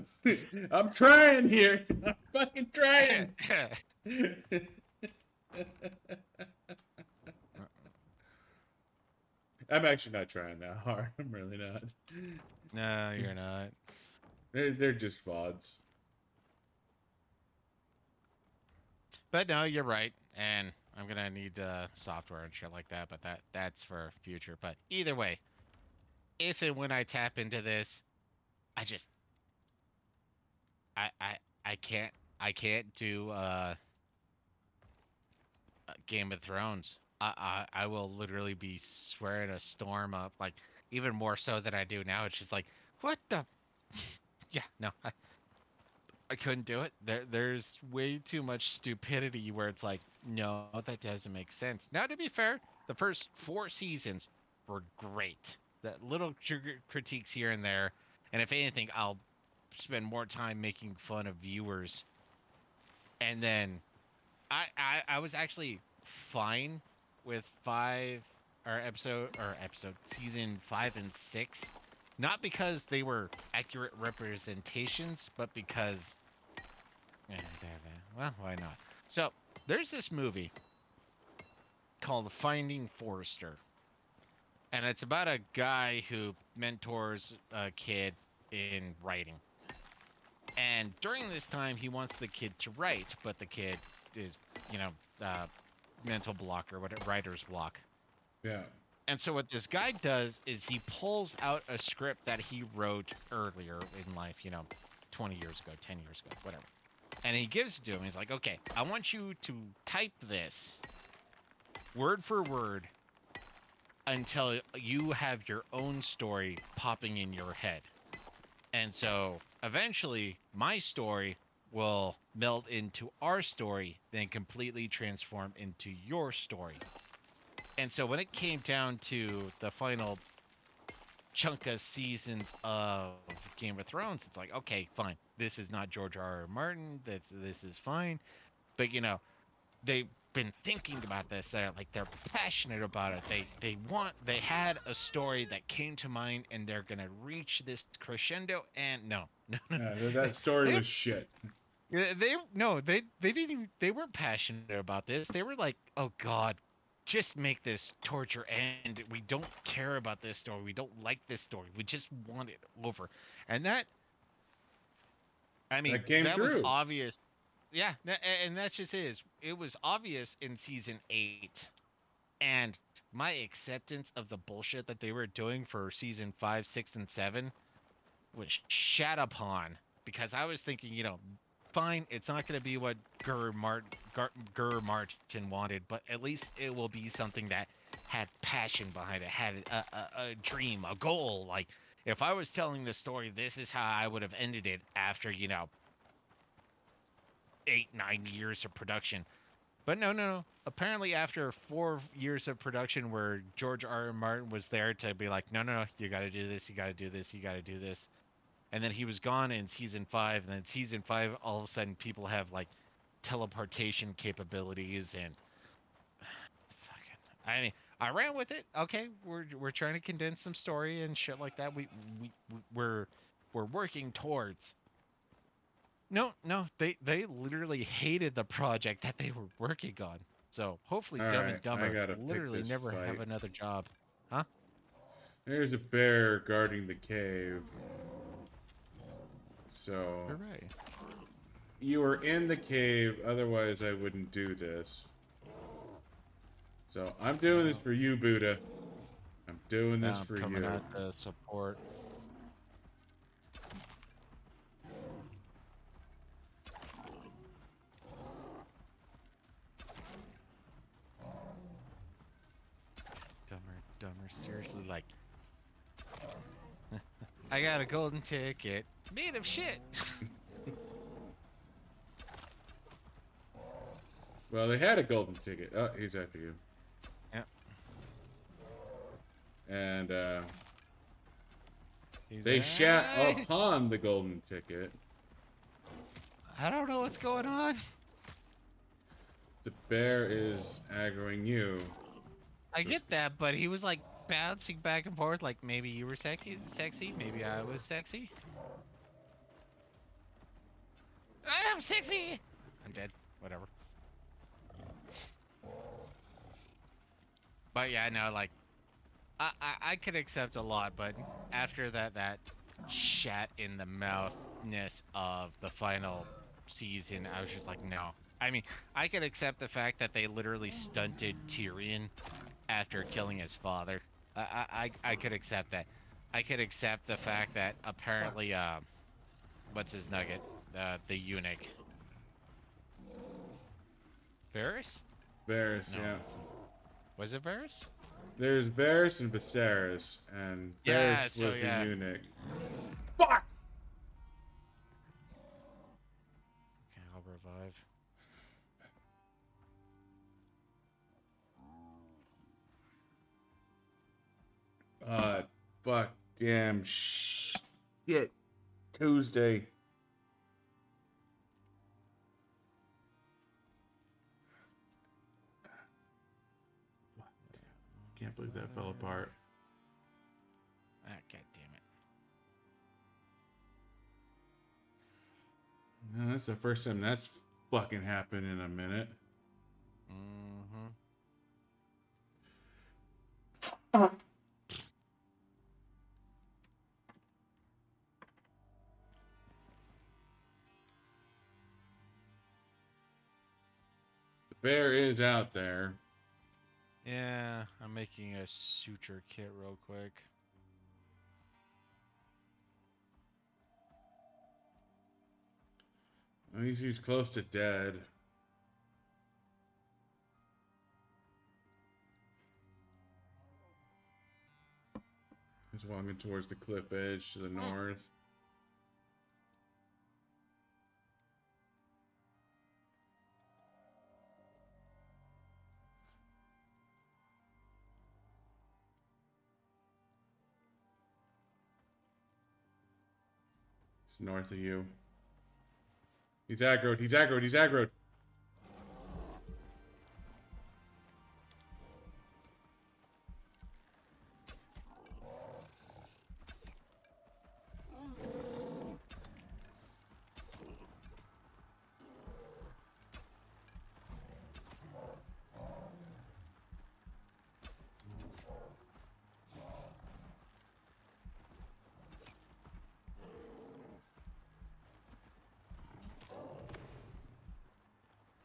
I'm trying here. I'm fucking trying. I'm actually not trying that hard. I'm really not. No, you're not. They're just VODs. But no, you're right, and I'm gonna need software and shit like that. But that's for future. But either way, if and when I tap into this, I just I I I can't do Game of Thrones. I will literally be swearing a storm up, like even more so than I do now. It's just like, what the? Yeah, no, I couldn't do it. There's way too much stupidity where it's like, no, that doesn't make sense. Now, to be fair, the first 4 seasons were great. The little critiques here and there, and if anything, I'll spend more time making fun of viewers. And then I was actually fine with episode season 5 and 6, not because they were accurate representations, but because well, why not? So there's this movie called Finding Forrester, and it's about a guy who mentors a kid in writing. And during this time, he wants the kid to write, but the kid is, you know, uh, mental block or what, writer's block. Yeah. And so what this guy does is he pulls out a script that he wrote earlier in life, 20 years ago, 10 years ago, whatever. And he gives it to him. He's like, okay, I want you to type this word for word until you have your own story popping in your head. And so eventually my story will meld into our story, then completely transform into your story. And so when it came down to the final chunk of seasons of Game of Thrones, it's like, okay, fine. This is not George R.R. Martin. This is fine. But they've been thinking about this. They're passionate about it. They had a story that came to mind, and they're gonna reach this crescendo. And no. That story they was shit. they didn't even, they weren't passionate about this. They were like, oh god, just make this torture end. We don't care about this story. We don't like this story. We just want it over. And that, I mean, That came that was through. obvious. Yeah, and that just is. It was obvious in season 8, and my acceptance of the bullshit that they were doing for season 5, 6, and 7 was shat upon, because I was thinking, fine, it's not going to be what Gur Martin wanted, but at least it will be something that had passion behind it, had a dream, a goal. Like, if I was telling the story, this is how I would have ended it after, 8-9 years of production. But no. Apparently, after 4 years of production, where George R.R. Martin was there to be like, no, you got to do this, you got to do this, you got to do this, and then he was gone in season 5, and then season 5, all of a sudden, people have like teleportation capabilities and fucking. I mean, I ran with it. Okay, we're trying to condense some story and shit like that. We're working towards. No, they literally hated the project that they were working on. So hopefully, All Dumb right, and I Dumber gotta pick literally this never fight. have another job, huh? There's a bear guarding the cave. So Hooray! you were in the cave, otherwise I wouldn't do this. So I'm doing this for you, Buddha. I'm doing this I'm for coming you. out to support. Dumber, seriously, like, I got a golden ticket made of shit. Well, they had a golden ticket. Oh, he's after you. Yep. And He's they shat like, upon the golden ticket. I don't know what's going on. The bear is aggroing you. I So get that, but he was like bouncing back and forth like maybe you were sexy, maybe I was sexy. I am sexy! I'm dead. Whatever. But yeah, no, like, I could accept a lot, but after that shat in the mouthness of the final season, I was just like, no. I mean, I could accept the fact that they literally stunted Tyrion after killing his father. I could accept that. I could accept the fact that apparently, what's his nugget? The eunuch. Varys? Varys, No, yeah. that's not. Was it Varys? There's Varys and Viserys, and Yeah, Varys so was the yeah. eunuch. Fuck! Okay, I'll revive. Fuck, damn shit. Tuesday. Can't believe that fell apart. Ah, god damn it. No, that's the first time that's fucking happened in a minute. Mm-hmm. The bear is out there. Yeah, I'm making a suture kit real quick. At least he's close to dead. He's walking towards the cliff edge to the north. It's north of you. He's aggroed, he's aggroed, he's aggroed.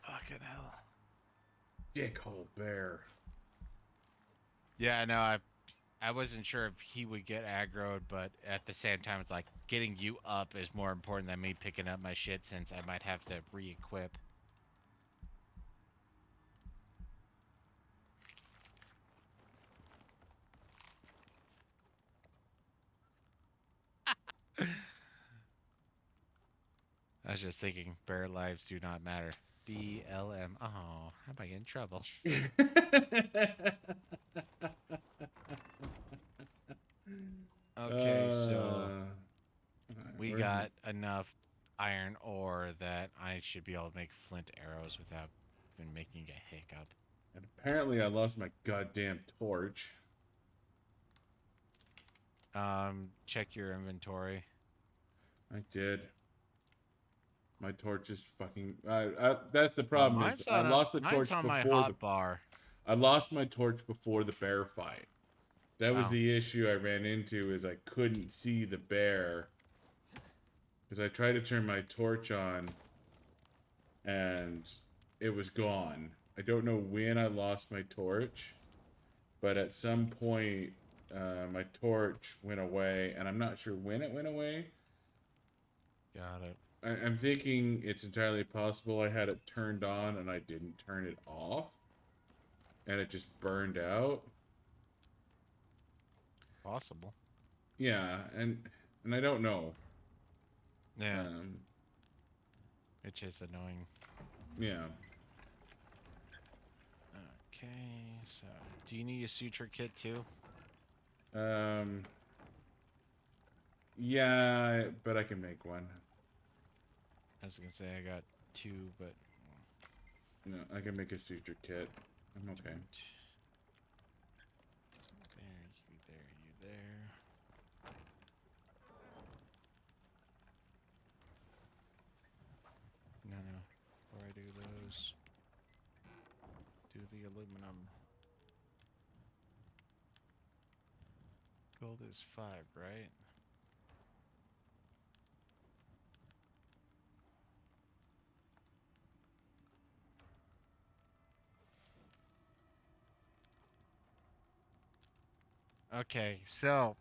Fucking hell. Dickhole bear. Yeah, no, I wasn't sure if he would get aggroed, but at the same time, it's like getting you up is more important than me picking up my shit since I might have to re-equip. I was just thinking, bear lives do not matter. BLM. Oh, how am I in trouble? Okay, so we where's got enough iron ore that I should be able to make flint arrows without even making a hiccup. And apparently I lost my goddamn torch. Check your inventory. I did. My torch is fucking. That's the problem. Is I lost the torch mine's on my before hot bar. I lost my torch before the bear fight. That was Oh. the issue I ran into. Is I couldn't see the bear because I tried to turn my torch on, and it was gone. I don't know when I lost my torch, but at some point, my torch went away, and I'm not sure when it went away. Got it. I'm thinking it's entirely possible I had it turned on and I didn't turn it off, and it just burned out. Possible. Yeah, and I don't know. Yeah. Which is annoying. Yeah. Okay, so do you need a suture kit too? Yeah, but I can make one. I was gonna say I got 2, but No, I can make a suture kit. I'm okay. There, you there. No, no. Before I do those, do the aluminum. Gold is 5, right? Okay, so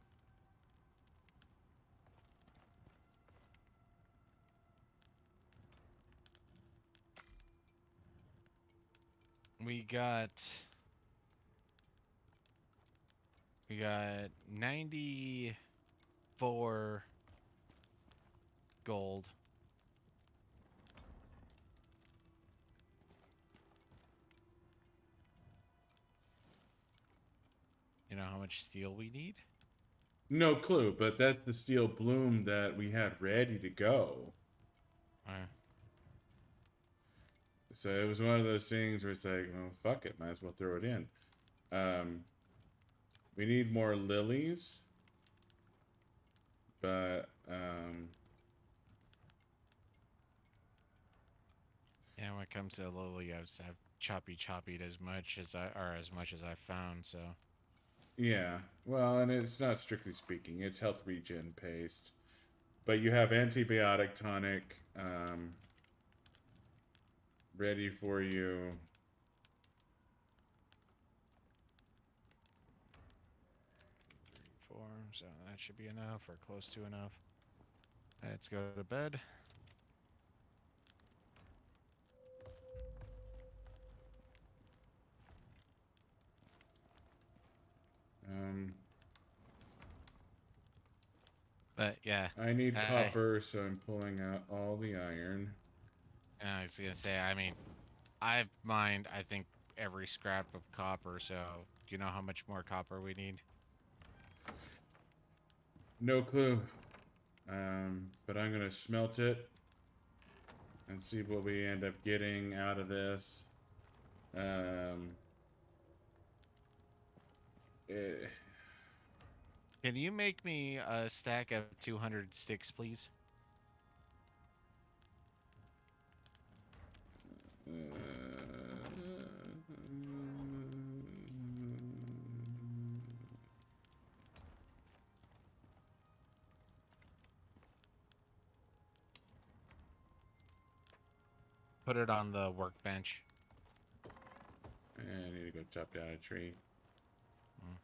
we got 94 gold. You know how much steel we need? No clue, but that's the steel bloom that we had ready to go. Uh, So it was one of those things where it's like, well, fuck it, might as well throw it in. We need more lilies, but yeah, when it comes to lily, I've chopped as much as I found. So yeah. Well, and it's not strictly speaking, it's health regen paste. But you have antibiotic tonic ready for you. 4, so that should be enough or close to enough. Let's go to bed. Um, But yeah, I need I copper, so I'm pulling out all the iron. I was gonna say, I mean, I've mined, I think, every scrap of copper, so do you know how much more copper we need? No clue. But I'm gonna smelt it and see what we end up getting out of this. Um, eh, Can you make me a stack of 200 sticks, please? Put it on the workbench. I need to go chop down a tree. Mm.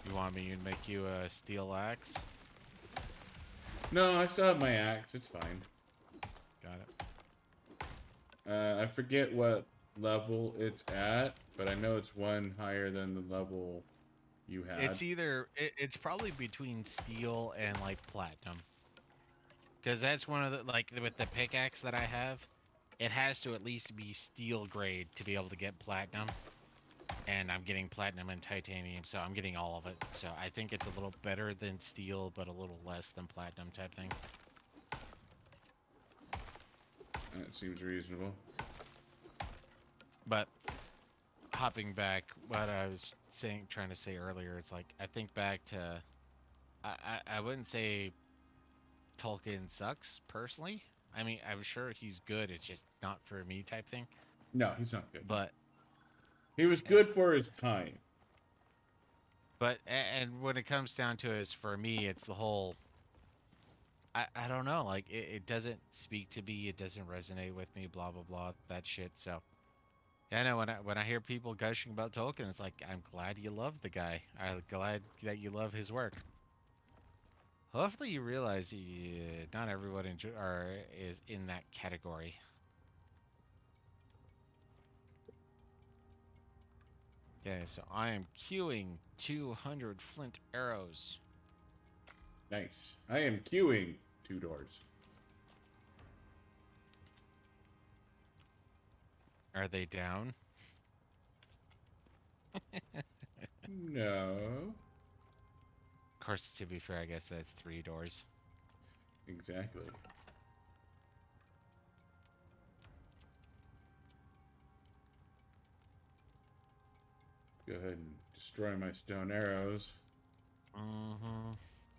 You want me to make you a steel axe? No, I still have my axe. It's fine. Got it. I forget what level it's at, but I know it's one higher than the level you had. It's probably between steel and like platinum. Because that's one of the, like, with the pickaxe that I have, it has to at least be steel grade to be able to get platinum. And I'm getting platinum and titanium, so I'm getting all of it. So I think it's a little better than steel, but a little less than platinum type thing. That seems reasonable. But hopping back, what I was trying to say earlier is, like, I think back to, I wouldn't say Tolkien sucks personally. I mean, I'm sure he's good. It's just not for me type thing. No, he's not good. But He was good for his time. and when it comes down to it, is for me, it's the whole. I don't know. Like, it doesn't speak to me. It doesn't resonate with me. Blah blah blah. That shit. So yeah, I know when I hear people gushing about Tolkien, it's like, I'm glad you love the guy. I'm glad that you love his work. Hopefully you realize not everyone is in that category. Okay, so I am queuing 200 flint arrows. Nice. I am queuing 2 doors. Are they down? No. Of course, to be fair, I guess that's 3 doors. Exactly. Go ahead and destroy my stone arrows. Mm-hmm.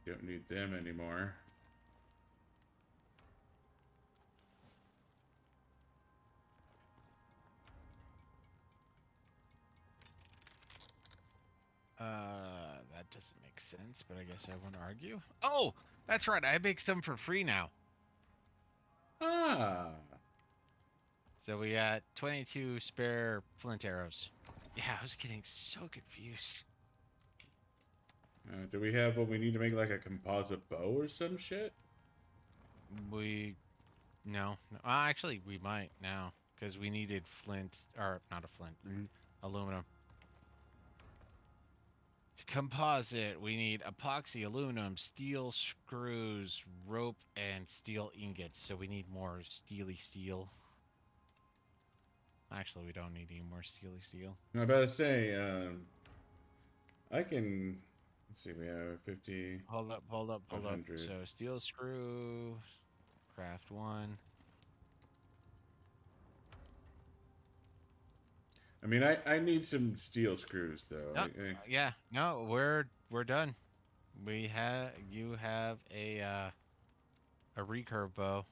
Don't need them anymore. That doesn't make sense, but I guess I won't argue. Oh, that's right. I make some for free now. Ah. So we got 22 spare flint arrows. Yeah, I was getting so confused. Do we have what we need to make, like a composite bow or some shit? No. Actually, we might now because we needed flint, or not a flint, aluminum. Composite. We need epoxy, aluminum, steel screws, rope, and steel ingots. So we need more steely steel. Actually, we don't need any more steely steel. I'm about to say, I can. Let's see, we have 50, Hold up. 100. So steel screw, craft 1. I mean, I need some steel screws though. No, yeah, no, we're done. You have a recurve bow.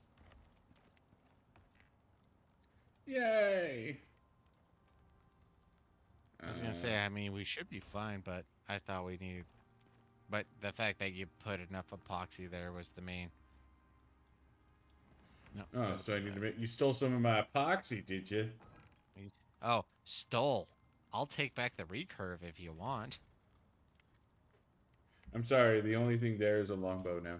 Yay! I was gonna say, I mean, we should be fine, but I thought we needed. But the fact that you put enough epoxy there was the main. No. Oh, so I need to make. You stole some of my epoxy, did you? Oh, stole. I'll take back the recurve if you want. I'm sorry. The only thing there is a longbow now.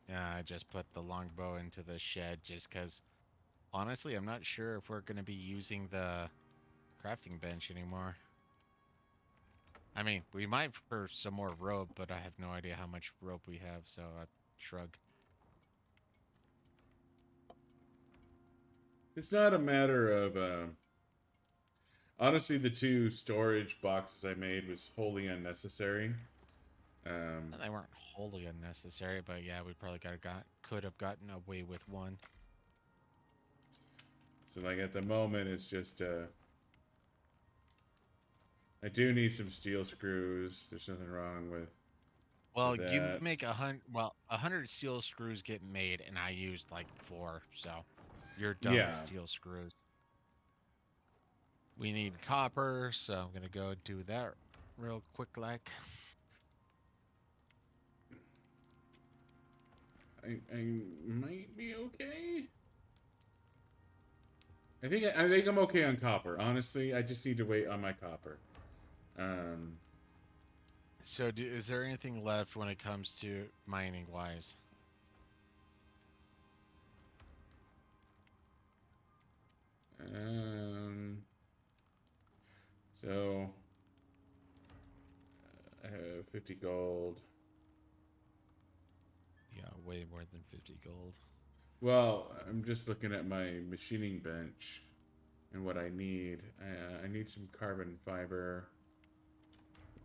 Yeah, I just put the longbow into the shed just because. Honestly, I'm not sure if we're gonna be using the crafting bench anymore. I mean, we might for some more rope, but I have no idea how much rope we have, so I shrug. It's not a matter of. Honestly, the 2 storage boxes I made was wholly unnecessary. They weren't wholly unnecessary, but yeah, we probably could have gotten away with 1. So, like, at the moment, it's just. I do need some steel screws. There's nothing wrong with. Well, With you that. make 100. Well, 100 steel screws get made, and I used like 4, so you're done with Yeah. steel screws. We need copper, so I'm gonna go do that real quick, like. I might be okay. I think I'm okay on copper. Honestly, I just need to wait on my copper. So, is there anything left when it comes to mining wise? Um. So I have 50 gold. Yeah, way more than 50 gold. Well, I'm just looking at my machining bench and what I need. I need some carbon fiber.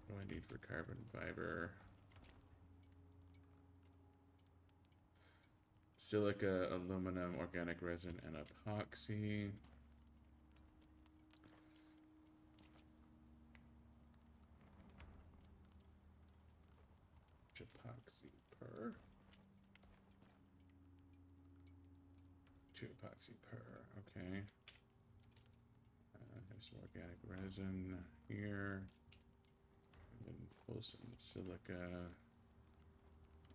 What do I need for carbon fiber? Silica, aluminum, organic resin, and epoxy. Epoxy per. 2 epoxy per. Okay. There's some organic resin here. And then pull some silica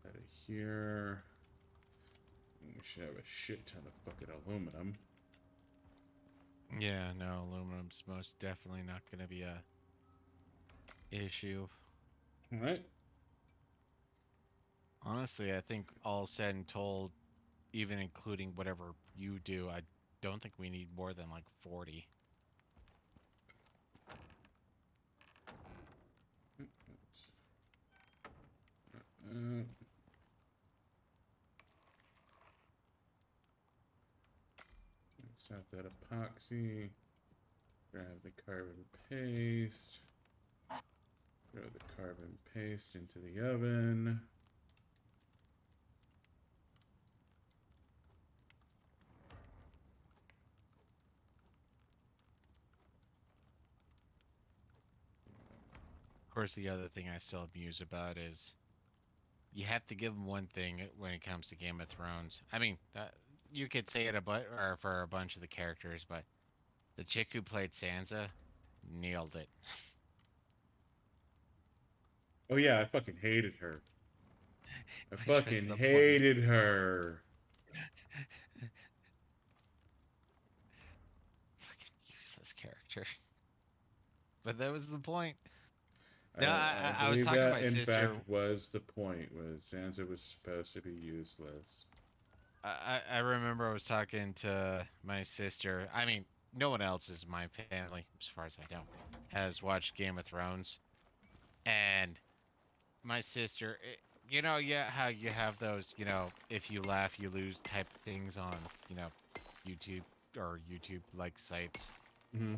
out of here. And we should have a shit ton of fucking aluminum. Yeah, no, aluminum's most definitely not gonna be a issue. All right. Honestly, I think all said and told, even including whatever you do, I don't think we need more than like 40. Uh, out that epoxy. Grab the carbon paste. Throw the carbon paste into the oven. Of course, the other thing I still amuse about is you have to give them one thing when it comes to Game of Thrones. I mean, you could say it or for a bunch of the characters, but the chick who played Sansa nailed it. Oh yeah, I fucking hated her. I Which was fucking the point. hated her. Fucking useless character. But that was the point. No, I I was believe talking to that my in sister. fact was the point. Was Sansa was supposed to be useless. I remember I was talking to my sister. I mean, no one else is my family, as far as I know, has watched Game of Thrones. And my sister, yeah, how you have those, if you laugh, you lose type of things on, YouTube or YouTube like sites. Mm-hmm.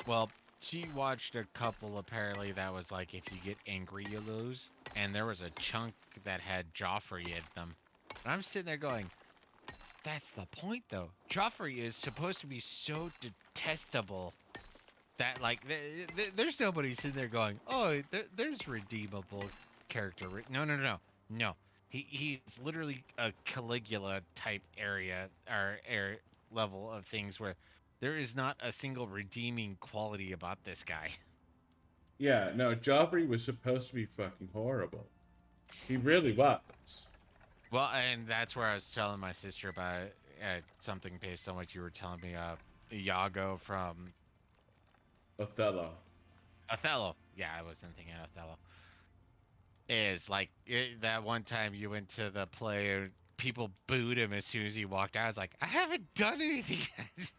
Well, she watched a couple apparently that was like if you get angry, you lose. And there was a chunk that had Joffrey in them. And I'm sitting there going, that's the point, though. Joffrey is supposed to be so detestable that, like, there's nobody sitting there going, "Oh, there's redeemable character." No, no, no, no, no. He's literally a Caligula type area or level of things where there is not a single redeeming quality about this guy. Yeah, no, Joffrey was supposed to be fucking horrible. He really was. Well, and that's where I was telling my sister about something based on what you were telling me. Iago from Othello. Othello. Yeah, I wasn't thinking Othello. Is like that one time you went to the play and people booed him as soon as he walked out. I was like, I haven't done anything yet.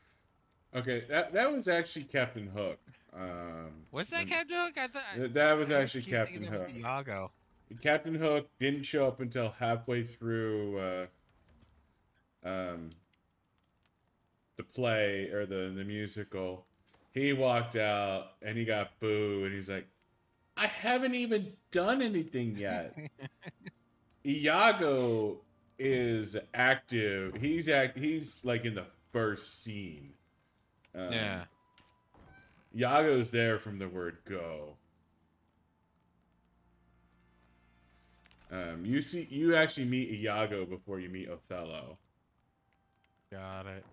Okay, that was actually Captain Hook. Was that When Captain Hook? that was I always actually keep thinking Captain that was Hook. Iago. Captain Hook didn't show up until halfway through um, the play or the musical. He walked out and he got booed. And he's like, I haven't even done anything yet. Iago is active. He's like in the first scene. Yeah. Iago's there from the word go. You actually meet Iago before you meet Othello. Got it.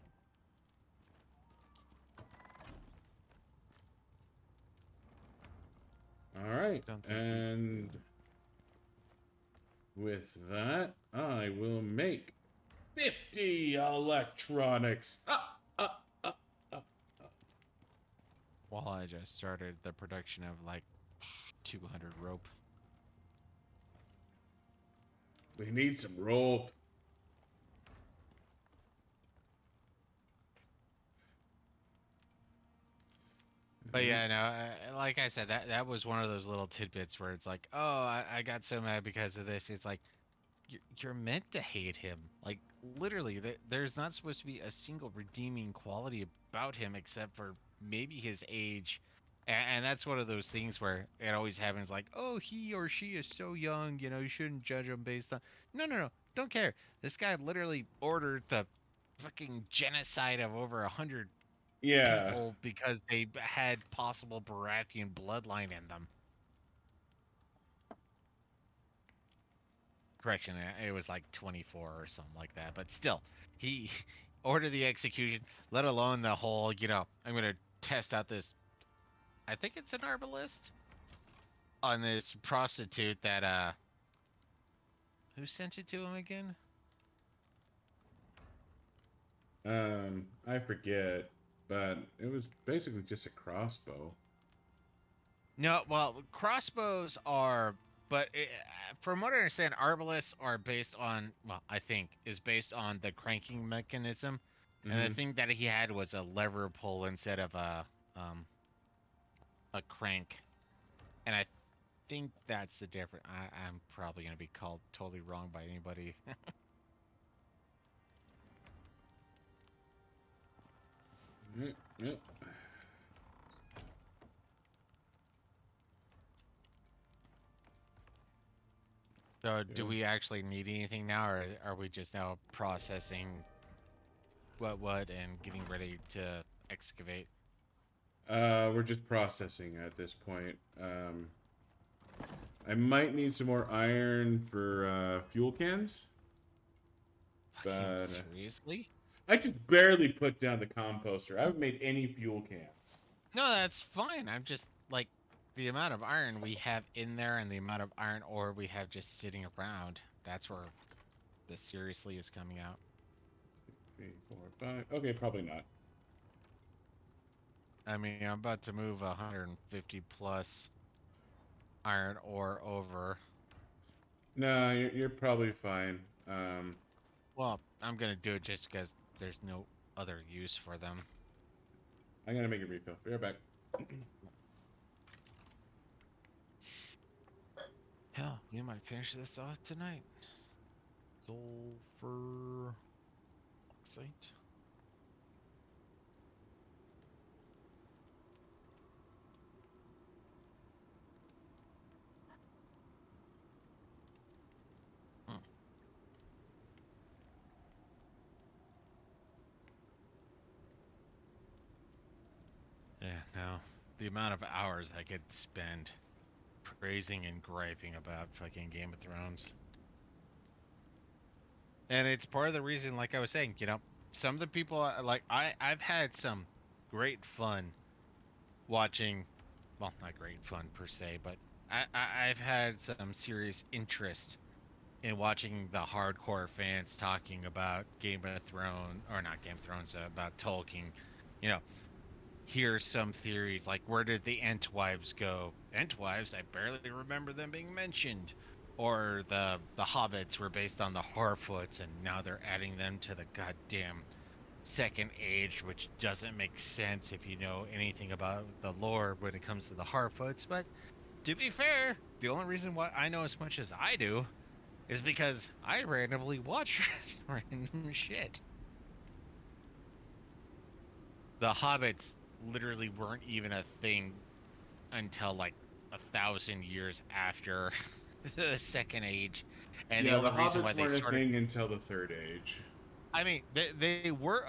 All right, Don't think we. and with that, I will make 50 electronics. While I just started the production of like 200 rope. We need some rope. But yeah, no, like I said, that was one of those little tidbits where it's like, oh, I got so mad because of this. It's like, you're meant to hate him. Like literally, there's not supposed to be a single redeeming quality about him except for maybe his age. And that's one of those things where it always happens like, oh, he or she is so young, you shouldn't judge them based on. No, no, no, don't care. This guy literally ordered the fucking genocide of over 100 Yeah, people because they had possible Baratheon bloodline in them. Correction, it was like 24 or something like that. But still, he ordered the execution, let alone the whole, I'm going to test out this, I think it's an herbalist, on this prostitute that, who sent it to him again? I forget, but it was basically just a crossbow. No, well, crossbows are, but from what I understand, arbalists are based on, well, I think, is based on the cranking mechanism. And the Mm-hmm. thing that he had was a lever pull instead of um, a crank. And I think that's the difference. I'm probably going to be called totally wrong by anybody. Yep. So, Yeah. do we actually need anything now, or are we just now processing what and getting ready to excavate? We're just processing at this point. I might need some more iron for fuel cans, Fucking but seriously? I just barely put down the composter. I haven't made any fuel cans. No, that's fine. I'm just like the amount of iron we have in there and the amount of iron ore we have just sitting around. That's where the seriously is coming out. 3, 4, 5. Okay, probably not. I mean, I'm about to move 150 plus iron ore over. No, you're probably fine. Well, I'm gonna do it just because there's no other use for them. I'm gonna make a refill. Be right back. Hell, you might finish this off tonight. Sulfur oxide. Hmm. Yeah, no. The amount of hours I could spend praising and griping about fucking Game of Thrones. And it's part of the reason, like I was saying, some of the people like I've had some great fun watching. Well, not great fun per se, but I've had some serious interest in watching the hardcore fans talking about Game of Thrones, or not Game of Thrones, about Tolkien. You know, hear some theories like, where did the Entwives go? Entwives, I barely remember them being mentioned. Or the Hobbits were based on the Harfoots, and now they're adding them to the goddamn Second Age, which doesn't make sense if you know anything about the lore when it comes to the Harfoots. But to be fair, the only reason why I know as much as I do is because I randomly watch random shit. The Hobbits literally weren't even a thing until like 1,000 years after the Second Age, and the Yeah, the only reason why hobbits they weren't a started. thing until the Third Age. I mean, they were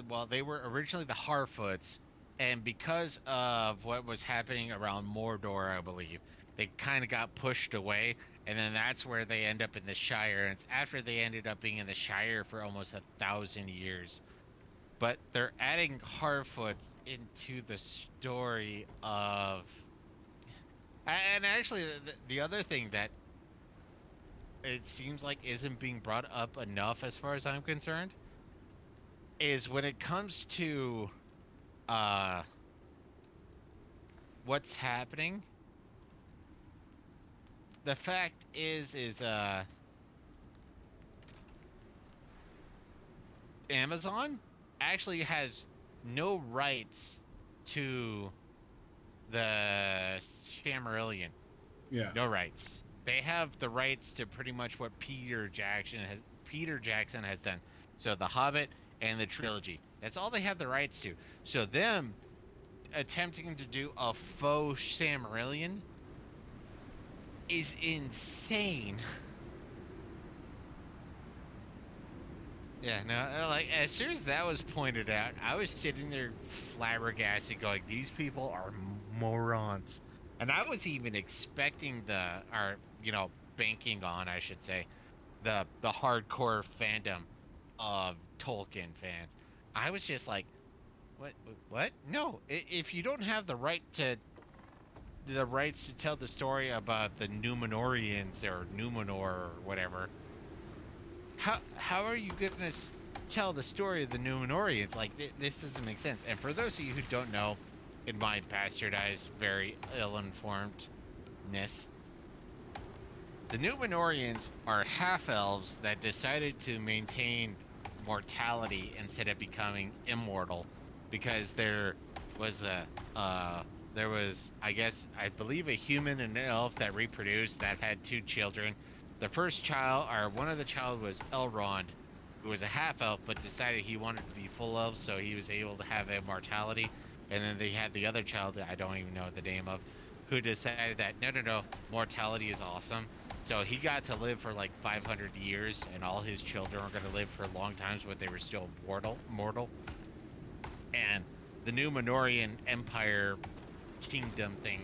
well, they were originally the Harfoots, and because of what was happening around Mordor, I believe, they kind of got pushed away, and then that's where they end up in the Shire. And it's after they ended up being in the Shire for almost 1,000 years. But they're adding Harfoots into the story of. And actually, the other thing that it seems like isn't being brought up enough, as far as I'm concerned, is when it comes to uh what's happening. The fact is Amazon actually has no rights to the Shamarillion. Yeah. No rights. They have the rights to pretty much what Peter Jackson has done. So The Hobbit and the trilogy. That's all they have the rights to. So them attempting to do a faux Silmarillion is insane. Yeah, no, like as soon as that was pointed out, I was sitting there flabbergasted, going, "These people are morons." And I was even expecting or banking on, I should say, the hardcore fandom of Tolkien fans. I was just like, "What? What? No! If you don't have the rights to tell the story about the Numenorians or Numenor or whatever, how are you gonna tell the story of the Numenorians? Like this doesn't make sense." And for those of you who don't know, in my bastardized, very ill-informedness, the Numenorians are half-elves that decided to maintain mortality instead of becoming immortal, because was a there was, I believe, a human and an elf that reproduced that had two children. The first child, or one of the child, was Elrond, who was a half elf but decided he wanted to be full elf, so he was able to have immortality. And then they had the other child that I don't even know the name of, who decided that no, no, no, mortality is awesome. So he got to live for like 500 years, and all his children were going to live for long times, but they were still mortal. And the new Minorian Empire kingdom thing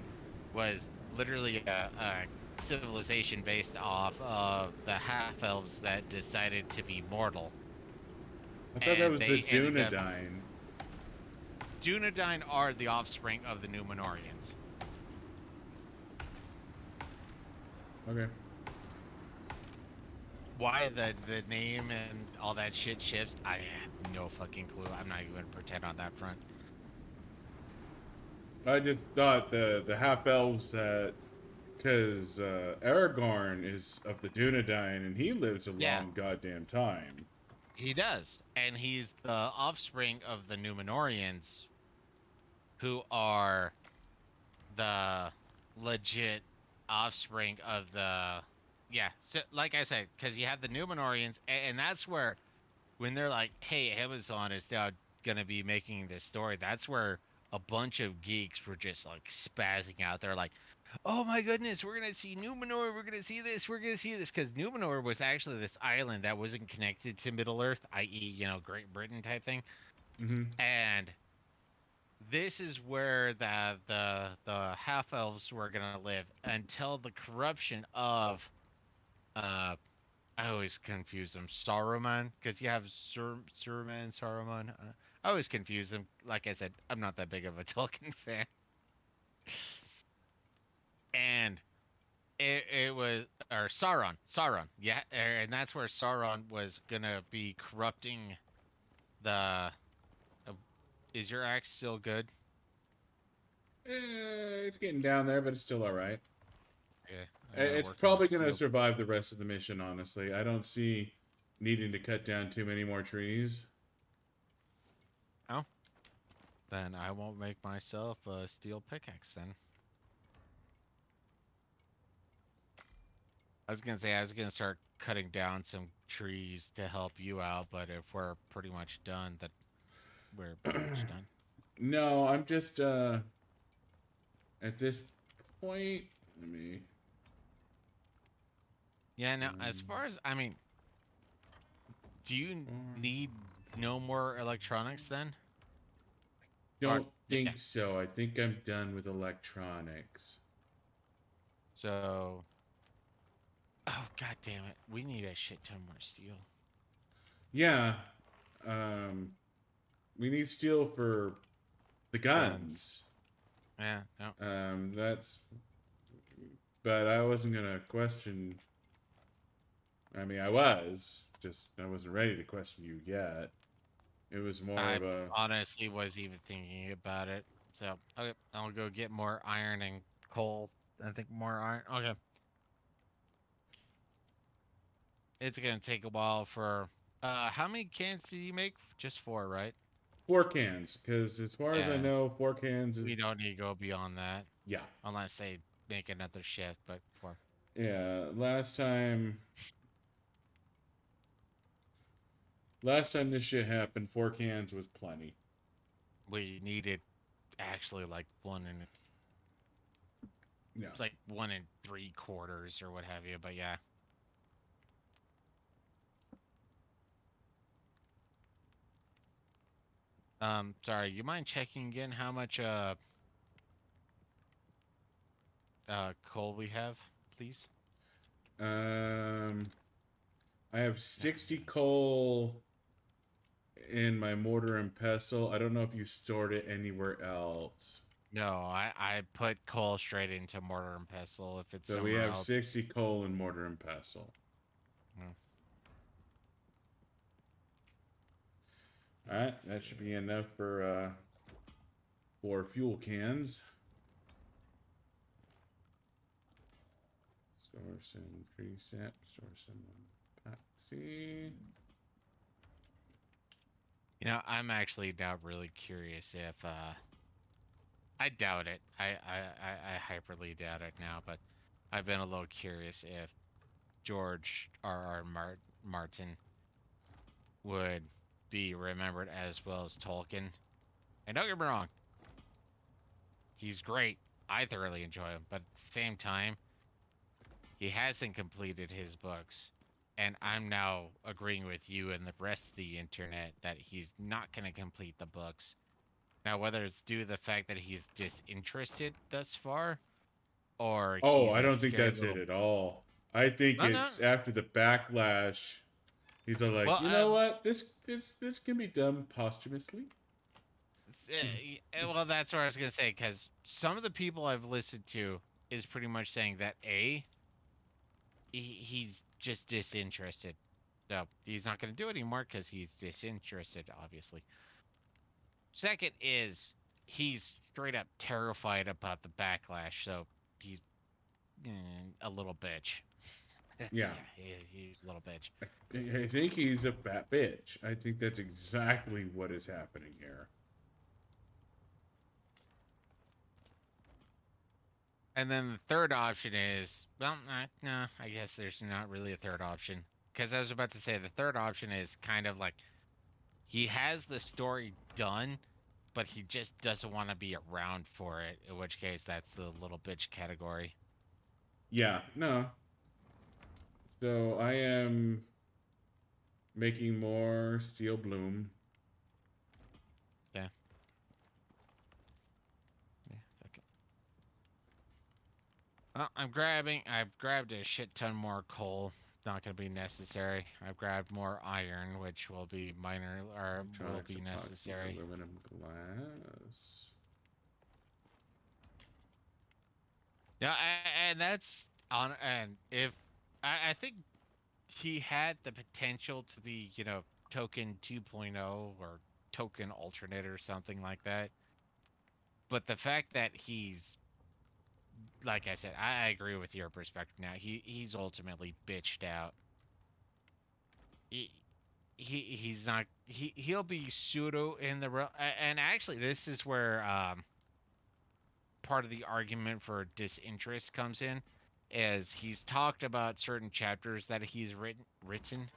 was literally a civilization based off of the half elves that decided to be mortal, I thought that and was the they ended up. Dunedain. Dunedain are the offspring of the Numenorians. Okay. Why the name and all that shit shifts, I have no fucking clue. I'm not even gonna pretend on that front. I just thought the half elves that, because Aragorn is of the Dunedain and he lives a Yeah, long goddamn time. he does, and he's the offspring of the Numenorians, who are the legit offspring of the. Yeah, so like I said, because you have the Numenorians, and that's where when they're like, "Hey, Amazon is now gonna be making this story," that's where a bunch of geeks were just like spazzing out. They're like, "Oh my goodness, we're gonna see Numenor. We're gonna see this. We're gonna see this." Because Numenor was actually this island that wasn't connected to Middle Earth, i.e., Great Britain type thing. Mm-hmm. And this is where the half elves were gonna live until the corruption of uh I always confuse them. Saruman, because you have Saruman, Saruman. I always confuse them. Like I said, I'm not that big of a Tolkien fan. And it was, or Sauron. Yeah, and that's where Sauron was gonna be corrupting the. Uh, is your axe still good? It's getting down there, but it's still all right. Yeah, I gotta It's work on the probably gonna steel. survive the rest of the mission. Honestly, I don't see needing to cut down too many more trees. Oh, then I won't make myself a steel pickaxe then. I was gonna say I was gonna start cutting down some trees to help you out, but if we're pretty much done, that we're pretty much done. No, I'm just at this point. Let me. Yeah, now as Um, far as I mean, do you or- need no more electronics then? Or don't yeah, think so. I think I'm done with electronics. so oh god damn it, we need a shit ton more steel. Yeah. Um, we need steel for the Guns. guns. Yeah, no. That's. But I wasn't gonna question. I mean, I was just I wasn't ready to question you yet. It was more I of a honestly was even thinking about it. So okay, I'll go get more iron and coal. I think more iron. Okay. It's gonna take a while for. How many cans did you make? Just four, right? 4 cans. Because as far as I Yeah, know, 4 cans is we don't need to go beyond that yeah, unless they make another shift. But four, yeah. Last time this shit happened, 4 cans was plenty. we needed actually like one and Yeah. like 1 3/4 or what have you. But yeah. Sorry. You mind checking again how much coal we have, please? Um, I have No, 60 coal in my mortar and pestle. I don't know if you stored it anywhere else. no, I put coal straight into mortar and pestle. If it's So we somewhere have else, 60 coal in mortar and pestle. no. All right, that should be enough for fuel cans. Store some preset. Store some epoxy. I'm actually now really curious if I doubt it. I hyperly doubt it now, but I've been a little curious if George R. R. Martin would be remembered as well as Tolkien. And don't get me wrong, he's great. I thoroughly enjoy him, but at the same time, he hasn't completed his books. And I'm now agreeing with you and the rest of the internet that he's not going to complete the books. Now, whether it's due to the fact that he's disinterested thus far, or Oh, he's I a don't think scared that's it little. at all. I think No, no. it's after the backlash. He's all like, Well, you know what? This can be done posthumously. well, that's what I was gonna say. Because some of the people I've listened to is pretty much saying that he's just disinterested. So he's not gonna do it anymore because he's disinterested, obviously. Second is he's straight up terrified about the backlash. So he's a little bitch. Yeah. Yeah, he's a little bitch. I think he's a fat bitch. I think that's exactly what is happening here. And then the third option is, well, no, I guess there's not really a third option. Because I was about to say the third option is kind of like he has the story done, but he just doesn't want to be around for it. In which case, that's the little bitch category. Yeah, no. So I am making more steel bloom. Yeah. Yeah. Fuck it. Well, I've grabbed a shit ton more coal. Not gonna be necessary. I've grabbed more iron, which will be minor or will Electronics, be epoxy, necessary. aluminum, glass. Yeah, and that's on. And if I think he had the potential to be, token 2.0 or token alternate or something like that. But the fact that he's, like I said, I agree with your perspective now. He's ultimately bitched out. He, he's not he'll be pseudo in the and actually this is where part of the argument for disinterest comes in, is he's talked about certain chapters that he's written,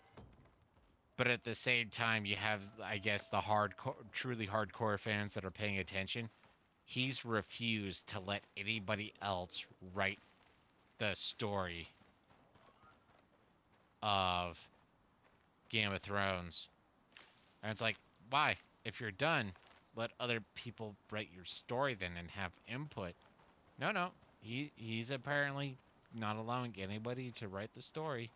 but at the same time you have, I guess, the hardcore, truly hardcore fans that are paying attention. He's refused to let anybody else write the story of Game of Thrones. And it's like, why? If you're done, let other people write your story then and have input. No, no. He's apparently not allowing anybody to write the story.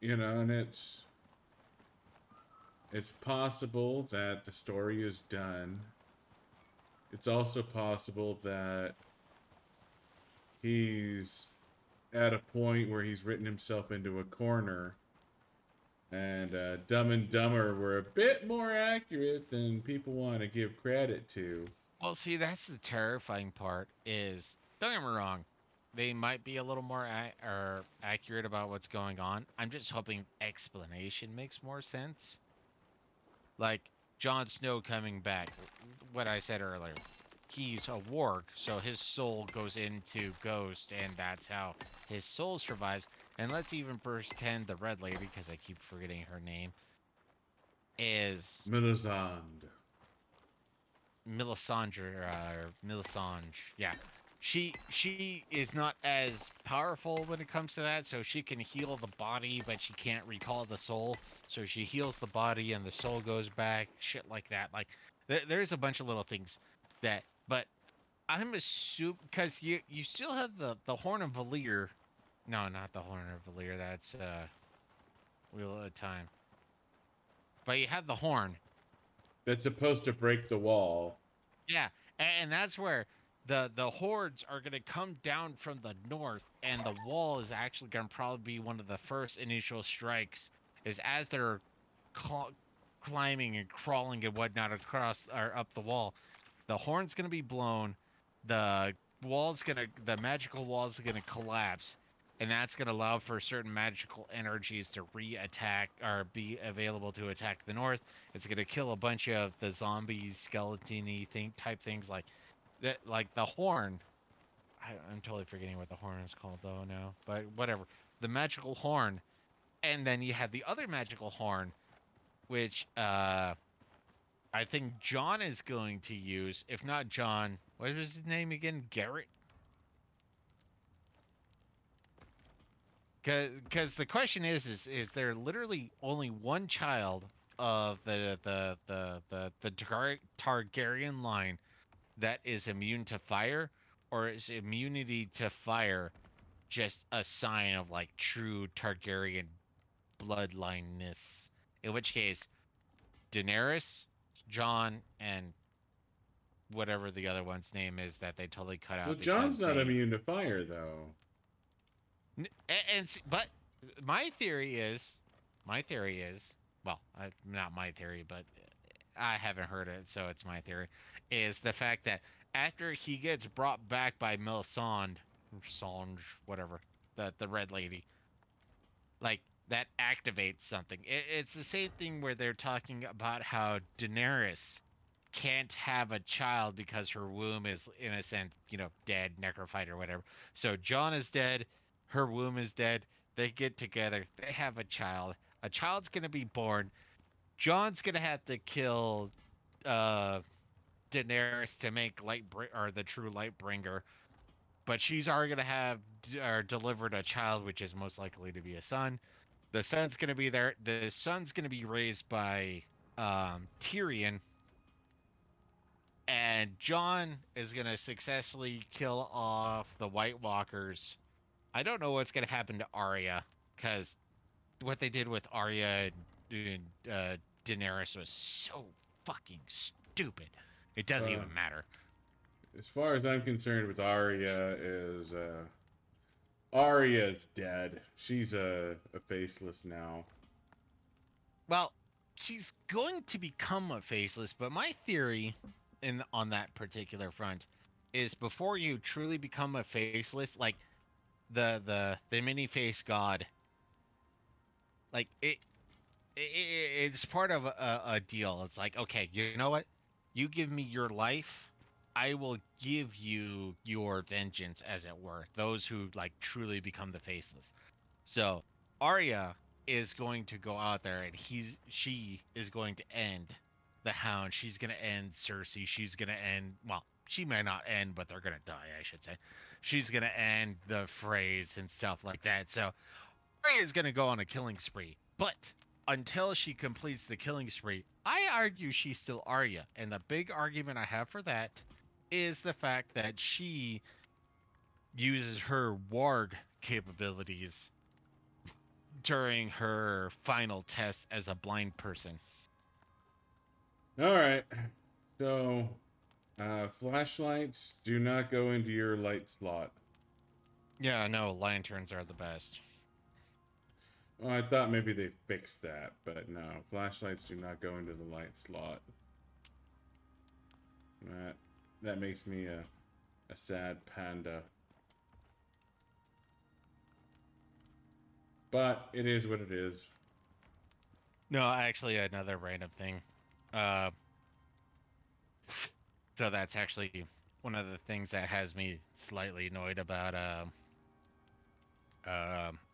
And it's possible that the story is done. It's also possible that he's at a point where he's written himself into a corner, and Dumb and Dumber were a bit more accurate than people want to give credit to. Well, see, that's the terrifying part. Is, don't get me wrong, they might be a little more or accurate about what's going on. I'm just hoping explanation makes more sense. Like Jon Snow coming back, what I said earlier. He's a warg, so his soul goes into Ghost, and that's how his soul survives. And let's even pretend the Red Lady, because I keep forgetting her name, is Melisande. Melisandre, or Melisandre. Yeah, she is not as powerful when it comes to that. So she can heal the body, but she can't recall the soul. So she heals the body, and the soul goes back. Shit like that. Like there's a bunch of little things that, but I'm assuming because you still have the Horn of Valir. No, not the Horn of Valir. That's Wheel of Time. But you have the horn. That's supposed to break the wall. Yeah, and that's where the hordes are gonna come down from the north, and the wall is actually gonna probably be one of the first initial strikes. Is as they're climbing and crawling and whatnot across or up the wall, the horn's gonna be blown, the magical wall's gonna collapse, and that's going to allow for certain magical energies to re-attack or be available to attack the north. It's going to kill a bunch of the zombies, skeleton-y type things like that, like the horn. I'm totally forgetting what the horn is called though now, but whatever. The magical horn, and then you have the other magical horn, which I think John is going to use. If not John, what was his name again? Garrett. Because the question is there literally only one child of the Targaryen line that is immune to fire, or is immunity to fire just a sign of like true Targaryen bloodlineness? In which case, Daenerys, John, and whatever the other one's name is that they totally cut Well, out because John's not they immune to fire, though. but my theory is well, not my theory, but I haven't heard it, so it's my theory, is the fact that after he gets brought back by Melisandre, whatever, the red lady, like that activates something. It's the same thing where they're talking about how Daenerys can't have a child because her womb is, in a sense, dead, necrophyte or whatever. So John is dead, her womb is dead. They get together, they have a child. A child's gonna be born. John's gonna have to kill uh Daenerys to make or the true light bringer, but she's already gonna have or delivered a child, which is most likely to be a son. The son's gonna be there. The son's gonna be raised by Tyrion, and John is gonna successfully kill off the White Walkers. I don't know what's gonna happen to Arya, because what they did with Arya and Daenerys was so fucking stupid. It doesn't even matter. As far as I'm concerned with Arya is, Arya's dead. She's a faceless now. Well, she's going to become a faceless, but my theory on that particular front is before you truly become a faceless, like the mini face god, like it's part of a deal. It's like, okay, you know what? You give me your life, I will give you your vengeance, as it were. Those who like truly become the faceless. So Arya is going to go out there, and she is going to end the Hound. She's gonna end Cersei. She's gonna end, well, she may not end, but they're gonna die, I should say. She's gonna end the Freys and stuff like that. So Arya is gonna go on a killing spree, but until she completes the killing spree, I argue she's still Arya. And the big argument I have for that is the fact that she uses her warg capabilities during her final test as a blind person. Alright. So, flashlights do not go into your light slot. Yeah, no, lanterns are the best. Well, I thought maybe they fixed that, but no. Flashlights do not go into the light slot. That makes me a sad panda. But it is what it is. No, actually, another random thing. So that's actually one of the things that has me slightly annoyed about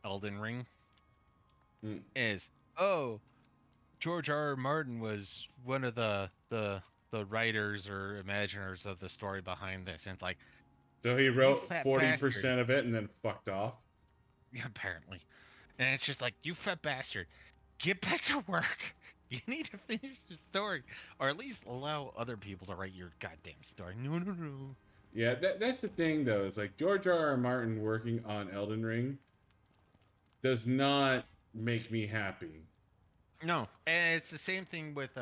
Elden Ring. Is, oh, George R. R. Martin was one of the writers or imaginers of the story behind this, and it's like, So he wrote fat 40% of it and then fucked off? yeah, apparently. And it's just like, you fat bastard, get back to work. You need to finish the story, or at least allow other people to write your goddamn story. No. Yeah, that's the thing, though. It's like George R. R. Martin working on Elden Ring does not make me happy. No, and it's the same thing with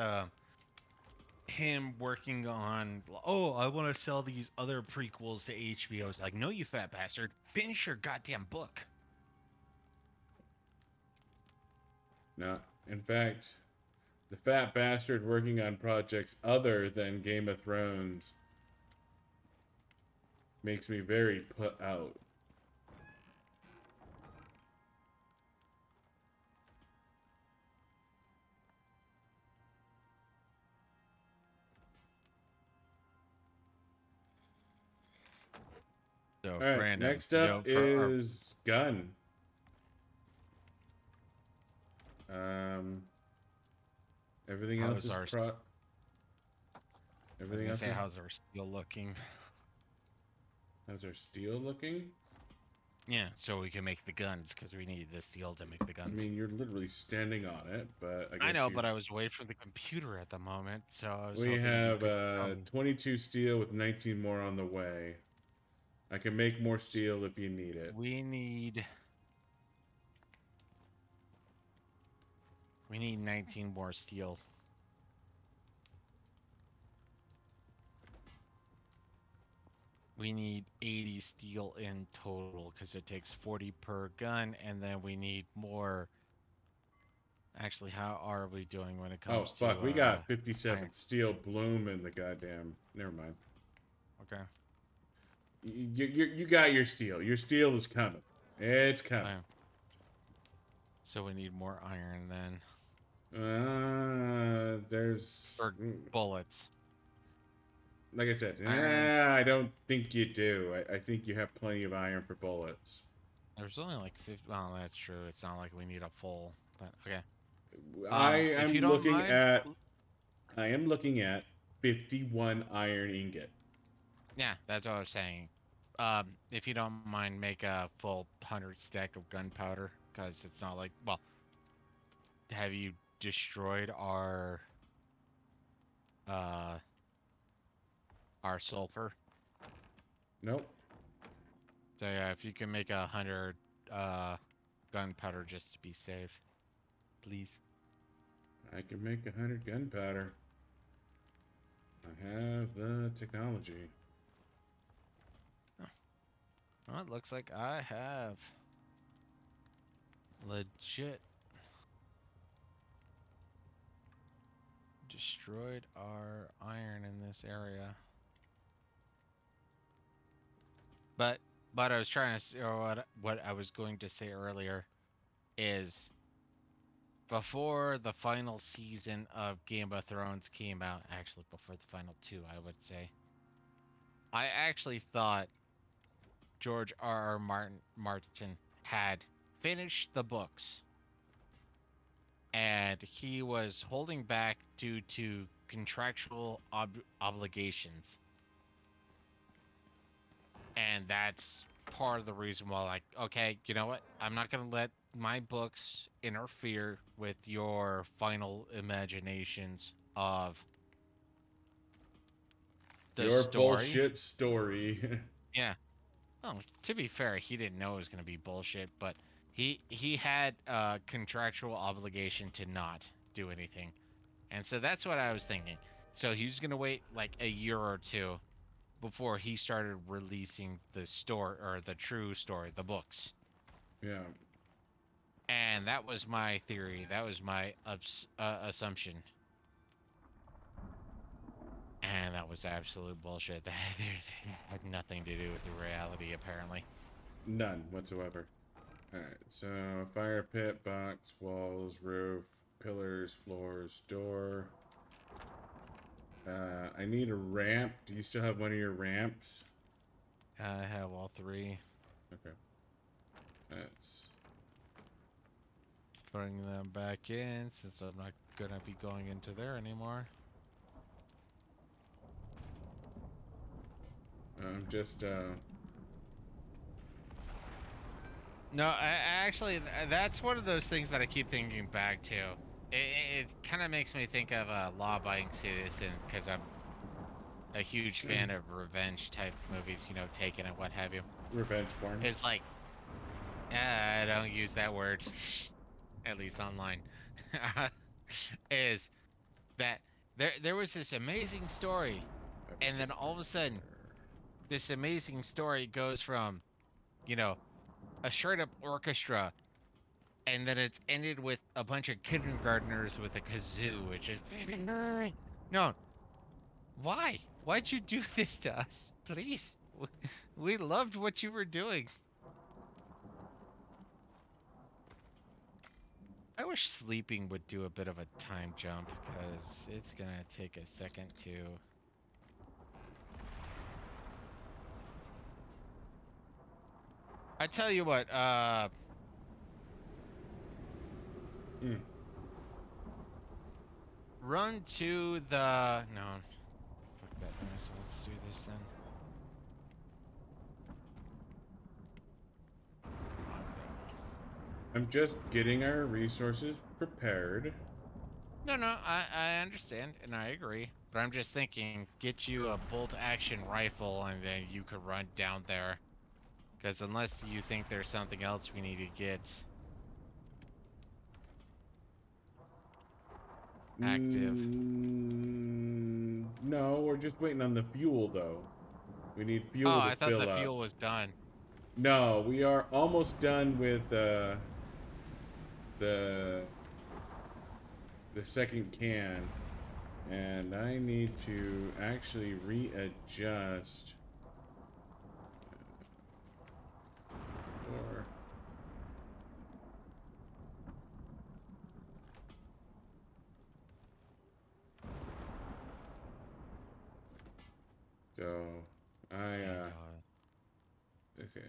him working on, oh, I want to sell these other prequels to HBO. It's like, no, you fat bastard, finish your goddamn book. No, in fact, the fat bastard working on projects other than Game of Thrones makes me very put out. So All right, Brandon, next up for our is gun. Um, everything else how's is our pro. I was Everything gonna else say is. how's our steel looking? How's our steel looking? Yeah, so we can make the guns because we need the steel to make the I guns. mean, you're literally standing on it, but I I guess know, you. but I was away from the computer at the moment, so I was We hoping you have could tell me. 22 steel with 19 more on the way. I can make more steel if you need it. We need 19 more steel. We need 80 steel in total because it takes 40 per gun, and then we need more. Actually, how are we doing when it Oh comes fuck, to we got iron? 57 steel bloom in the goddamn. Never mind. Okay. You got your steel. Your steel is coming. It's coming. Fine. So we need more iron then. There's Or bullets. like I said, Iron. I don't think you do. I think you have plenty of iron for bullets. There's only like 50. Well, that's true. It's not like we need a full. But okay. I If you am don't looking mind, at I am looking at 51 iron ingot. yeah, that's what I was saying. If you don't mind, make a full 100 stack of gunpowder, because it's not like, well, have you destroyed uh our sulfur? Nope. So yeah, if you can make 100 gunpowder just to be safe, please. I can make 100 gunpowder. I have the technology. Well, it looks like I have legit destroyed our iron in this area. But I was trying to say, or what I was going to say earlier is before the final season of Game of Thrones came out, actually before the final two, I would say, I actually thought George R. R. Martin had finished the books and he was holding back due to contractual obligations. And that's part of the reason why, like, okay, you know what? I'm not going to let my books interfere with your final imaginations of the Your story. bullshit story. Yeah. Oh, to be fair, he didn't know it was going to be bullshit, but he had a contractual obligation to not do anything. And so that's what I was thinking. So he was going to wait like a year or two before he started releasing the story, or the true story, the books. Yeah. And that was my theory. That was my assumption. And that was absolute bullshit. That had nothing to do with the reality, apparently. None whatsoever. Alright, so fire pit, box, walls, roof, pillars, floors, door. I need a ramp. Do you still have one of your ramps? I have all three. Okay. That's Putting them back in since I'm not gonna be going into there anymore. I'm just No, actually, that's one of those things that I keep thinking back to. It kind of makes me think of a law-abiding citizen because I'm a huge fan of revenge type movies, you know, Taken and what have you. revenge porn. It's like, I don't use that word, at least online. Is that there was this amazing story, and then all of a sudden, this amazing story goes from, you know, a straight up orchestra, and then it's ended with a bunch of kindergartners with a kazoo, which is no. Why? Why'd you do this to us? Please, we loved what you were doing. I wish sleeping would do a bit of a time jump because it's gonna take a second to. I tell you what, Mm. run to the no, fuck that noise. So let's do this then. Lock that one. I'm just getting our resources prepared. No, no, I understand and I agree, but I'm just thinking, get you a bolt action rifle and then you could run down there. Because unless you think there's something else we need to get active. No, we're just waiting on the fuel, though. We need Oh, fuel to I thought the fill up. fuel was done. No, we are almost done with the the second can, and I need to actually readjust. Door. So And, okay,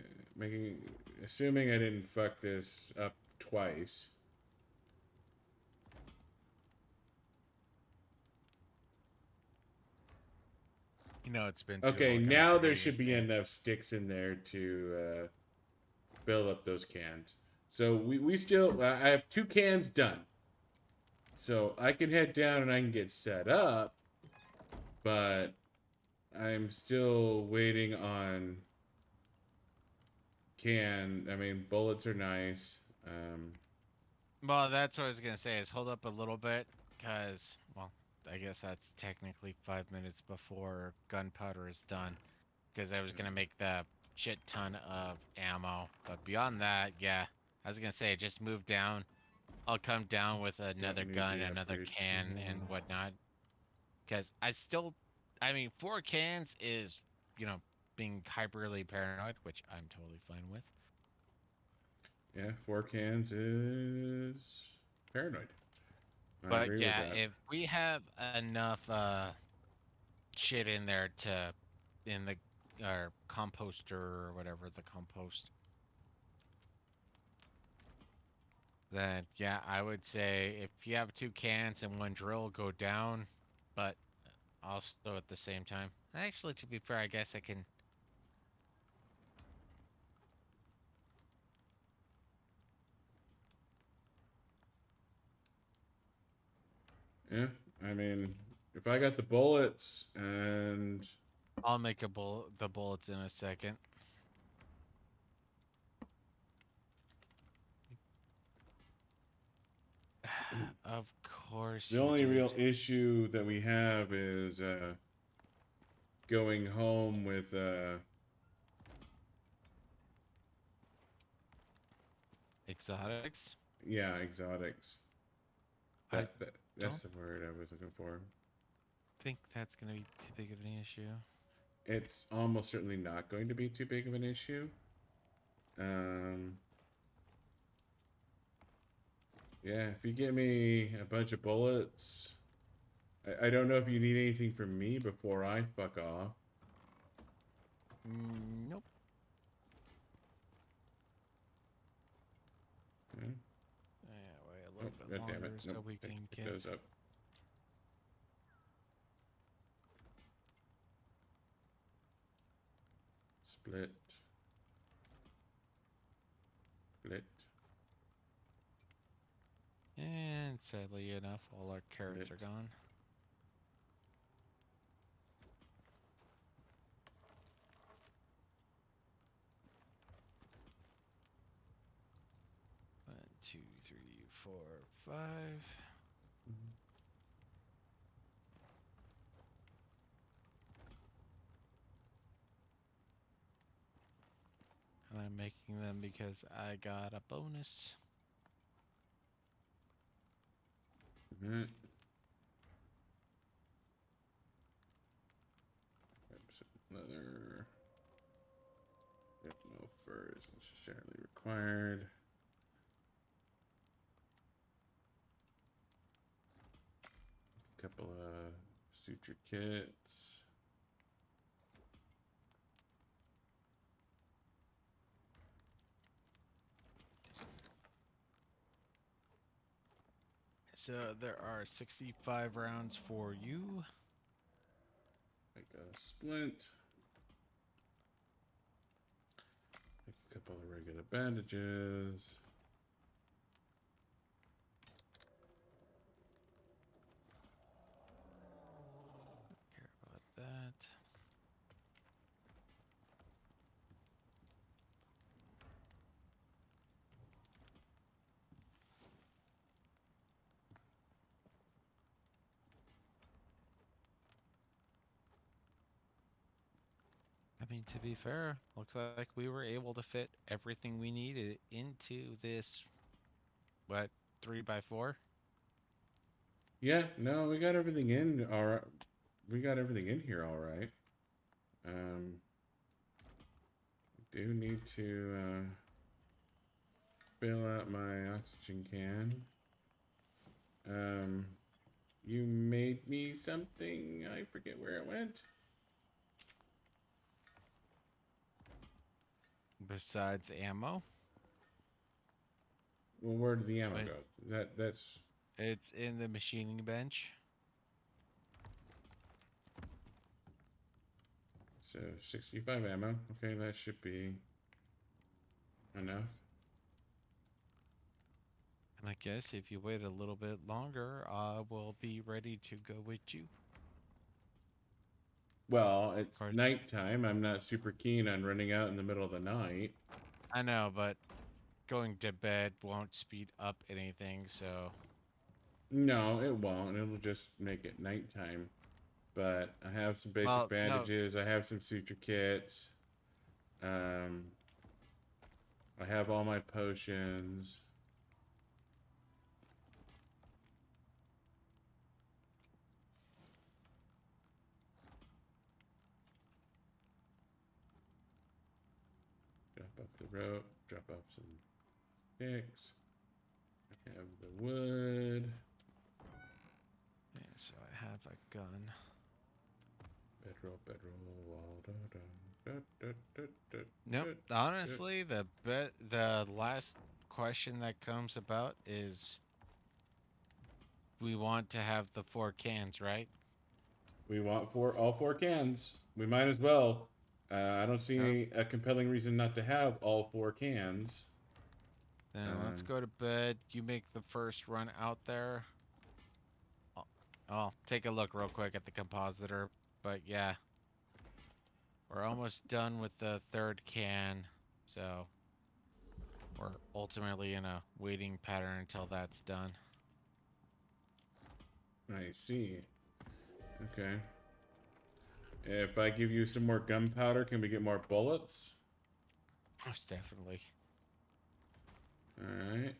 assuming I didn't fuck this up twice. you know, it's been too Okay, long now for there me. should be enough sticks in there to fill up those cans. So we still I have 2 cans done. So I can head down and I can get set up, but I'm still waiting on I mean, bullets are nice. Well, that's what I was gonna say. Is hold up a little bit, cause well, I guess that's technically 5 minutes before gunpowder is done. Because I was gonna make the shit ton of ammo, but beyond that, yeah, I was gonna say just move down. I'll come down with another Don't need gun, the another upgrade can, and tool. whatnot. Because I mean, 4 cans is, you know, being hyperly paranoid, which I'm totally fine with. Yeah, 4 cans is paranoid. I But agree with yeah, that. if we have enough shit in there to in the or composter or whatever the compost, then yeah, I would say if you have 2 cans and 1 drill, go down. But also at the same time, actually, to be fair, I guess I can. Yeah, I mean, if I got the bullets and I'll make the bullets in a second. Of course the you only did. real issue that we have is going home with Exotics? yeah, exotics. I That's don't the word I was looking for. think that's gonna be too big of an issue. It's almost certainly not going to be too big of an issue. Um, yeah, if you give me a bunch of bullets, I don't know if you need anything from me before I fuck off. Nope. Hmm? Yeah, wait a Oh, little bit god damn it. longer so Nope, we can pick get. those up. Split. Split. And sadly enough, all our carrots Split. are gone. One, two, three, four, five. And I'm making them because I got a bonus. Alright. Leather. Yep, no fur is necessarily required. A couple of suture kits. So there are 65 rounds for you. I got a splint. Make a couple of regular bandages. Care about that. I mean, to be fair, looks like we were able to fit everything we needed into this, what, 3x4? Yeah, no, we got everything in. All right, we got everything in here. All right. Do need to fill out my oxygen can. You made me something. I forget where it went. Besides ammo, Well, where did the ammo but go? That's it's in the machining bench. so 65 ammo. Okay, that should be enough. And I guess if you wait a little bit longer, I will be ready to go with you. Well, it's Or, nighttime. I'm not super keen on running out in the middle of the night. I know, but going to bed won't speed up anything, so... No, it won't. It'll just make it nighttime. But I have some basic Well, no, bandages. I have some suture kits. Um, I have all my potions. Drop up the rope. Drop up some sticks. I have the wood. yeah, so I have a gun. Bedroll, bedroll, wall, da, da, da, da, da, Nope. da, da. Honestly, the last question that comes about is we want to have the 4 cans, right? We want all 4 cans. We might as well. I don't Yep. see a compelling reason not to have all 4 cans. Then let's go to bed. You make the first run out there. I'll take a look real quick at the compositor. But yeah, we're almost done with the 3rd can. So we're ultimately in a waiting pattern until that's done. I see. Okay. If I give you some more gunpowder, can we get more bullets? Most definitely. Alright.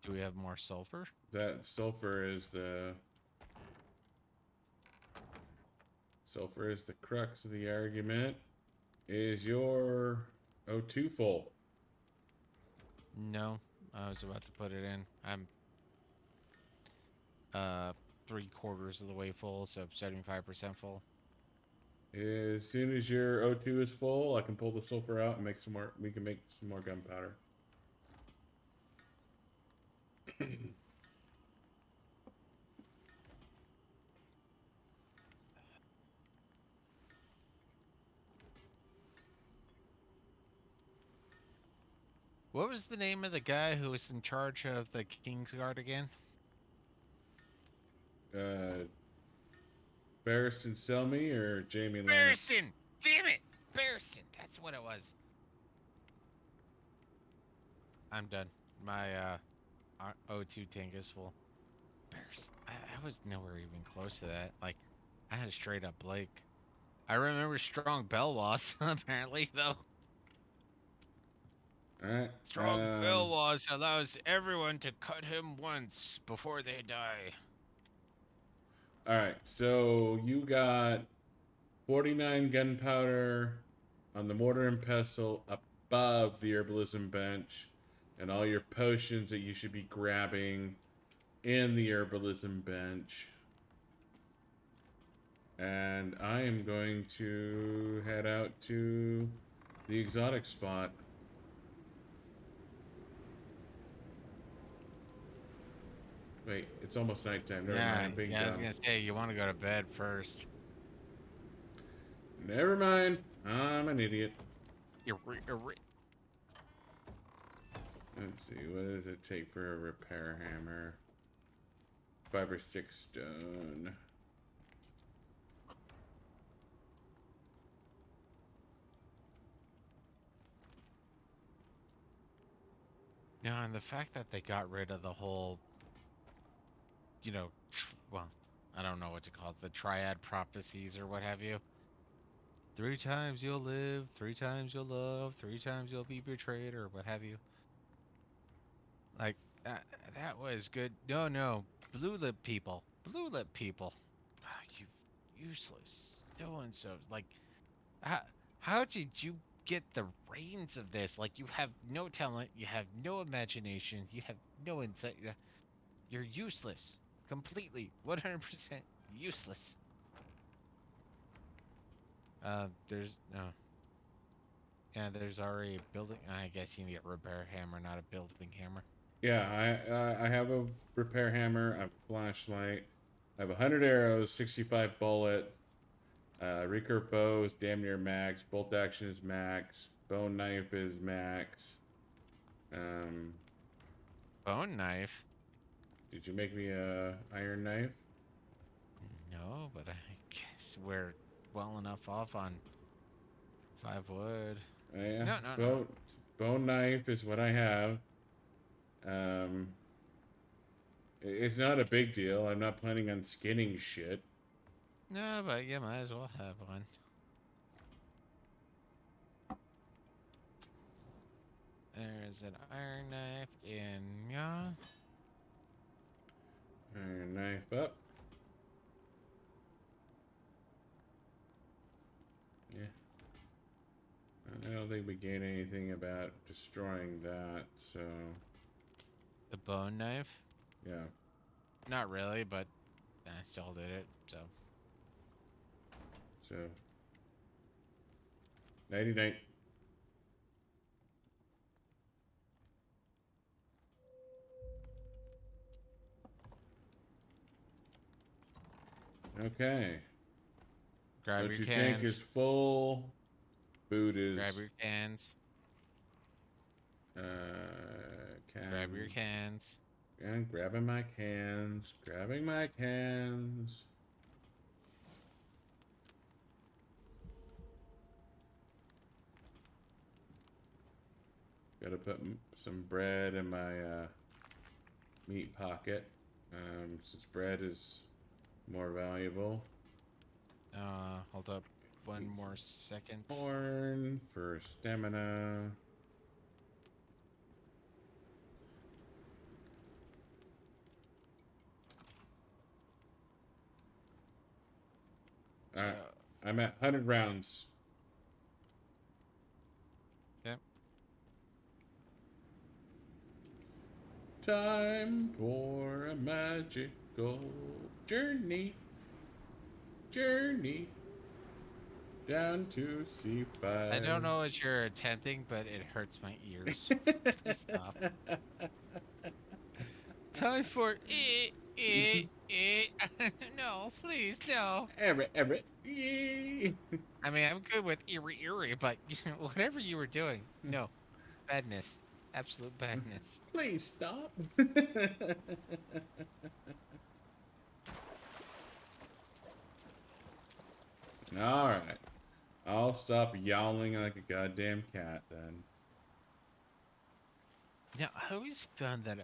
Do we have more sulfur? That sulfur is the crux of the argument. Is your O2 full? No, I was about to put it in. I'm 3/4 of the way full, so 75% full. As soon as your O2 is full, I can pull the sulfur out and make some more. We can make some more gunpowder. What was the name of the guy who was in charge of the Kingsguard again? Barristan Selmy or Jamie Lannis? Barristan! Damn it! Barristan! That's what it was. I'm done. My O2 tank is full. Barristan. I was nowhere even close to that. Like, I had a straight up Blake. I remember Strong Belwas, apparently, though. Alright. Strong Belwas allows everyone to cut him once before they die. Alright, so you got 49 gunpowder on the mortar and pestle above the herbalism bench, and all your potions that you should be grabbing in the herbalism bench. And I am going to head out to the exotic spot. Wait, it's almost nighttime. Never mind, Yeah, I'm being yeah. I was dumb. gonna say you want to go to bed first. Never mind. I'm an idiot. Let's see, what does it take for a repair hammer? Fiber stick stone. Yeah, and the fact that they got rid of the whole, well, I don't know what to call it, the triad prophecies or what have you. 3 times you'll live, 3 times you'll love, 3 times you'll be betrayed, or what have you. Like that, that was good. No, no, blue lip people, blue lip people. Ah, you useless so and so. Like, how how did you get the reins of this? Like, you have no talent, you have no imagination, you have no insight. You're useless. Completely. 100% useless. There's no. Yeah, there's already a building. I guess you need a repair hammer, not a building hammer. Yeah, I have a repair hammer, I have a flashlight, I have 100 arrows, 65 bullets, recurve bow is damn near max, bolt action is max, bone knife is max. Um, Bone knife? did you make me a iron knife? No, but I guess we're well enough off on 5 wood. Yeah, No, no, no. bone knife is what I have. Um, it's not a big deal. I'm not planning on skinning shit. No, but you might as well have one. There's an iron knife in yeah. Iron knife up. Yeah. I don't think we gain anything about destroying that, so The bone knife? yeah. Not really, but I still did it, so. So 99. Okay. Grab your O2 tank is cans. full. Food Grab is your cans. uh Grab your cans. cans. And grabbing my cans. Grabbing my cans. Gotta put some bread in my meat pocket. Since bread is more valuable. Hold up. One Eat more some second. corn for stamina. So, Alright, I'm at 100 rounds. yep. Time for a magical journey. Journey down to C5. I don't know what you're attempting, but it hurts my ears. Please stop. Time for no, please, no. Everett. Yay. I mean, I'm good with eerie, but whatever you were doing, no. Badness. Absolute badness. Please stop. Alright. I'll stop yowling like a goddamn cat then. Now, I always found that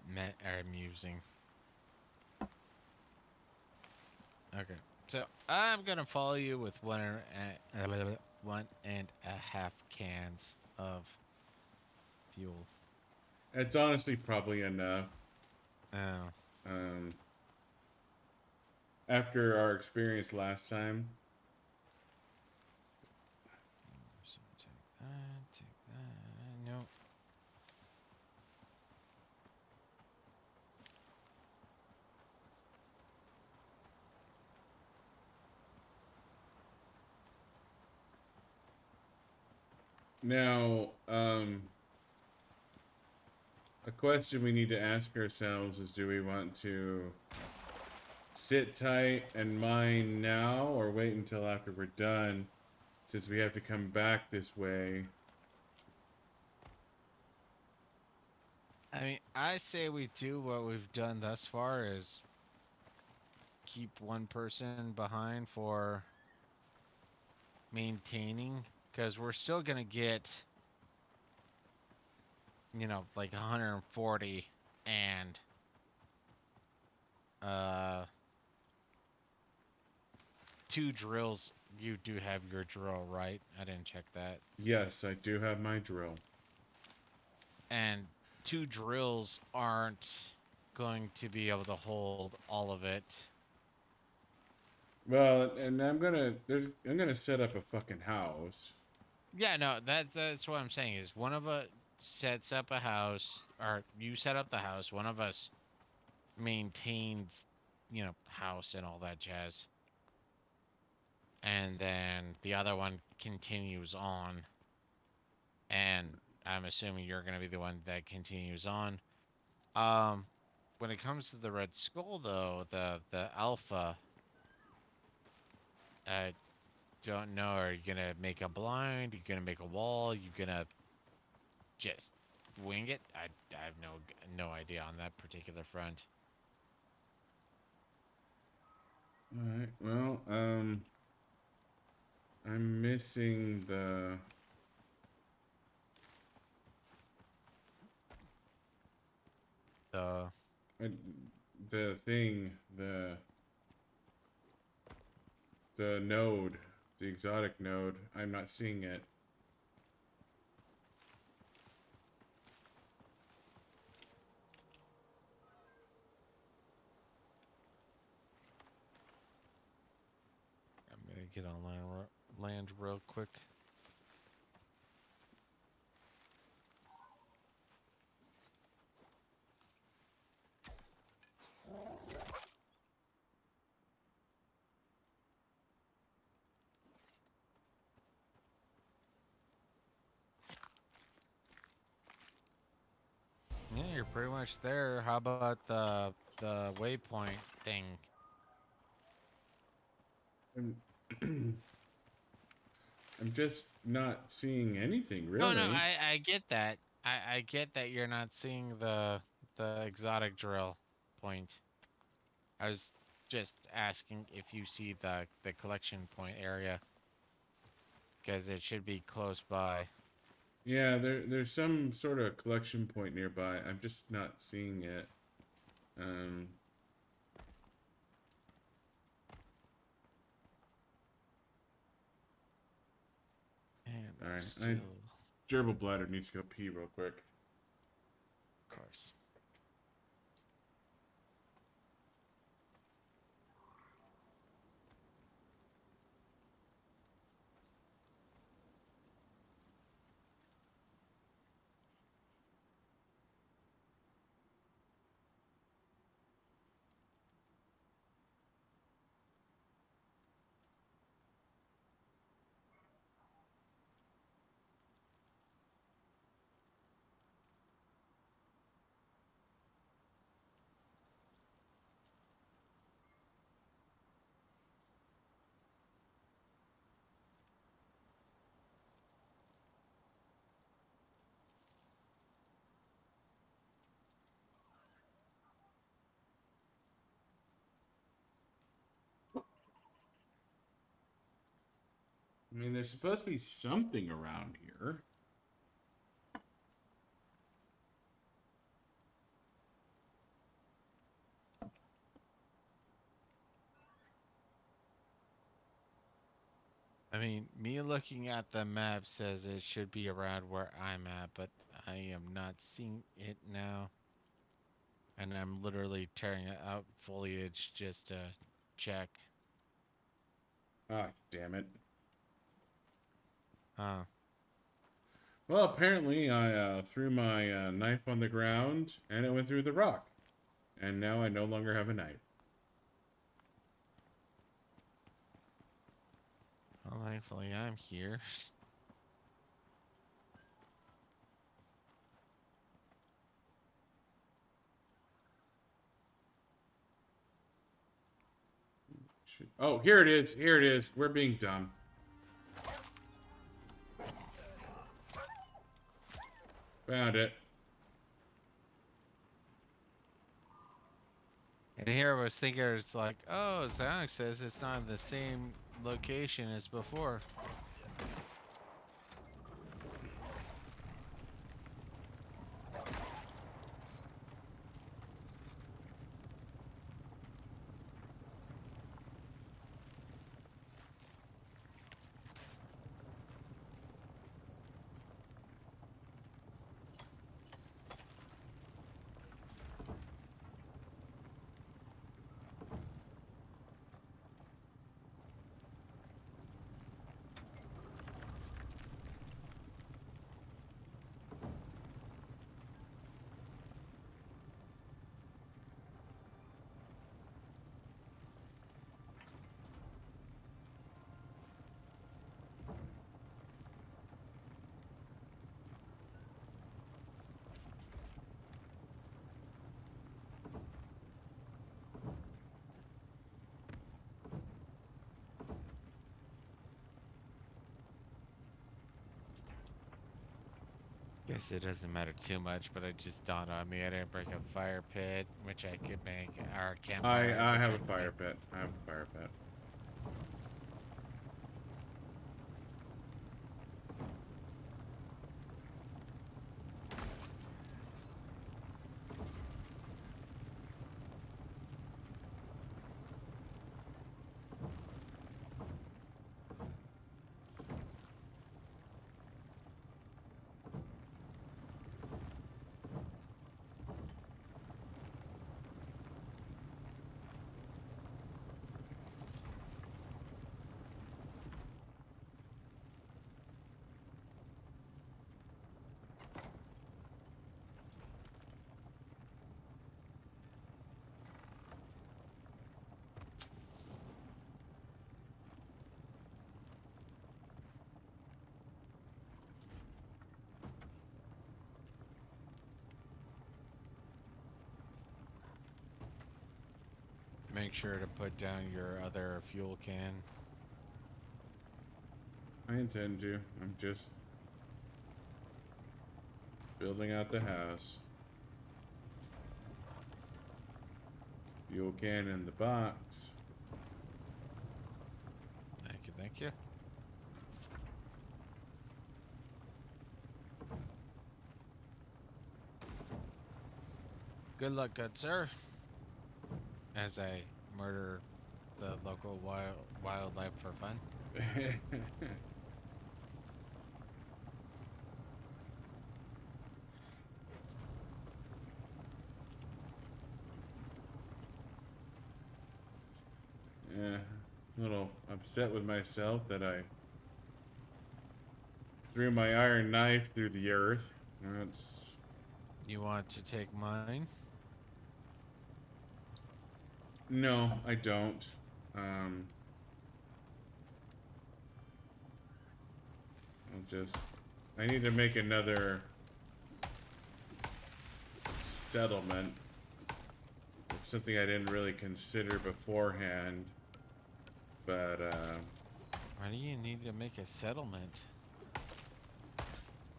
amusing. Okay, so I'm gonna follow you with 1.5 cans of fuel. It's honestly probably enough. Oh, Um, after our experience last time. so take that. No. Now, a question we need to ask ourselves is, do we want to sit tight and mine now or wait until after we're done, since we have to come back this way? I mean, I say we do what we've done thus far is keep one person behind for maintaining, because we're still gonna get, you know, like 140 and uh 2 drills. You do have your drill, right? I didn't check that. Yes, I do have my drill. And 2 drills aren't going to be able to hold all of it. Well, and I'm gonna set up a fucking house. Yeah, no, that's what I'm saying is one of us sets up a house, or you set up the house, one of us maintains, you know, house and all that jazz. And then the other one continues on. And I'm assuming you're going to be the one that continues on. When it comes to the Red Skull, though, the Alpha, I don't know. Are you gonna make a blind? Are you gonna make a wall? You gonna just wing it? I have no idea on that particular front. All right. Well, I'm missing The uh, the thing, the node, the exotic node. I'm not seeing it. I'm gonna get on land real quick. Yeah, you're pretty much there. How about the waypoint thing? I'm, I'm just not seeing anything No, really. I get that. I get that you're not seeing the exotic drill point. I was just asking if you see the collection point area, because it should be close by. Yeah, there's some sort of collection point nearby. I'm just not seeing it. Um, And all we'll right. still, Gerbil bladder needs to go pee real quick. of course. I mean, there's supposed to be something around here. I mean, me looking at the map says it should be around where I'm at, but I am not seeing it now. And I'm literally tearing out foliage just to check. Ah, damn it. Huh. Well, apparently I threw my knife on the ground and it went through the rock. And now I no longer have a knife. Well, thankfully I'm here. Oh, here it is. Here it is. We're being dumb. Found it. And here I was thinking, it's like, oh, Zionic says it's not in the same location as before. Guess it doesn't matter too much, but it just dawned on me I didn't break a fire pit, which I could make, or a campfire. I which have a could fire make. pit. I have a fire pit. Make sure to put down your other fuel can. I intend to. I'm just building out the house. Fuel can in the box. Thank you, thank you. Good luck, good sir. As I murder the local wildlife for fun. Yeah, a little upset with myself that I threw my iron knife through the earth. That's You want to take mine? no, I don't. Um, I need to make another settlement. It's something I didn't really consider beforehand, but Why do you need to make a settlement?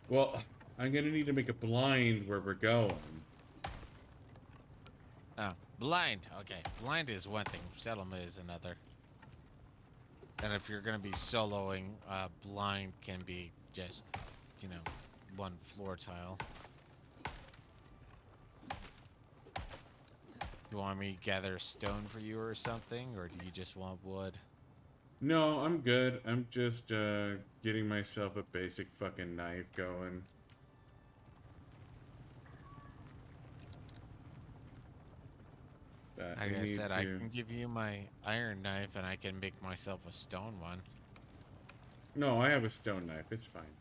well, I'm gonna need to make a blind where we're going. Oh, blind. Okay, blind is one thing. Settlement is another. And if you're gonna be soloing, blind can be just, you know, one floor tile. You want me to gather stone for you or something, or do you just want wood? No, I'm good. I'm just getting myself a basic fucking knife going. But Like I I need said, I to. can give you my iron knife, and I can make myself a stone one. No, I have a stone knife. It's fine.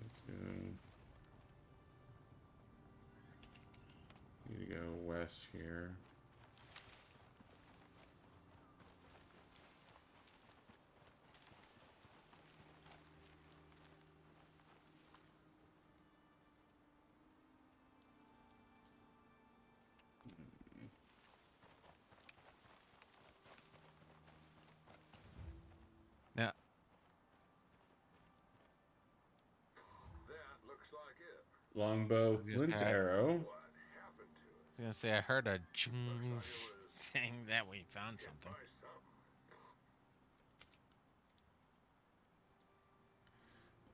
Let's go. Need to go west here. Longbow, flint arrow. What happened to it? I was gonna say I heard a chung Looks like it was thing that we found hit something. by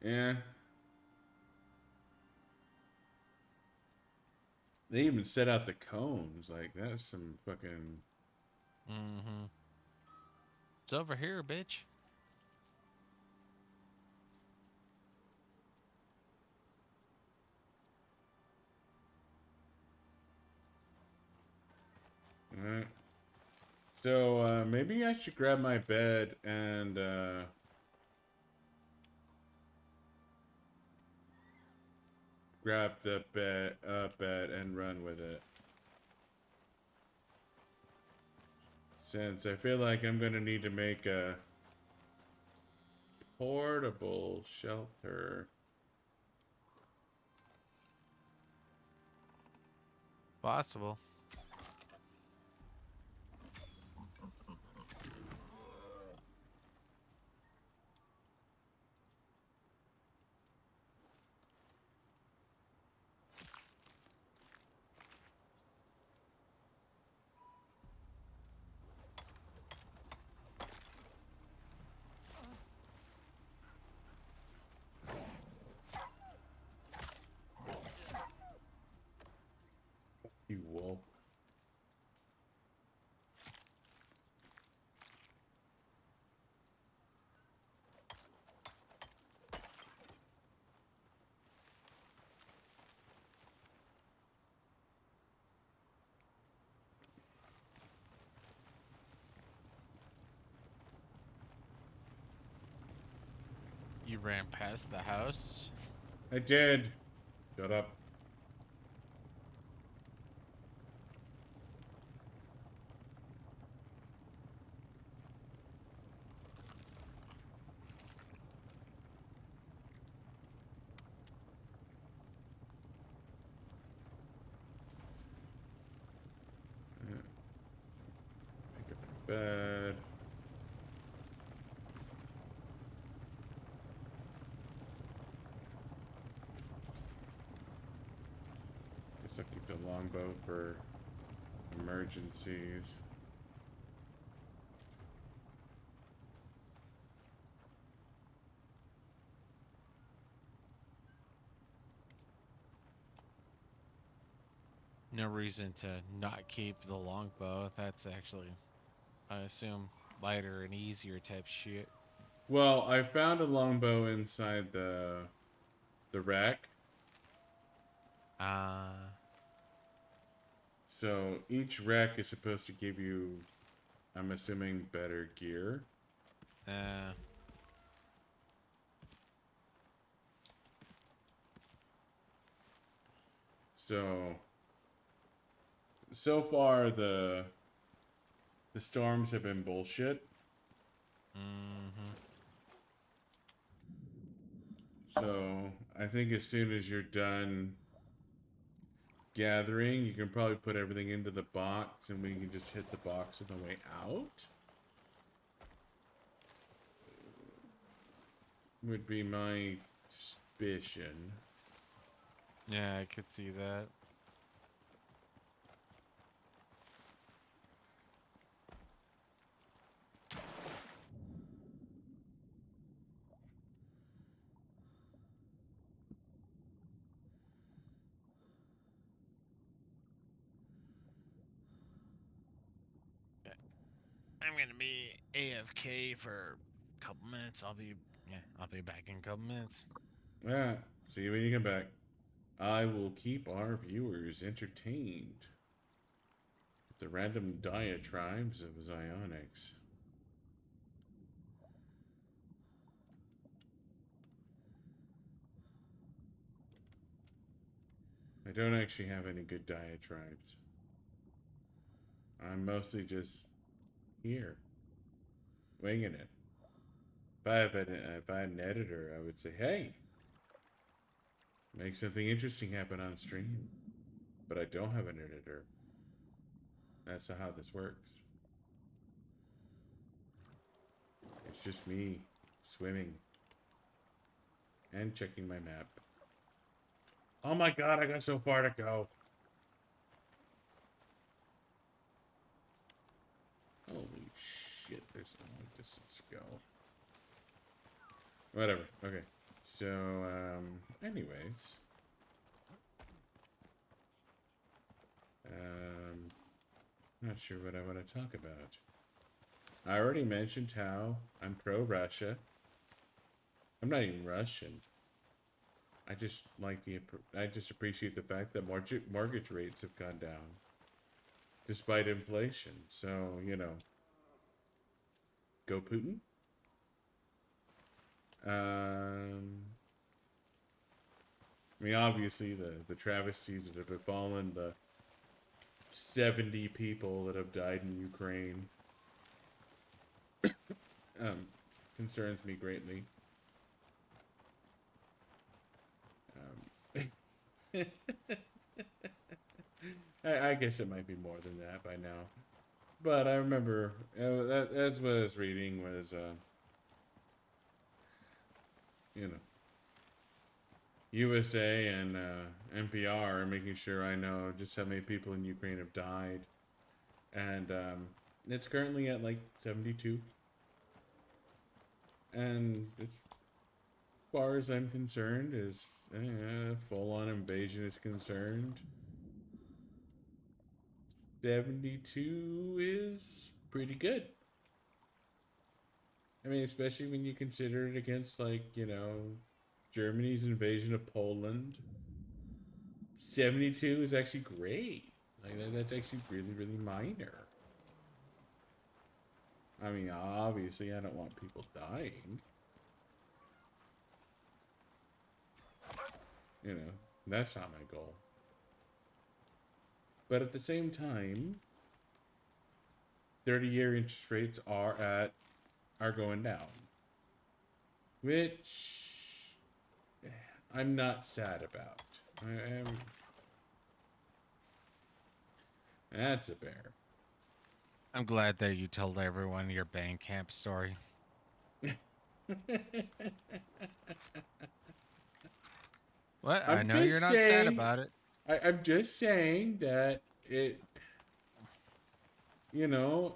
something. Yeah. They even set out the cones. Like, that's some fucking... Mm-hmm. It's over here, bitch. Alright. So, maybe I should grab my bed and, grab the bed and run with it. Since I feel like I'm gonna need to make a portable shelter. Possible. You wolf. You ran past the house. I did. Shut up. Pick up my bed. Guess I'll keep the longbow for emergencies. No reason to not keep the longbow. That's actually, I assume, lighter and easier type shit. Well, I found a longbow inside the rack. So each rack is supposed to give you, I'm assuming, better gear. Uh, So far the storms have been bullshit. mm-hmm. So I think as soon as you're done gathering, you can probably put everything into the box and we can just hit the box on the way out. Would be my suspicion. Yeah, I could see that. I'm gonna be AFK for a couple minutes. I'll be back in a couple minutes. Yeah, see you when you come back. I will keep our viewers entertained with the random diatribes of Xionics. I don't actually have any good diatribes. I'm mostly just here, winging it. If I had an editor, I would say, hey, make something interesting happen on stream. But I don't have an editor. That's not how this works. It's just me swimming and checking my map. Oh my god, I got so far to go. Holy shit, there's a long distance to go. Whatever, okay. So, anyways. Not sure what I want to talk about. I already mentioned how I'm pro-Russia. I'm not even Russian. I just appreciate the fact that mortgage rates have gone down despite inflation. So, you know, go Putin. I mean, obviously the travesties that have befallen the 70 people that have died in Ukraine concerns me greatly. I guess it might be more than that by now. But I remember that's what I was reading was, you know, USA and NPR are making sure I know just how many people in Ukraine have died. And it's currently at like 72. And as far as I'm concerned, as full-on invasion is concerned, 72 is pretty good. I mean, especially when you consider it against, like, you know, Germany's invasion of Poland. 72 is actually great. Like, that's actually really, really minor. I mean, obviously, I don't want people dying. You know, that's not my goal. But at the same time, 30-year interest rates are going down. Which I'm not sad about. I am. That's a bear. I'm glad that you told everyone your Bandcamp story. What? I I'm know you're just not sad saying. about it. I'm just saying that it. You know,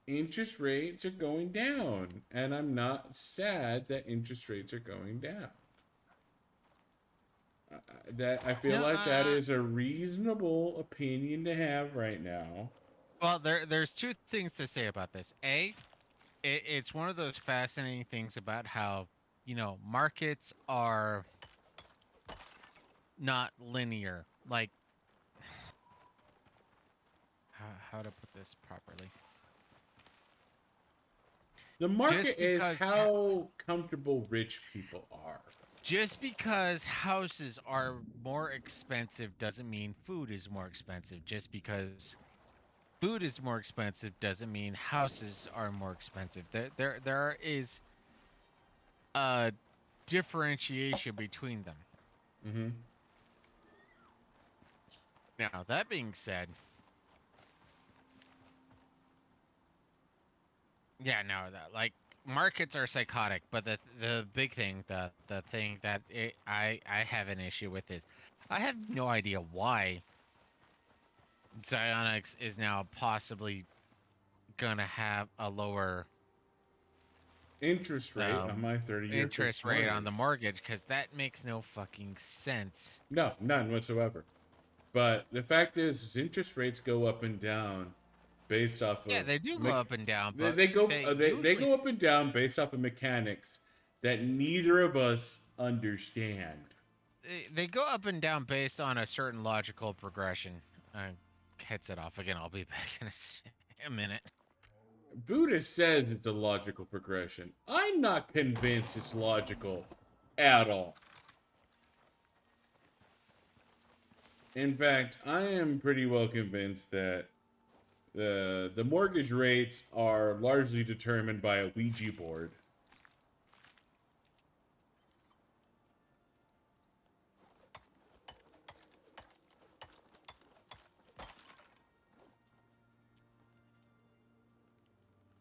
interest rates are going down, and I'm not sad that interest rates are going down. That I feel No, like that is a reasonable opinion to have right now. well, there's two things to say about this. It's one of those fascinating things about how, markets are not linear. Like, how to put this properly? The Just market is because how comfortable rich people are. just because houses are more expensive doesn't mean food is more expensive. Just because food is more expensive doesn't mean houses are more expensive. There is a differentiation between them. Mm-hmm. Now, that being said, yeah, no, that like markets are psychotic, but the big thing, the thing that I have an issue with is I have no idea why Zionics is now possibly gonna have a lower Interest rate on my 30-year fixed interest rate on mortgage. the mortgage, because that makes no fucking sense. No, none whatsoever. But the fact is interest rates go up and down based off Yeah, of they do go up and down, but they go up and down based off of mechanics that neither of us understand. they go up and down based on a certain logical progression. Headset off again. I'll be back in a minute. Buddha says it's a logical progression. I'm not convinced it's logical at all. In fact, I am pretty well convinced that the mortgage rates are largely determined by a Ouija board.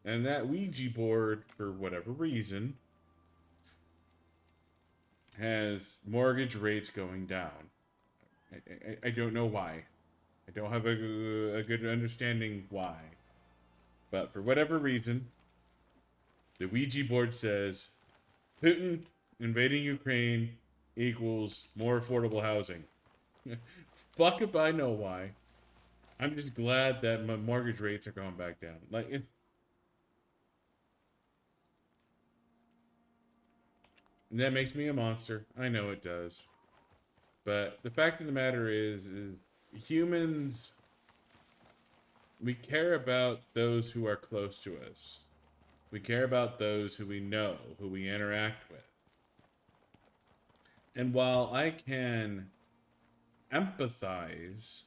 And that Ouija board, for whatever reason, has mortgage rates going down. I don't know why. I don't have a good understanding why. But for whatever reason, the Ouija board says Putin invading Ukraine equals more affordable housing. Fuck if I know why. I'm just glad that my mortgage rates are going back down. That makes me a monster. I know it does. But the fact of the matter is humans, we care about those who are close to us. We care about those who we know, who we interact with. And while I can empathize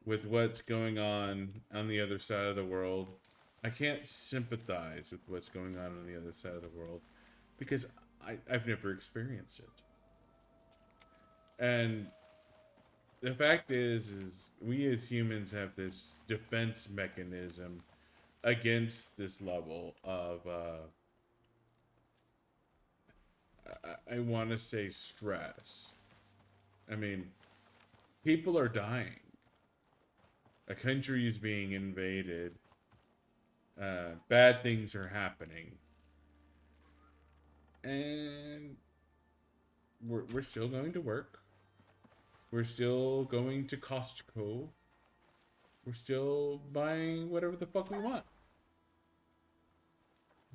with what's going on the other side of the world, I can't sympathize with what's going on the other side of the world because I've never experienced it. And the fact is we as humans have this defense mechanism against this level of, I want to say stress. I mean, people are dying. A country is being invaded. Bad things are happening. And we're still going to work. We're still going to Costco. We're still buying whatever the fuck we want.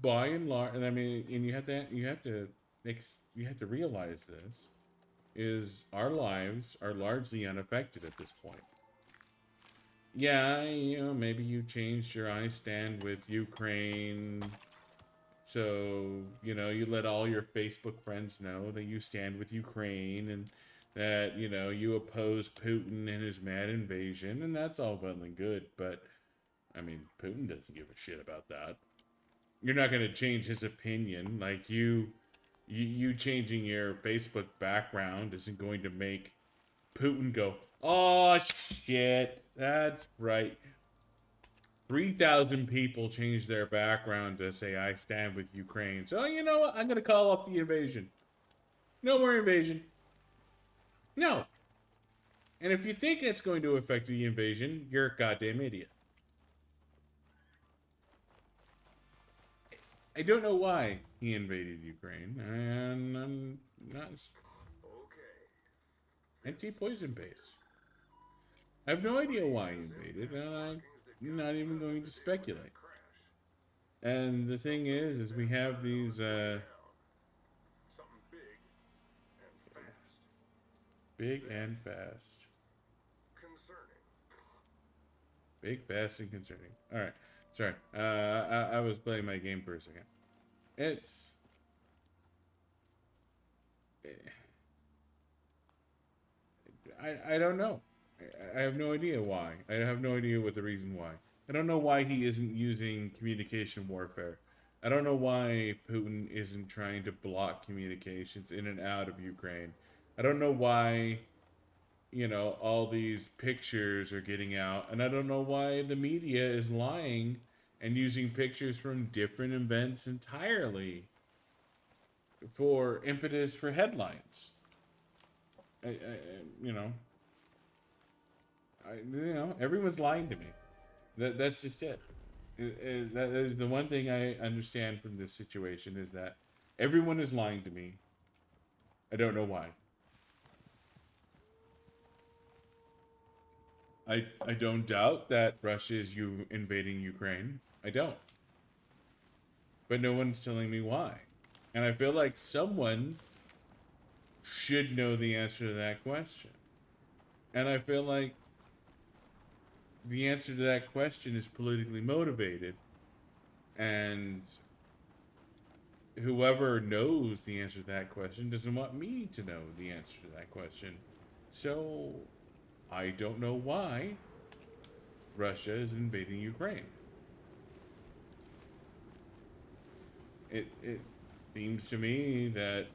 By and large, and I mean, and you have to realize this is our lives are largely unaffected at this point. Yeah, maybe you changed your I stand with Ukraine. So, you let all your Facebook friends know that you stand with Ukraine and that, you oppose Putin and his mad invasion, and that's all well and good. But, I mean, Putin doesn't give a shit about that. You're not going to change his opinion. Like, you changing your Facebook background isn't going to make Putin go, oh, shit, that's right. 3,000 people changed their background to say, I stand with Ukraine. So, you know what? I'm going to call off the invasion. No more invasion. No. And if you think it's going to affect the invasion, you're a goddamn idiot. I don't know why he invaded Ukraine, and I'm not anti-poison base. I have no idea why he invaded, and I'm not even going to speculate. And the thing is we have these, Something big and fast. concerning. Big, fast, and concerning. Alright, sorry. I was playing my game for a second. It's... I don't know. I have no idea why. I have no idea what the reason why. I don't know why he isn't using communication warfare. I don't know why Putin isn't trying to block communications in and out of Ukraine. I don't know why, all these pictures are getting out. And I don't know why the media is lying and using pictures from different events entirely for impetus for headlines. Everyone's lying to me. That's just it. That is the one thing I understand from this situation is that everyone is lying to me. I don't know why. I don't doubt that Russia is invading Ukraine. I don't. But no one's telling me why. And I feel like someone should know the answer to that question. And I feel like the answer to that question is politically motivated. And whoever knows the answer to that question doesn't want me to know the answer to that question. So I don't know why Russia is invading Ukraine. It seems to me that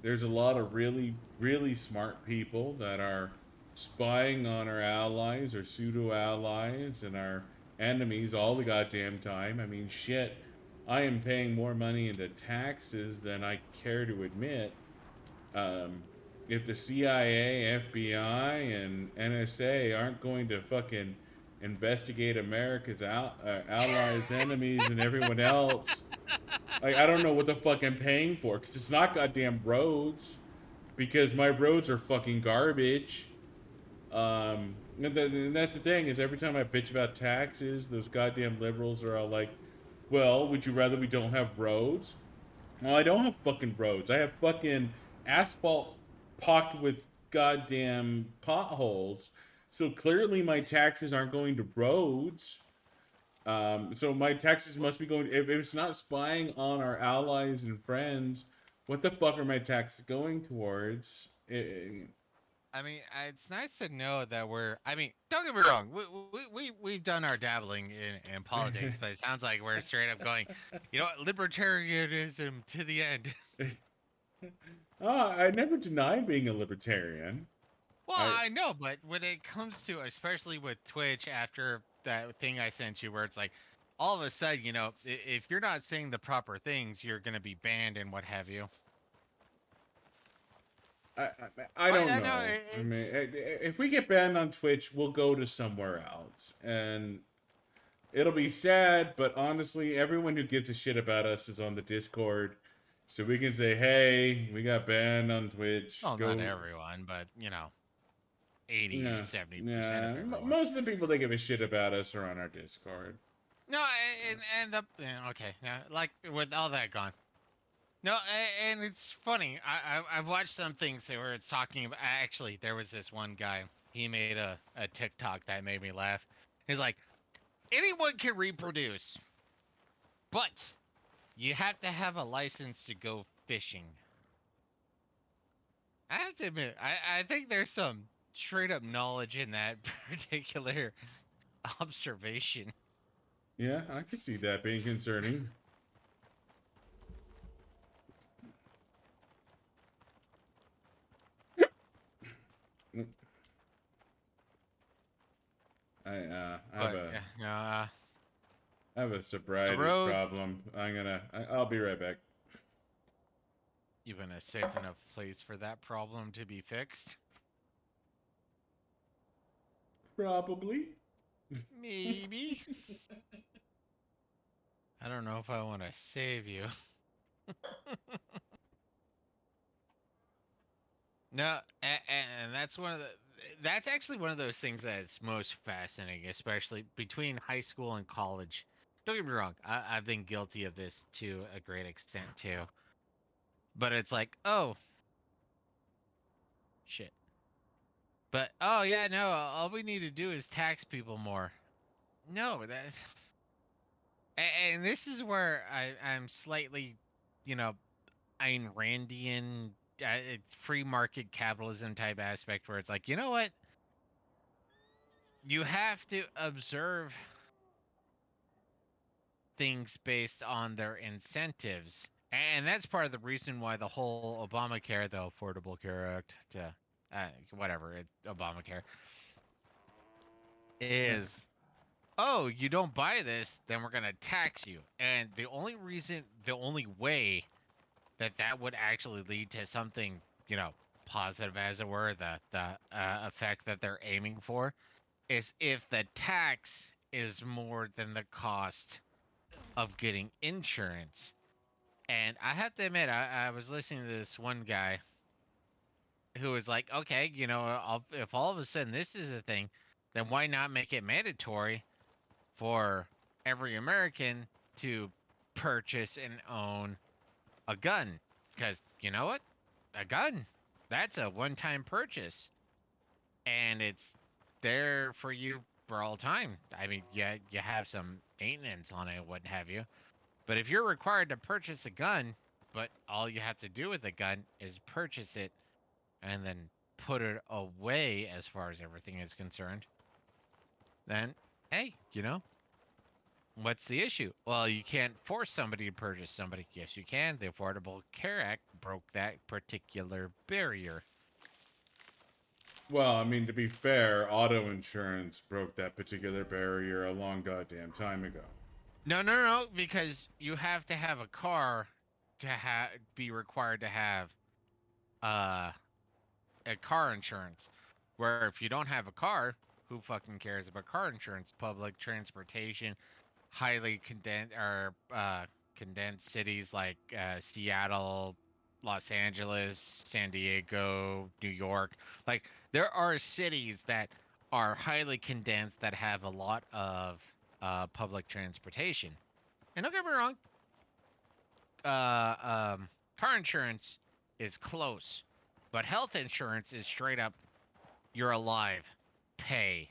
there's a lot of really, really smart people that are spying on our allies or pseudo-allies and our enemies all the goddamn time. I mean, shit, I am paying more money into taxes than I care to admit. Um, if the CIA, FBI, and NSA aren't going to fucking investigate America's allies, enemies, and everyone else, like I don't know what the fuck I'm paying for because it's not goddamn roads because my roads are fucking garbage. And that's the thing is every time I bitch about taxes, those goddamn liberals are all like, "Well, would you rather we don't have roads?" Well, I don't have fucking roads. I have fucking asphalt pocked with goddamn potholes. So clearly my taxes aren't going to roads. So my taxes must be going. If it's not spying on our allies and friends, what the fuck are my taxes going towards? I mean, it's nice to know that we're. I mean, don't get me wrong. We've done our dabbling in politics, but it sounds like we're straight up going, you know what, libertarianism to the end. I never denied being a libertarian. Well, I I know, but when it comes to, especially with Twitch, after that thing I sent you, where it's like, all of a sudden, you know, if you're not saying the proper things, you're gonna be banned and what have you. I, I But don't I know know. I it's. mean, if we get banned on Twitch, we'll go to somewhere else, and it'll be sad. But honestly, everyone who gives a shit about us is on the Discord, so we can say, "Hey, we got banned on Twitch. Well, not Go." everyone, but you know, 80, Yeah, 70% yeah. of everyone. Most of the people that give a shit about us are on our Discord. No, and the yeah, okay, yeah, like with all that gone. No, and it's funny. I've watched some things where it's talking about. Actually, there was this one guy. He made a TikTok that made me laugh. He's like, anyone can reproduce, but you have to have a license to go fishing. I have to admit, I think there's some straight up knowledge in that particular observation. Yeah, I could see that being concerning. But yeah, no, I have a the sobriety road. problem. I'll be right back. Even a safe enough place for that problem to be fixed? Probably. Maybe. I don't know if I want to save you. No, and that's one of the. That's actually one of those things that's most fascinating, especially between high school and college. Don't get me wrong, I've been guilty of this to a great extent too. But it's like, oh, shit. But, oh, yeah, no, all we need to do is tax people more. No, that. And this is where I'm slightly, you know, Ayn Randian, free market capitalism type aspect where it's like, you know what? You have to observe things based on their incentives. And that's part of the reason why the whole Obamacare, the Affordable Care Act, whatever, Obamacare, is, oh, you don't buy this, then we're going to tax you. And the only way that that would actually lead to something, you know, positive, as it were, the effect that they're aiming for, is if the tax is more than the cost of getting insurance. And I have to admit, I was listening to this one guy who was like, okay, you know, if all of a sudden this is a thing, then why not make it mandatory for every American to purchase and own a gun? Because you know what? A gun, that's a one-time purchase, and it's there for you for all time. I mean, yeah, you have some maintenance on it, what have you. But if you're required to purchase a gun, but all you have to do with a gun is purchase it and then put it away as far as everything is concerned, then hey, you know, what's the issue? Well, you can't force somebody to purchase somebody. Yes, you can. The Affordable Care Act broke that particular barrier. Well, I mean, to be fair, auto insurance broke that particular barrier a long goddamn time ago. No, no, no, because you have to have a car to be required to have uh, a car insurance, where if you don't have a car, who fucking cares about car insurance? Public transportation, highly condensed cities like Seattle, Los Angeles, San Diego, New York. Like there are cities that are highly condensed that have a lot of public transportation. And don't get me wrong, uh, um, car insurance is close, but health insurance is straight up you're alive, pay.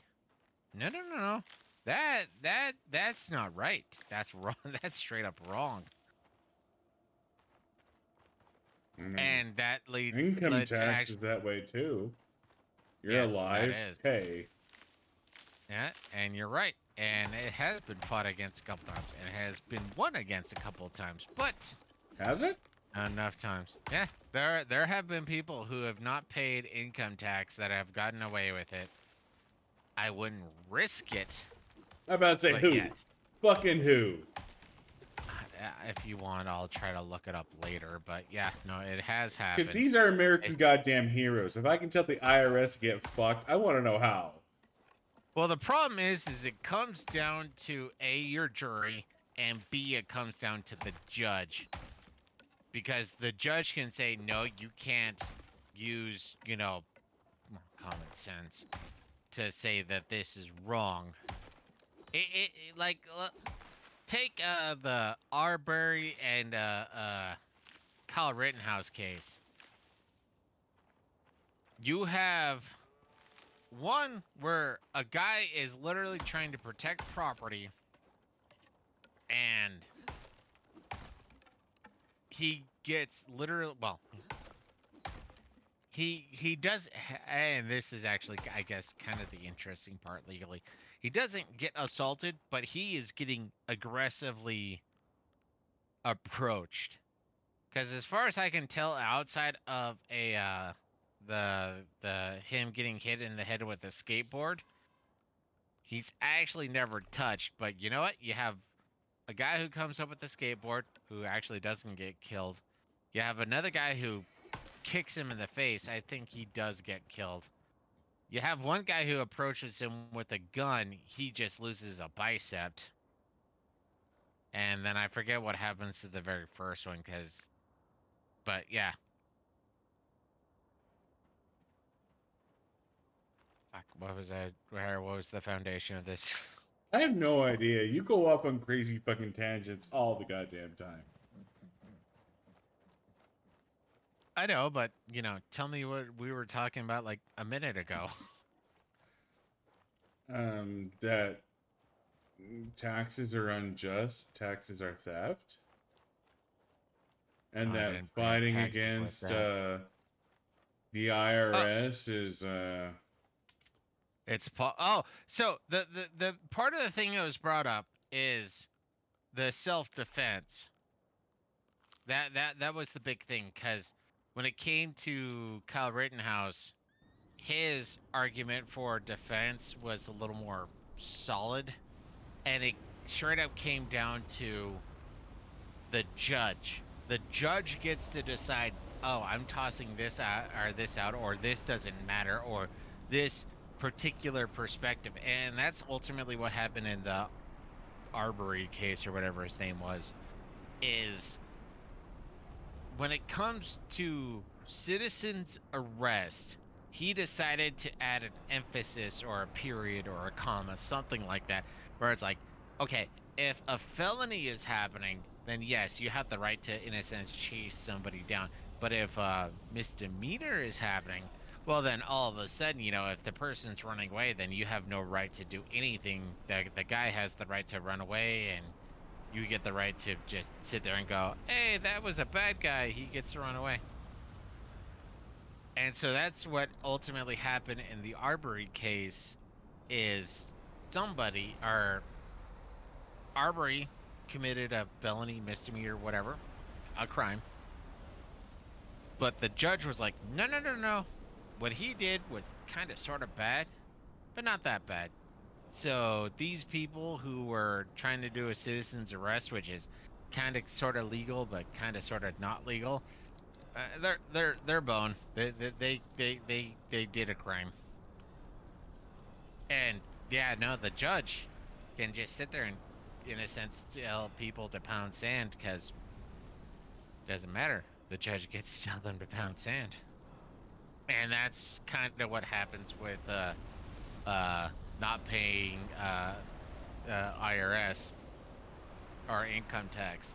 No, no, no, no. That's not right. That's wrong. That's straight up wrong. I mean, And that income led to tax is actually that way too. You're yes, that alive, is. pay. Yeah, and you're right. And it has been fought against a couple times, and it has been won against a couple of times, but Has it? not enough times. Yeah, there have been people who have not paid income tax that have gotten away with it. I wouldn't risk it, I'm about to say but who? yes. Fucking who? If you want, I'll try to look it up later. But yeah, no, it has Because happened. these are American It's- goddamn heroes. If I can tell the IRS to get fucked, I want to know how. Well, the problem is it comes down to A, your jury, and B, it comes down to the judge. Because the judge can say, no, you can't use, common sense to say that this is wrong. Take the Arbery and Kyle Rittenhouse case. You have one where a guy is literally trying to protect property and he gets literally he does, and this is actually I guess kind of the interesting part legally. He doesn't get assaulted, but he is getting aggressively approached. Because as far as I can tell, outside of the him getting hit in the head with a skateboard, he's actually never touched. But you know what? You have a guy who comes up with a skateboard who actually doesn't get killed. You have another guy who kicks him in the face. I think he does get killed. You have one guy who approaches him with a gun. He just loses a bicep. And then I forget what happens to the very first one but yeah. Fuck, what was that? What was the foundation of this? I have no idea. You go off on crazy fucking tangents all the goddamn time. I know, but tell me what we were talking about like a minute ago. That taxes are unjust, taxes are theft, and I that didn't bring fighting tax to against put that. the IRS is So the part of the thing that was brought up is the self-defense. That was the big thing, because when it came to Kyle Rittenhouse, his argument for defense was a little more solid, and it straight up came down to the judge. The judge gets to decide, oh, I'm tossing this out, or this doesn't matter, or this particular perspective. And that's ultimately what happened in the Arbery case, or whatever his name was, is when it comes to citizens arrest, he decided to add an emphasis or a period or a comma, something like that, where it's like, okay, if a felony is happening, then yes, you have the right to, in a sense, chase somebody down. But if a misdemeanor is happening, well, then all of a sudden, if the person's running away, then you have no right to do anything. The guy has the right to run away, and you get the right to just sit there and go, hey, that was a bad guy, he gets to run away. And so that's what ultimately happened in the Arbery case, is somebody, or Arbery, committed a felony, misdemeanor, whatever, a crime. But the judge was like, no, no, no, no. What he did was kind of sort of bad, but not that bad. So these people who were trying to do a citizen's arrest, which is kind of sort of legal, but kind of sort of not legal, They're bone. They did a crime. And yeah, no, the judge can just sit there and, in a sense, tell people to pound sand because it doesn't matter. The judge gets to tell them to pound sand, and that's kind of what happens with not paying IRS or income tax.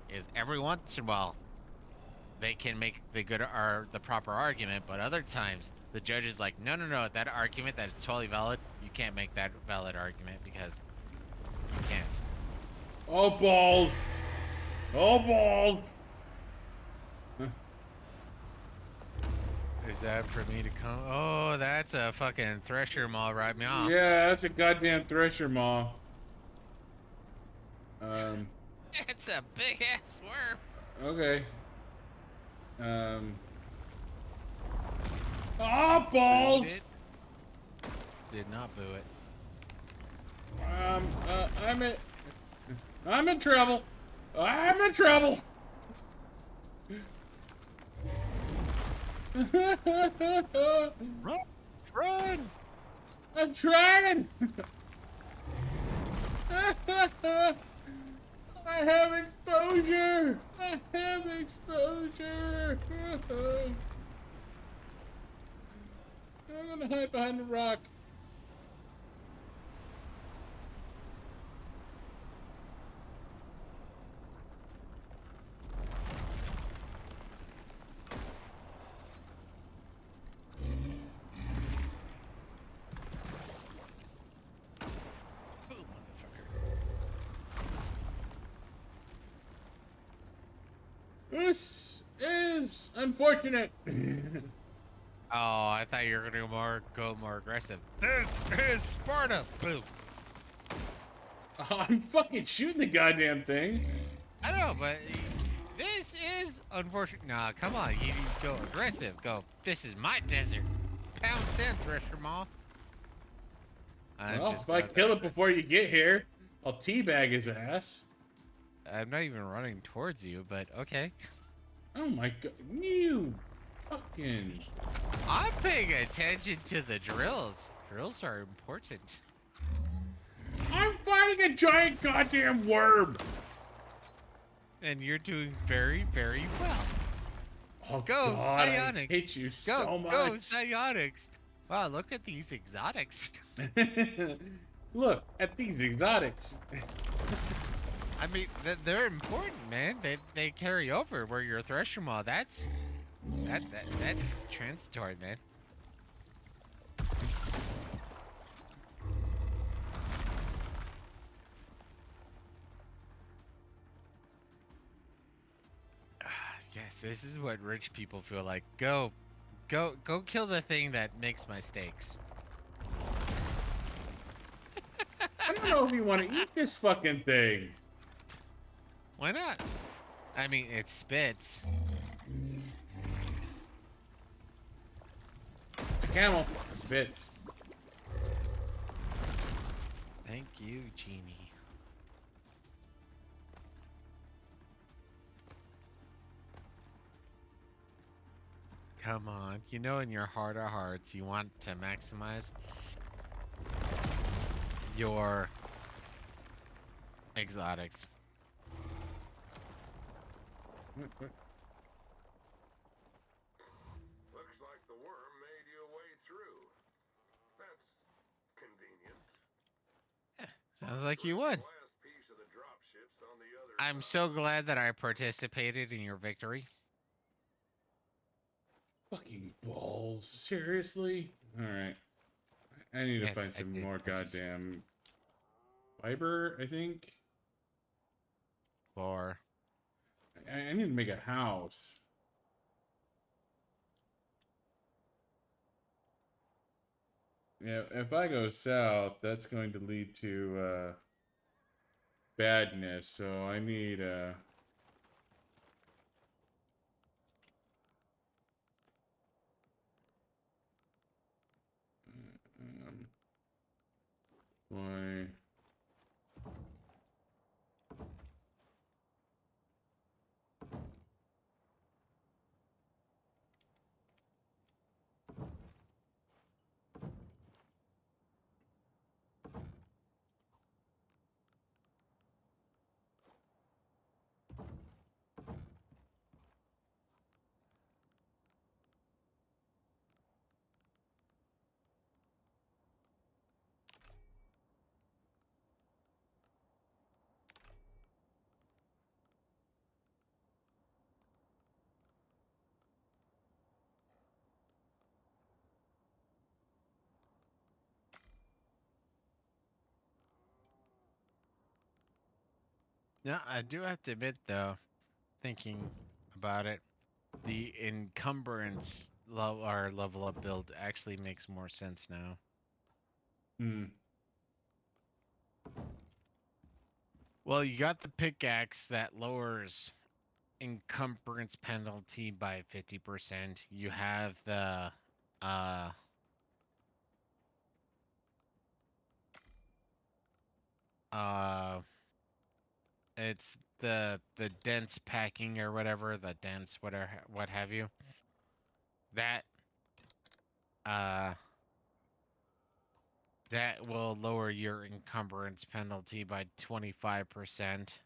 Is every once in a while they can make the good or the proper argument, but other times the judge is like, no, no, no, that argument that is totally valid, you can't make that valid argument because you can't. Oh, balls! Oh, balls! Is that for me to come? Oh, that's a fucking thresher maw right me off. Yeah, that's a goddamn thresher maw. It's a big ass worm. Okay. Oh, balls! Booed it. Did not boo it. I'm in trouble. I'm in trouble. Run! Run! I'm trying. I have exposure. I have exposure. I'm gonna hide behind the rock. Boo, motherfucker. This is unfortunate. Oh, I thought you were gonna go more aggressive. This is Sparta. Boo. I'm fucking shooting the goddamn thing. I know, but this is unfortunate. Nah, come on, you need to go aggressive. Go. This is my desert. Pound sand, thresher maw. Well, if I kill it before you get here, I'll teabag his ass. I'm not even running towards you, but okay. Oh my god, you fucking... I'm paying attention to the drills. Drills are important. I'm fighting a giant goddamn worm! And you're doing very, very well. Oh Go, god, Psionic. I hate you so much. Go, Psionics. Wow, look at these exotics. Look at these exotics. I mean, they're important, man. They carry over where your thresher maw. That's transitory, man. Yes, this is what rich people feel like. Go kill the thing that makes my steaks. I don't know if you want to eat this fucking thing. Why not? I mean, it spits. It's a camel. It spits. Thank you, Genie. Come on, you know in your heart of hearts you want to maximize your exotics. Looks like the worm made you a way through. That's convenient. Sounds like you won. Last piece of the dropship's on the other I'm side. so glad that I participated in your victory. Fucking balls. Seriously? Alright. I need to Yes, find I some did more participate. goddamn fiber, I think. For I need to make a house. Yeah, if I go south, that's going to lead to badness, so I need why Now, I do have to admit, though, thinking about it, the encumbrance level up build actually makes more sense now. Hmm. Well, you got the pickaxe that lowers encumbrance penalty by 50%. You have the uh uh it's the dense packing or whatever, the dense whatever what have you. That uh that will lower your encumbrance penalty by 25%.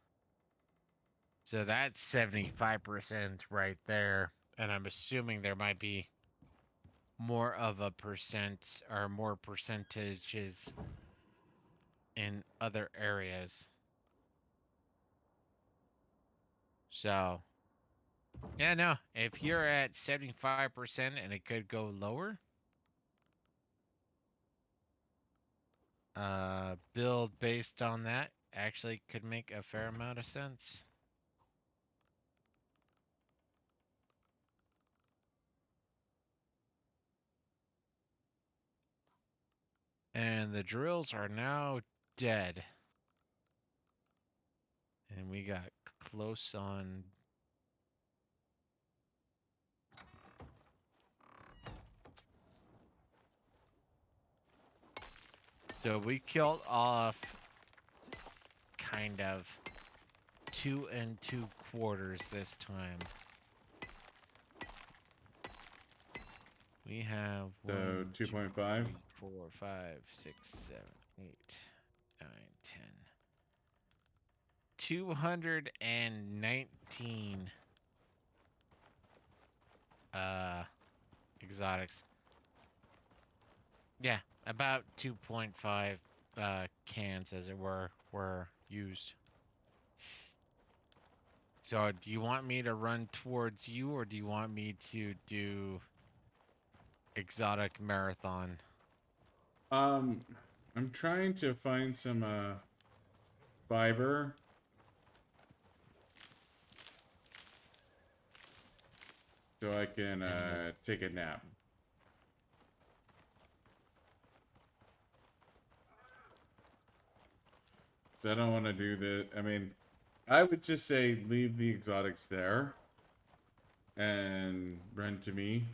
So that's 75% right there. And I'm assuming there might be more of a percent or more percentages in other areas. So, yeah, no, if you're at 75% and it could go lower, build based on that actually could make a fair amount of sense. And the drills are now dead. And we got close on. So we killed off kind of 2 2/4 this time. We have So 1, 2, 2.5. 3, 4, 5, 6, 7, 8, 9, 10. 219 exotics. Yeah, about 2.5 cans, as it were used. So do you want me to run towards you, or do you want me to do exotic marathon? I'm trying to find some fiber. So I can take a nap. So I don't want to do the. I mean, I would just say leave the exotics there and run to me.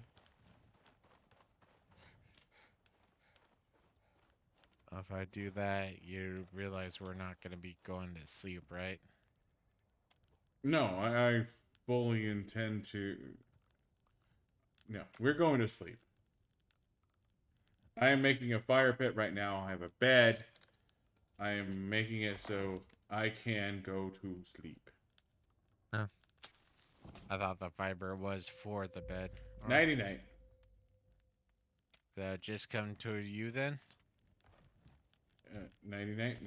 If I do that, you realize we're not going to be going to sleep, right? No, I fully intend to. No, we're going to sleep. I am making a fire pit right now. I have a bed. I am making it so I can go to sleep. Huh. I thought the fiber was for the bed. Nighty night. Just come to you then? Nighty night.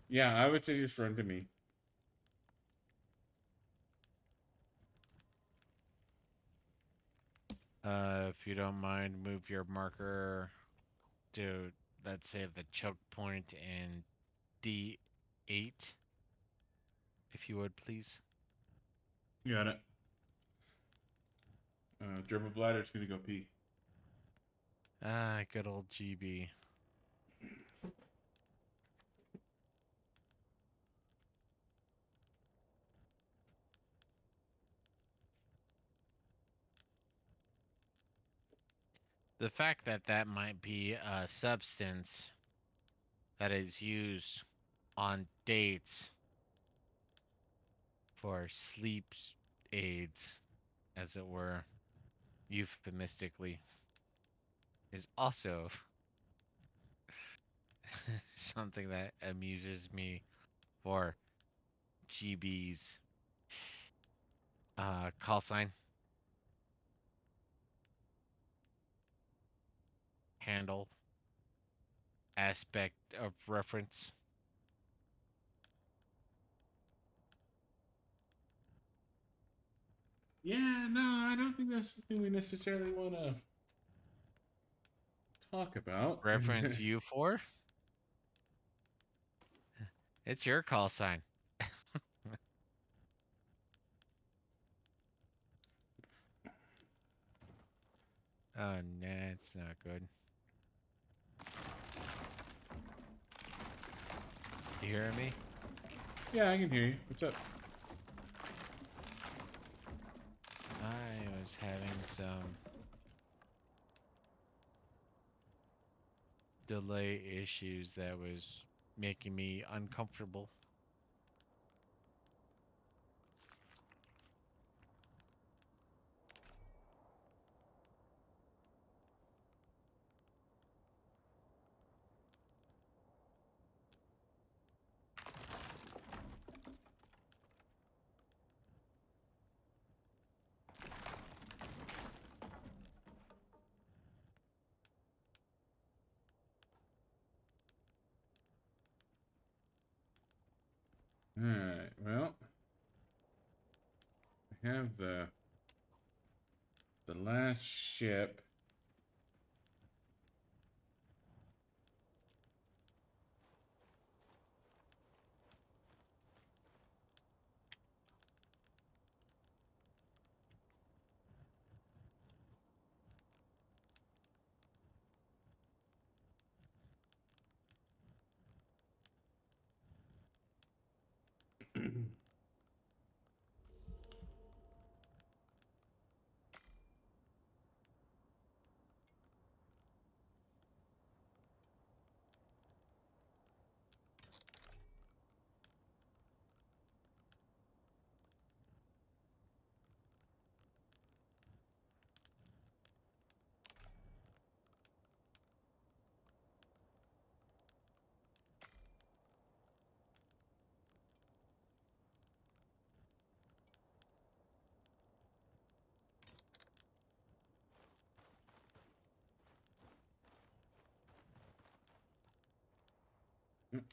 Yeah, I would say just run to me. If you don't mind, move your marker to, let's say, the choke point in D8, if you would, please. You got it. Dribble bladder's gonna go pee. Ah, good old GB. The fact that that might be a substance that is used on dates for sleep aids, as it were, euphemistically, is also something that amuses me for GB's call sign handle aspect of reference. Yeah, no, I don't think that's something we necessarily want to talk about. Reference you for? It's your call sign. Oh, nah, it's not good. You hearing me? Yeah, I can hear you. What's up? I was having some delay issues that was making me uncomfortable. Alright, well, I have the last ship.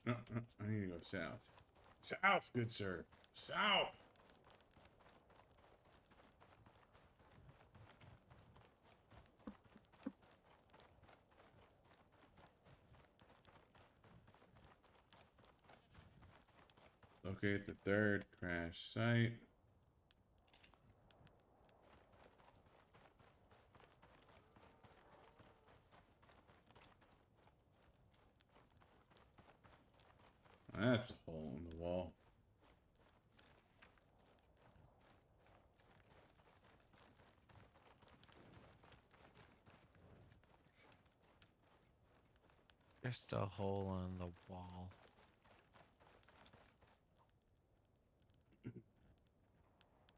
No, I need to go south. South, good sir. South! Locate the third crash site. That's a hole in the wall. Just a hole on the wall.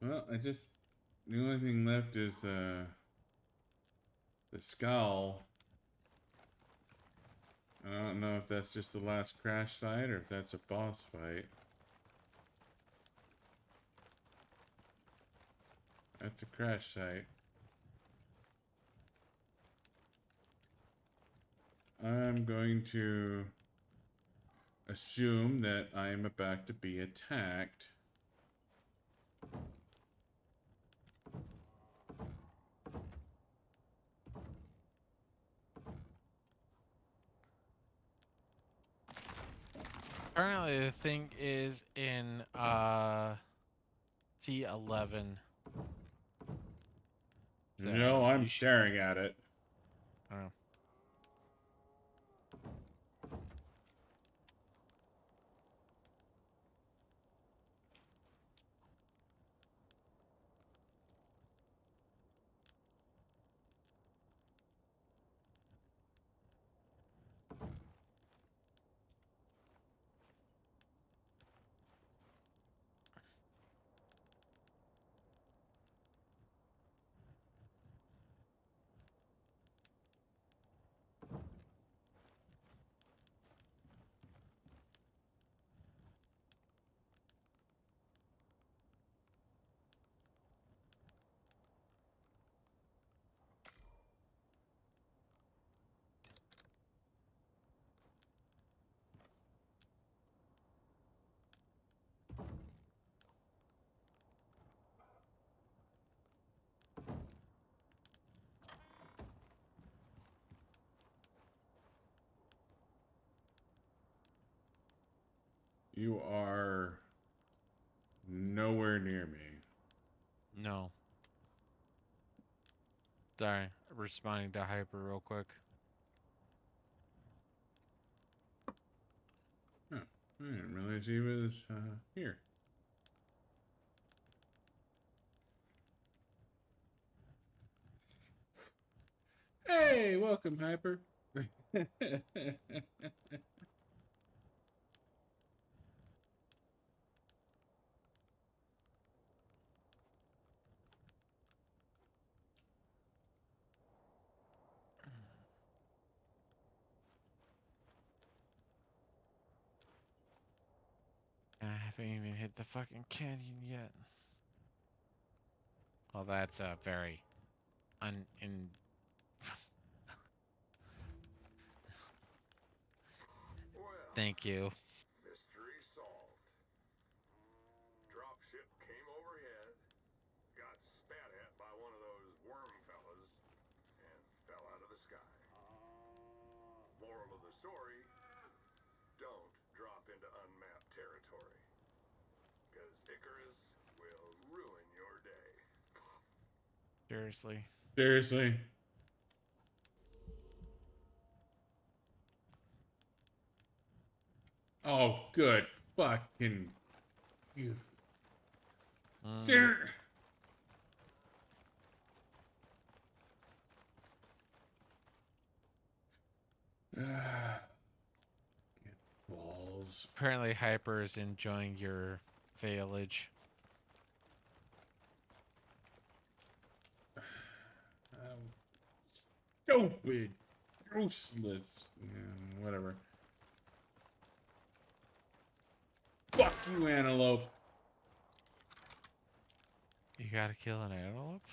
Well, the only thing left is the skull. I don't know if that's just the last crash site or if that's a boss fight. That's a crash site. I'm going to assume that I am about to be attacked. Apparently the thing is in T11. So No, I'm you should, staring at it. I don't know. You are nowhere near me. No. Sorry, responding to Hyper real quick. Oh, I didn't realize he was here. Hey, welcome, Hyper. I haven't even hit the fucking canyon yet. Well, that's very in. Well, Thank you. mystery solved. Dropship came overhead, got spat at by one of those worm fellas, and fell out of the sky. Moral of the story, don't drop into unmapped territory. Because Icarus will ruin your day. Seriously. Seriously. Oh, good fucking. You. Sir. Balls. Apparently, Hyper is enjoying your failage. Stupid. Useless. Yeah, whatever. Fuck you, antelope. You gotta kill an antelope?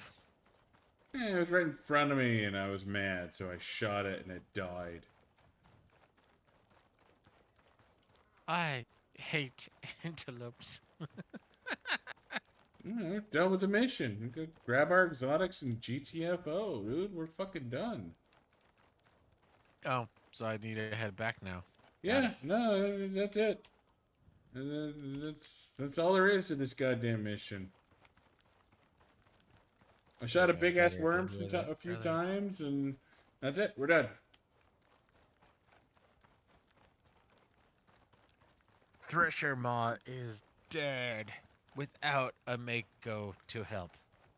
Yeah, it was right in front of me and I was mad, so I shot it and it died. I hate antelopes. We're done with the mission. We could grab our exotics and GTFO, dude. We're fucking done. Oh, so I need to head back now. Yeah, no, that's it. That's all there is to this goddamn mission. I shot a big ass worm a few times, and that's it. We're done. Thresher Maw is dead without a Mako to help.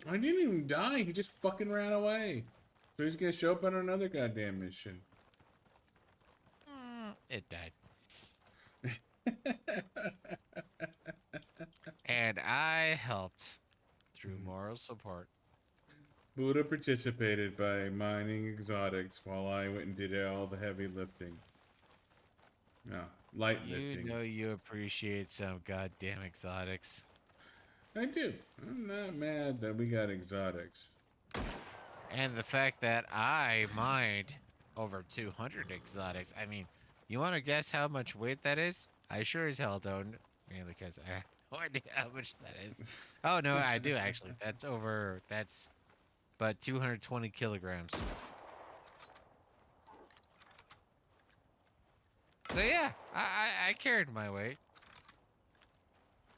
I didn't even die. He just fucking ran away. So he's gonna show up on another goddamn mission. It died. And I helped through moral support. Buddha participated by mining exotics while I went and did all the heavy lifting. No, light lifting. You know you appreciate some goddamn exotics. I do. I'm not mad that we got exotics. And the fact that I mined over 200 exotics. I mean, you want to guess how much weight that is? I sure as hell don't. Mainly because I have no idea how much that is. Oh, no, I do actually. That's but 220 kilograms. So yeah, I carried my weight.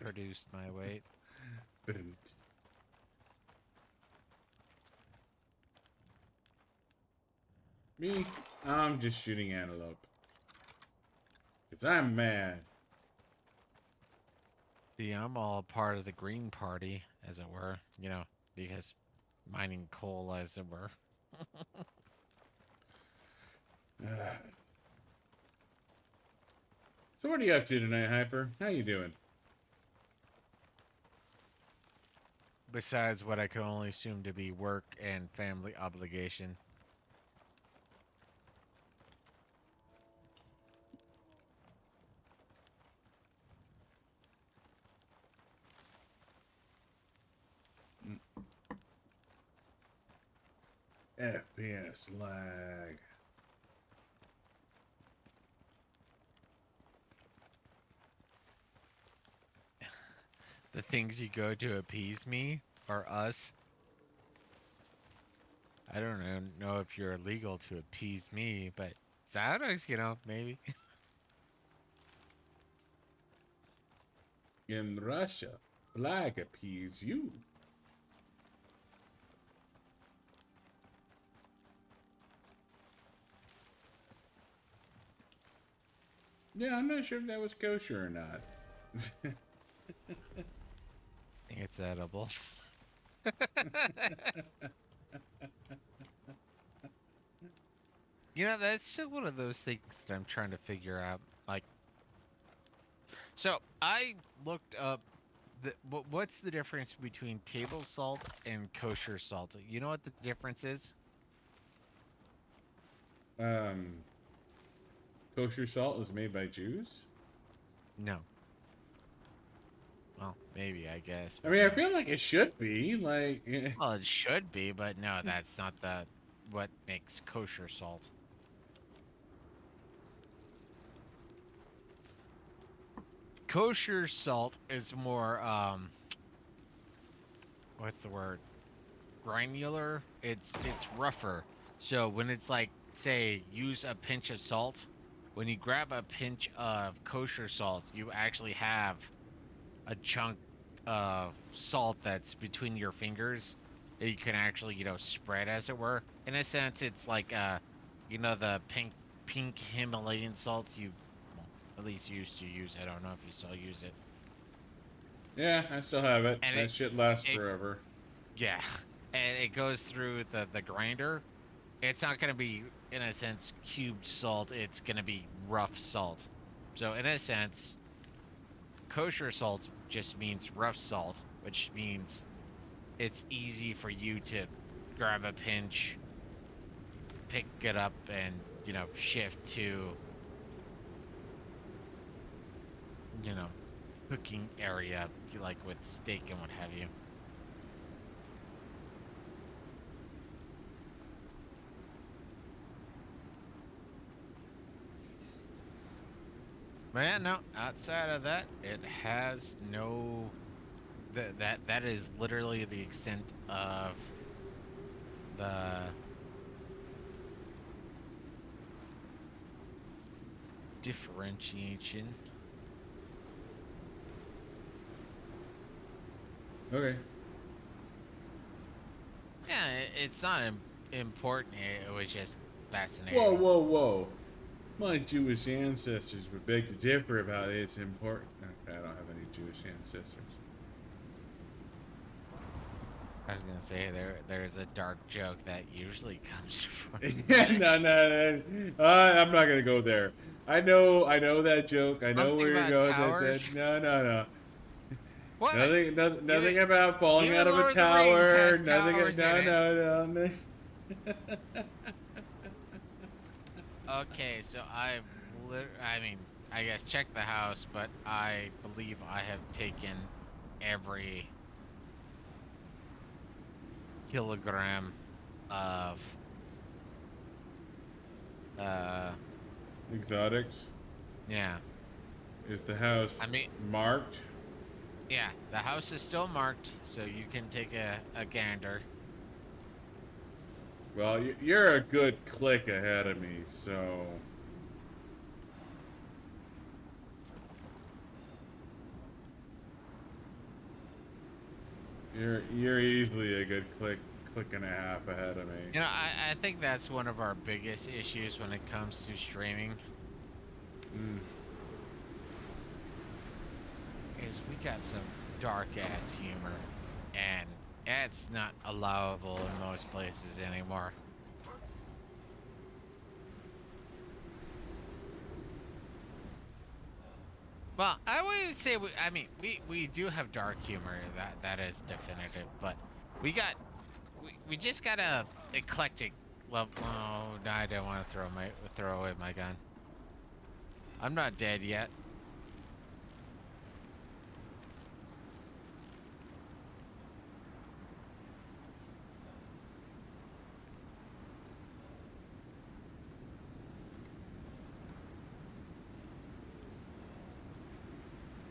Produced my weight. Me, I'm just shooting antelope. Because I'm mad. See, I'm all part of the Green Party, as it were. You know, because mining coal, as it were. So what are you up to tonight, Hyper? How you doing? Besides what I could only assume to be work and family obligation. FPS lag. The things you go to appease me or us. I don't know if you're illegal to appease me, but Xanax, you know, maybe. In Russia, flag appease you. Yeah, I'm not sure if that was kosher or not. It's edible. You know, that's still one of those things that I'm trying to figure out. Like, so I looked up what's the difference between table salt and kosher salt? You know what the difference is? Um, Kosher salt was made by Jews? No. Well, maybe I guess, I but mean, I no. feel like it should be. Like, Well, it should be, but no, that's not the what makes kosher salt. Kosher salt is more what's the word? Granular. It's rougher. So when it's like, say, use a pinch of salt, when you grab a pinch of kosher salt, you actually have a chunk of salt that's between your fingers that you can actually, spread, as it were. In a sense, it's like the pink Himalayan salt you, well, at least used to use. I don't know if you still use it. yeah, I still have it. And That shit lasts it forever. yeah, and it goes through the grinder. It's not gonna be, in a sense, cubed salt. It's gonna be rough salt. So in a sense, kosher salt just means rough salt, which means it's easy for you to grab a pinch, pick it up, and shift to you know cooking area, like with steak and what have you. But yeah, no, outside of that, it has no. That is literally the extent of the differentiation. Okay. Yeah, it's not important. It was just Whoa, fascinating. whoa, whoa. My Jewish ancestors would beg to differ about its important. Okay, I don't have any Jewish ancestors. I was gonna say there's a dark joke that usually comes from Yeah, that. no. I'm not gonna go there. I know that joke. I know Something where you're about going. towers. No. What? Nothing about falling Even out of a Lord of the Rings tower. has towers in it. No. Okay, so I mean, I guess check the house, but I believe I have taken every kilogram of uh Exotics. yeah. Is the house I mean, marked? yeah, the house is still marked, so you can take a gander. Well, you're a good click ahead of me, so you're easily a good click and a half ahead of me. I think that's one of our biggest issues when it comes to streaming Mm. is we got some dark ass humor, and it's not allowable in most places anymore. Well, I wouldn't say I mean, we do have dark humor. That is definitive. But we just got a eclectic level. Oh, no, I don't want to throw away my gun. I'm not dead yet.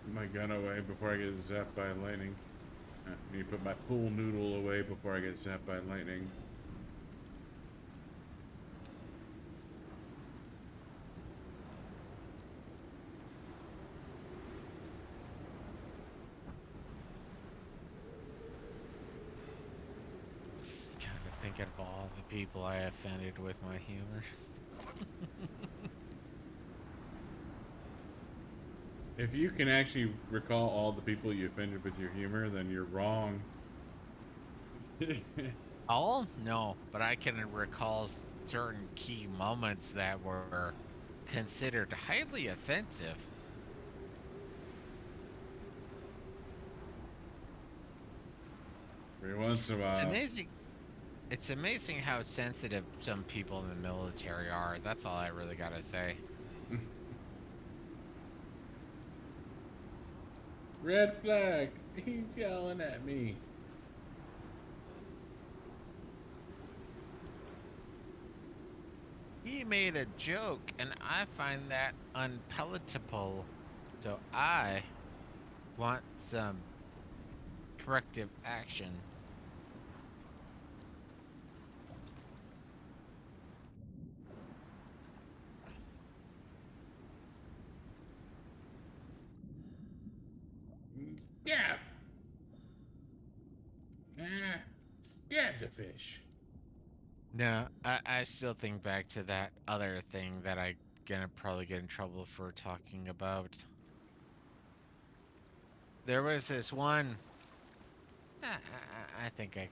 Put my gun away before I get zapped by lightning. I need to put my pool noodle away before I get zapped by lightning. Kind of thinking of all the people I offended with my humor. If you can actually recall all the people you offended with your humor, then you're wrong. All? No, but I can recall certain key moments that were considered highly offensive. Every once in a It's while. amazing. It's amazing how sensitive some people in the military are. That's all I really gotta say. Red flag! He's yelling at me. He made a joke, and I find that unpalatable. So I want some corrective action. Stab! Stab the fish. No, I still think back to that other thing that I gonna probably get in trouble for talking about. There was this one. I think I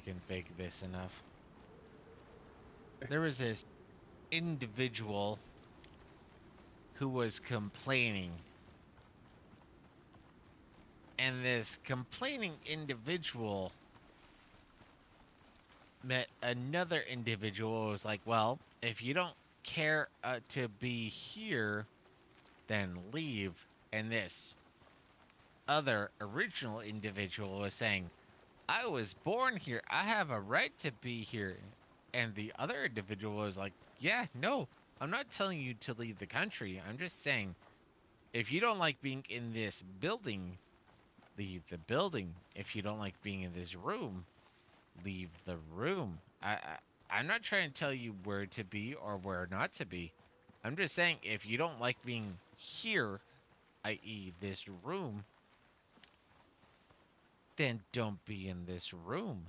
can fake this enough. There was this individual who was complaining, and this complaining individual met another individual who was like, well, if you don't care to be here, then leave. And this other original individual was saying, I was born here, I have a right to be here. And the other individual was like, yeah, no, I'm not telling you to leave the country, I'm just saying, if you don't like being in this building, leave the building. If you don't like being in this room, leave the room. I'm not trying to tell you where to be or where not to be. I'm just saying if you don't like being here, i.e. this room, then don't be in this room.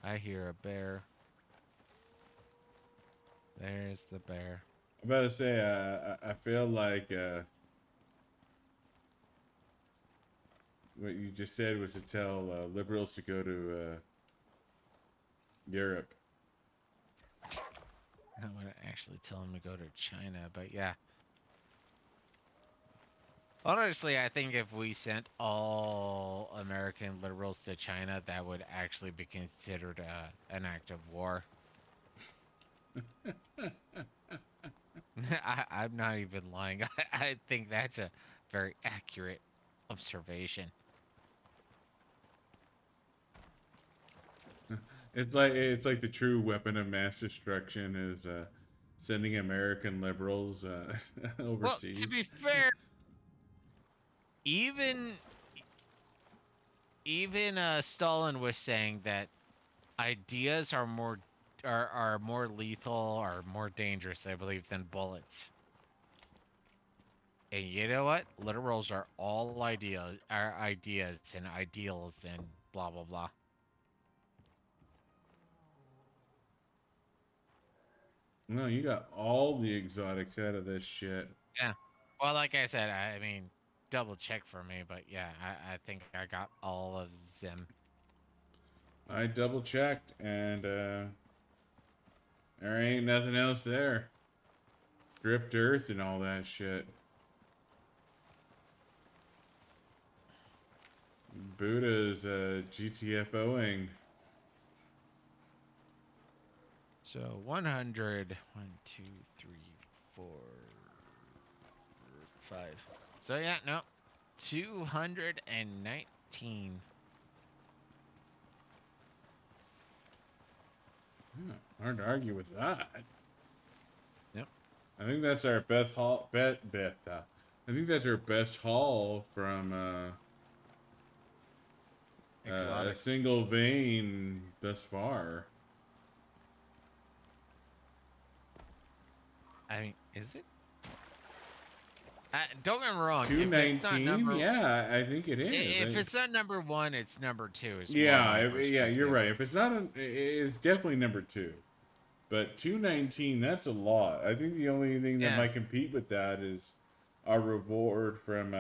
I hear a bear. There's the bear. I'm about to say, I feel like what you just said was to tell liberals to go to Europe. I wouldn't actually tell him to go to China, but yeah. Honestly, I think if we sent all American liberals to China, that would actually be considered an act of war. I'm not even lying. I think that's a very accurate observation. It's like the true weapon of mass destruction is sending American liberals Well, to be overseas. fair, even Stalin was saying that ideas are more lethal or more dangerous, I believe, than bullets. And you know what? Literals are all ideas and ideals and blah blah blah. No, you got all the exotics out of this shit. Yeah. Well, like I said, I mean, double check for me, but yeah, I think I got all of them. I double checked, and there ain't nothing else there. Stripped Earth and all that shit. Buddha's GTFOing. So 100, 1, 2, 3, 4, 5. So yeah, no, 219. Hard to argue with that. Yep. I think that's our best haul. I think that's our best haul from a Exotics. single vein thus far. I mean, is it? Don't get me wrong. If it's not 219? number, Yeah, I think it is. if it's not number one, it's number two. Is more Yeah, my yeah, you're perspective. right. If it's not, it's definitely number two. But 219, that's a lot. I think the only thing that Yeah. might compete with that is our reward from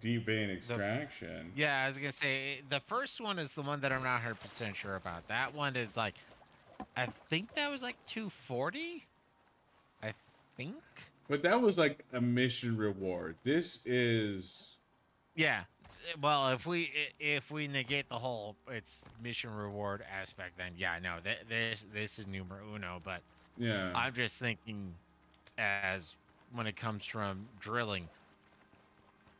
deep vein The extraction. Yeah, I was gonna say the first one is the one that I'm not 100% sure about. That one is like, I think that was like 240. I think. But that was like a mission reward. This is Yeah. Well, if we negate the whole it's mission reward aspect, then yeah, no, this is numero uno. But yeah. I'm just thinking as when it comes from drilling,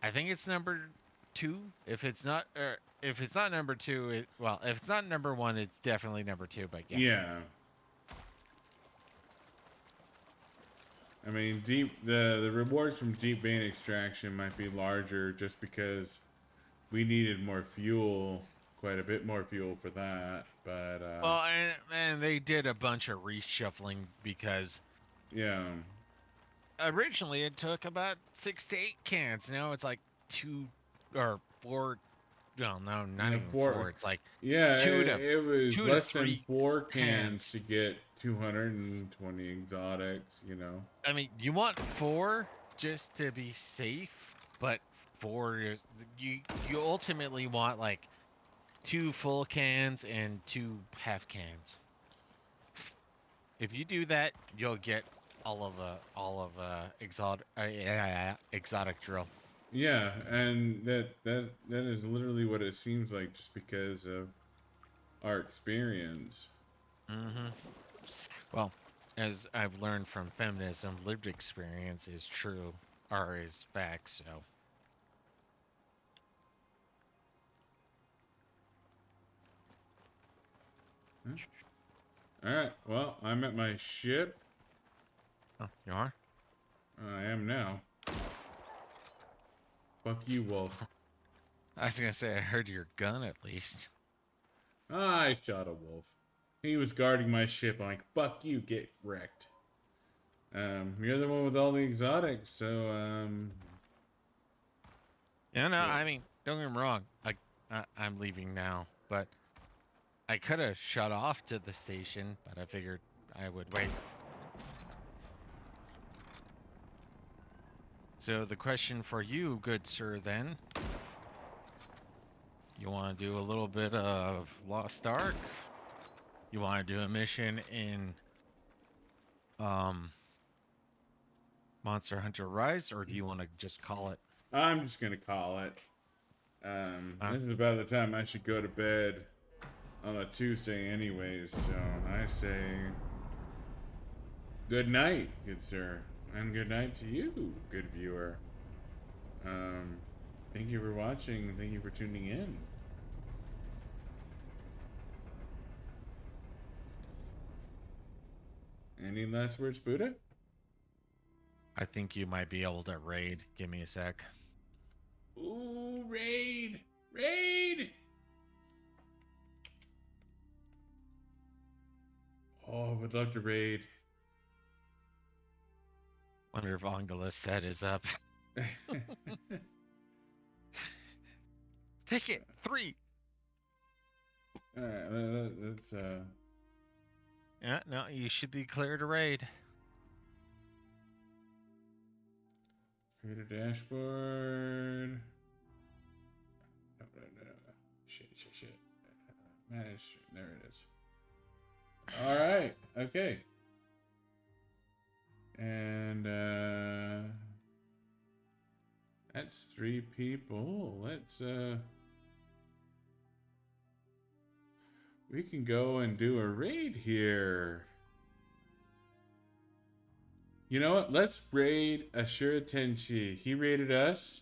I think it's number two. If it's not number two, if it's not number one, it's definitely number two. But yeah. Yeah. I mean, the rewards from deep vein extraction might be larger just because we needed more fuel, quite a bit more fuel for that. But Well, and they did a bunch of reshuffling because yeah, originally it took about 6 to 8 cans. Now it's like 2 or 4. Well, no, not yeah, even four. 4. It's like Yeah, two to it was two to less than three 4 cans cans. to get 220 exotics. I mean, you want 4 just to be safe, but 4 is you ultimately want like 2 full cans and 2 half cans. If you do that, you'll get all of exotic drill. Yeah, and that is literally what it seems like, just because of our experience. Mm-hmm. Well, as I've learned from feminism, lived experience is true, or is fact. So All right. Well, I'm at my ship. oh, you are. I am now. Fuck you, Wolf. I was gonna say I heard your gun at least. I shot a wolf. He was guarding my ship. I'm like, fuck you, get wrecked. You're the one with all the exotics, so Yeah, no, yeah. I mean, don't get me wrong. I'm leaving now, but I could have shut off to the station, but I figured I would wait. So the question for you, good sir, then, you want to do a little bit of Lost Ark? You want to do a mission in um Monster Hunter Rise, or do you want to just call it? I'm just gonna call it. This is about the time I should go to bed on a Tuesday, anyways. So I say good night, good sir, and good night to you, good viewer. Um, Thank you for watching. Thank you for tuning in. Any last words, Buddha? I think you might be able to raid. Give me a sec. Ooh, raid! Raid! Oh, I would love to raid. Wonder if Angela's set is up. Take it. 3. Alright, let's Yeah, no, you should be clear to raid. create a dashboard. No. Shit. Manage. There it is. Alright, okay. And that's 3 people. Let's we can go and do a raid here. You know what? Let's raid Ashura Tenchi. He raided us.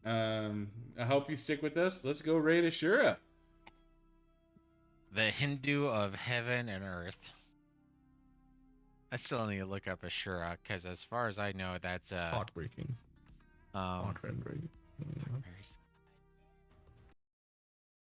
I hope you stick with us. Let's go raid Ashura. The Hindu of heaven and earth. I still need to look up Ashura, because as far as I know, that's Heartbreaking. um Heart rendering. Partners.